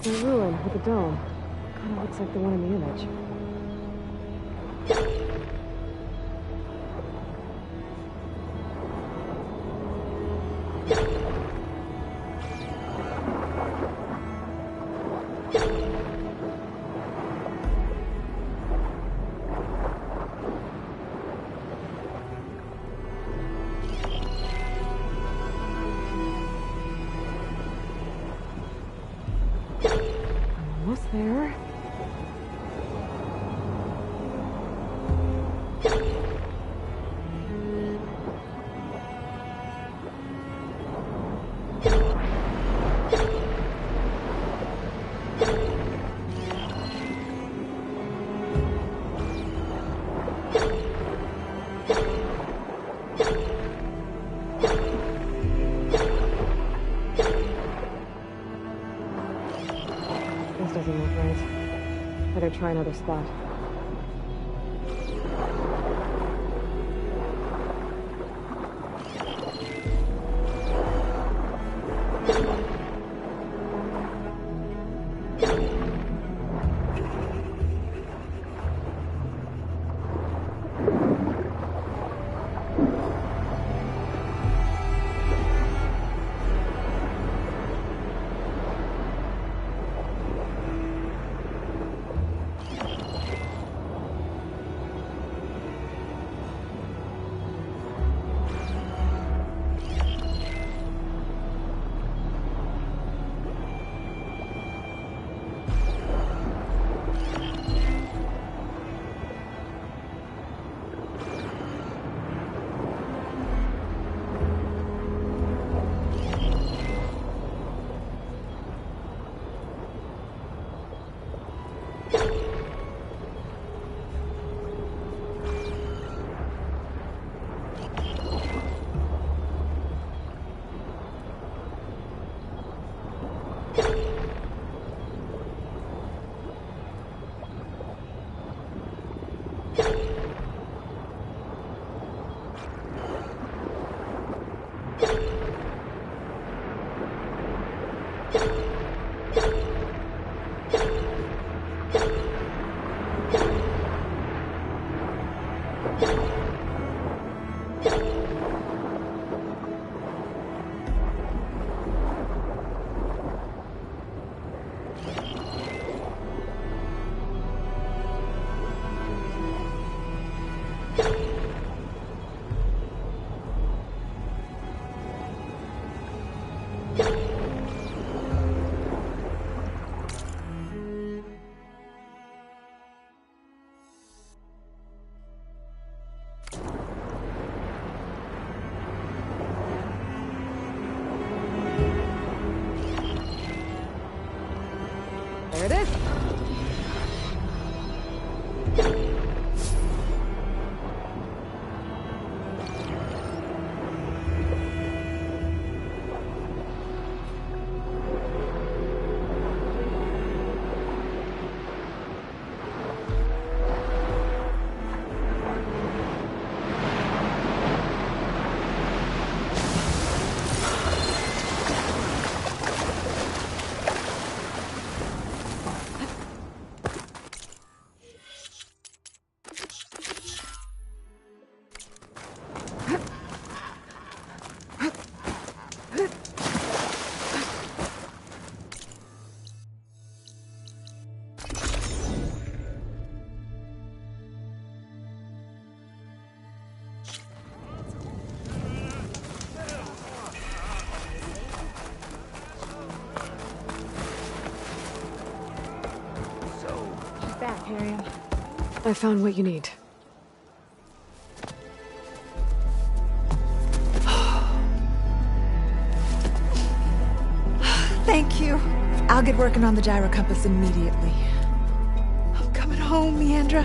A: The ruin with the dome. Kind of looks like the one in the image. Almost there. This doesn't look right. Better try another spot. There it is.
B: Back, Harriet.
A: I found what you need.
B: Thank you. I'll get working on the gyro compass immediately. I'm coming home, Leandra.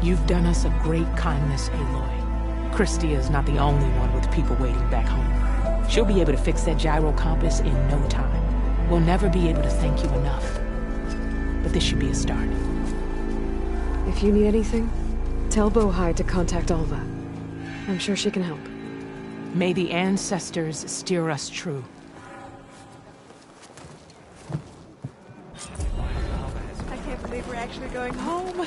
C: You've done us a great kindness, Aloy. Christia is not the only one with people waiting back home. She'll be able to fix that gyro compass in no time. We'll never be able to thank you enough. But this should be a start.
A: If you need anything, tell Bohai to contact Alva. I'm sure she can help.
C: May the ancestors steer us true.
B: I can't believe we're actually going home.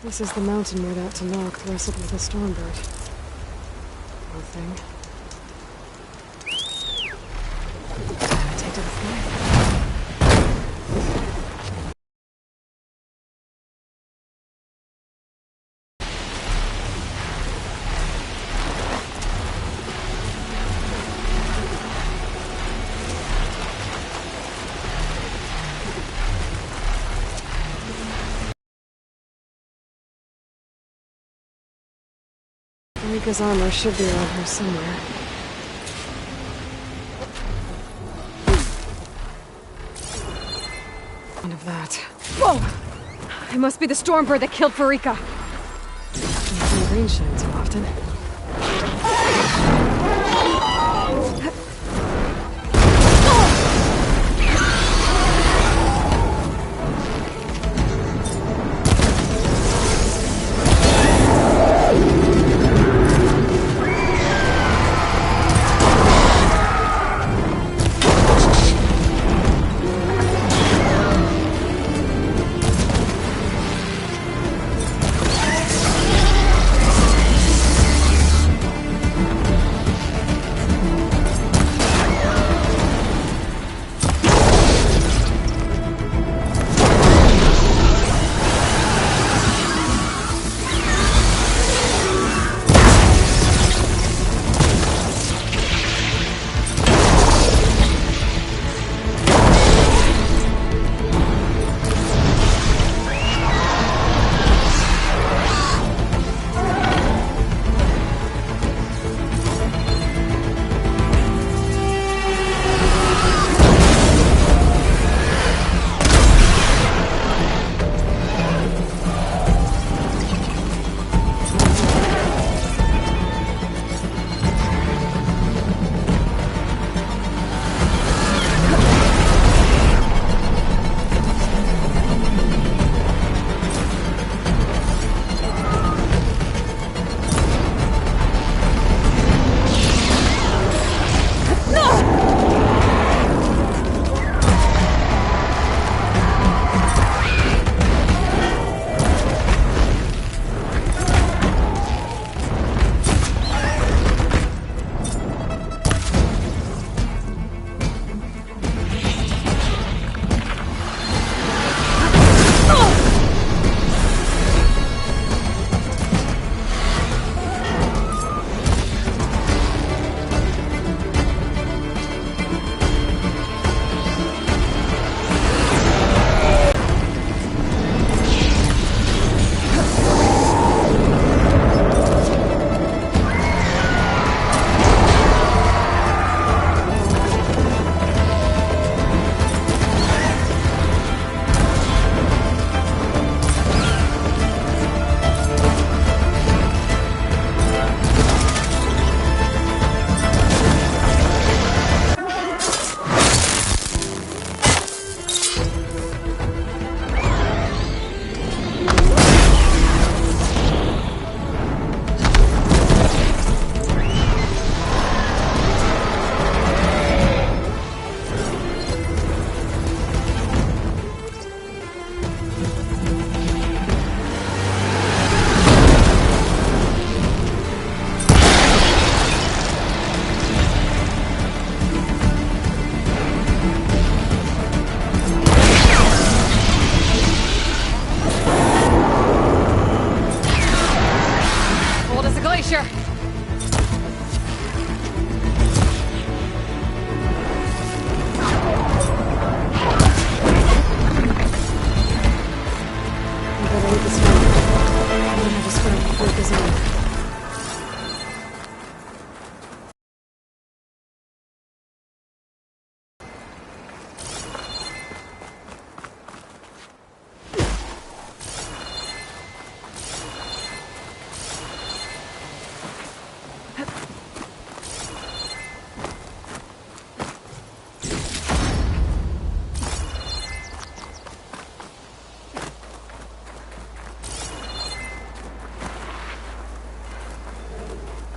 A: This is the mountain where that Tanakh wrestled with a Stormbird. Poor thing. Take to the flag. Rika's armor should be around here somewhere. None of that.
I: Whoa! It must be the Stormbird that killed Farika.
A: The rain shines so often.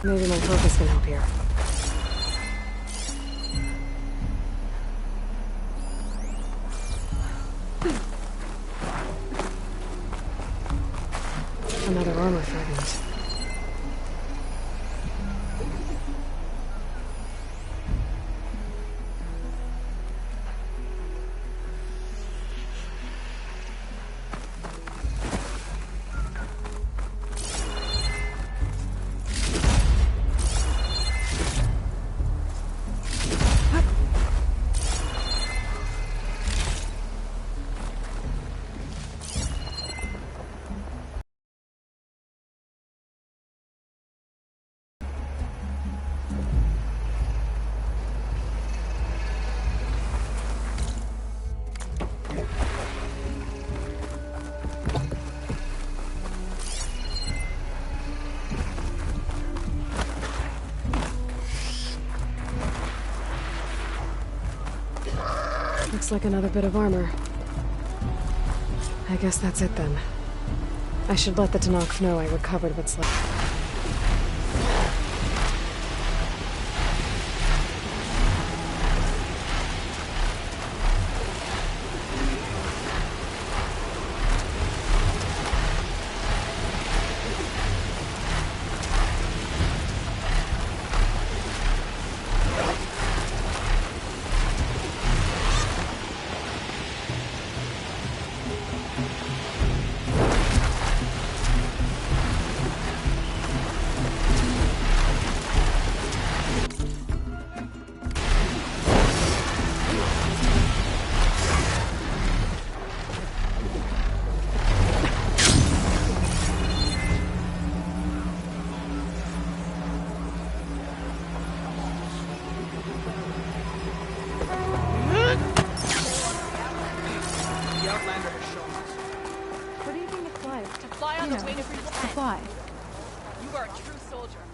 A: Maybe my focus can help here. Looks like another bit of armor. I guess that's it then. I should let the Tenakth know I recovered what's left.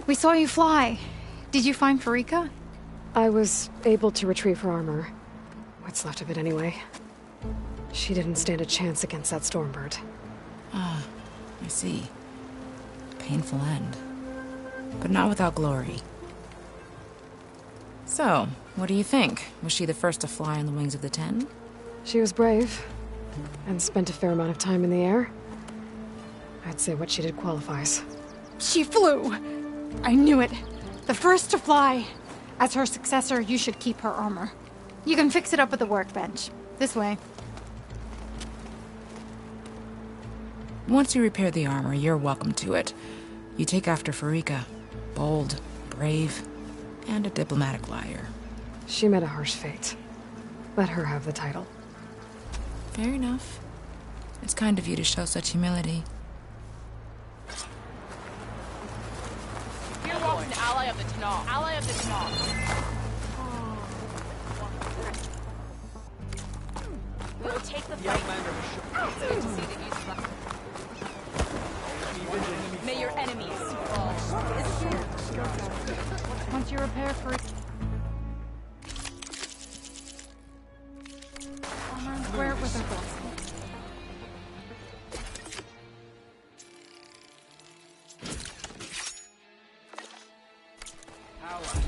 J: We saw you fly. Did you find Farika?
A: I was able to retrieve her armor. What's left of it anyway. She didn't stand a chance against that Stormbird.
E: Ah, I see. Painful end. But not without glory. So, what do you think? Was she the first to fly on the wings of the Ten?
A: She was brave, and spent a fair amount of time in the air. I'd say what she did qualifies.
J: She flew! I knew it. The first to fly. As her successor, you should keep her armor. You can fix it up at the workbench. This way.
E: Once you repair the armor, you're welcome to it. You take after Farika. Bold, brave, and a diplomatic liar.
A: She met a harsh fate. Let her have the title.
E: Fair enough. It's kind of you to show such humility.
X: Here walks an ally of the Tenakth. Ally of the Tenakth. We will take the fight. It's good to see that you slept. May your enemies fall.
J: Once you repair Farika... Wear it with her blessing.
L: Ally.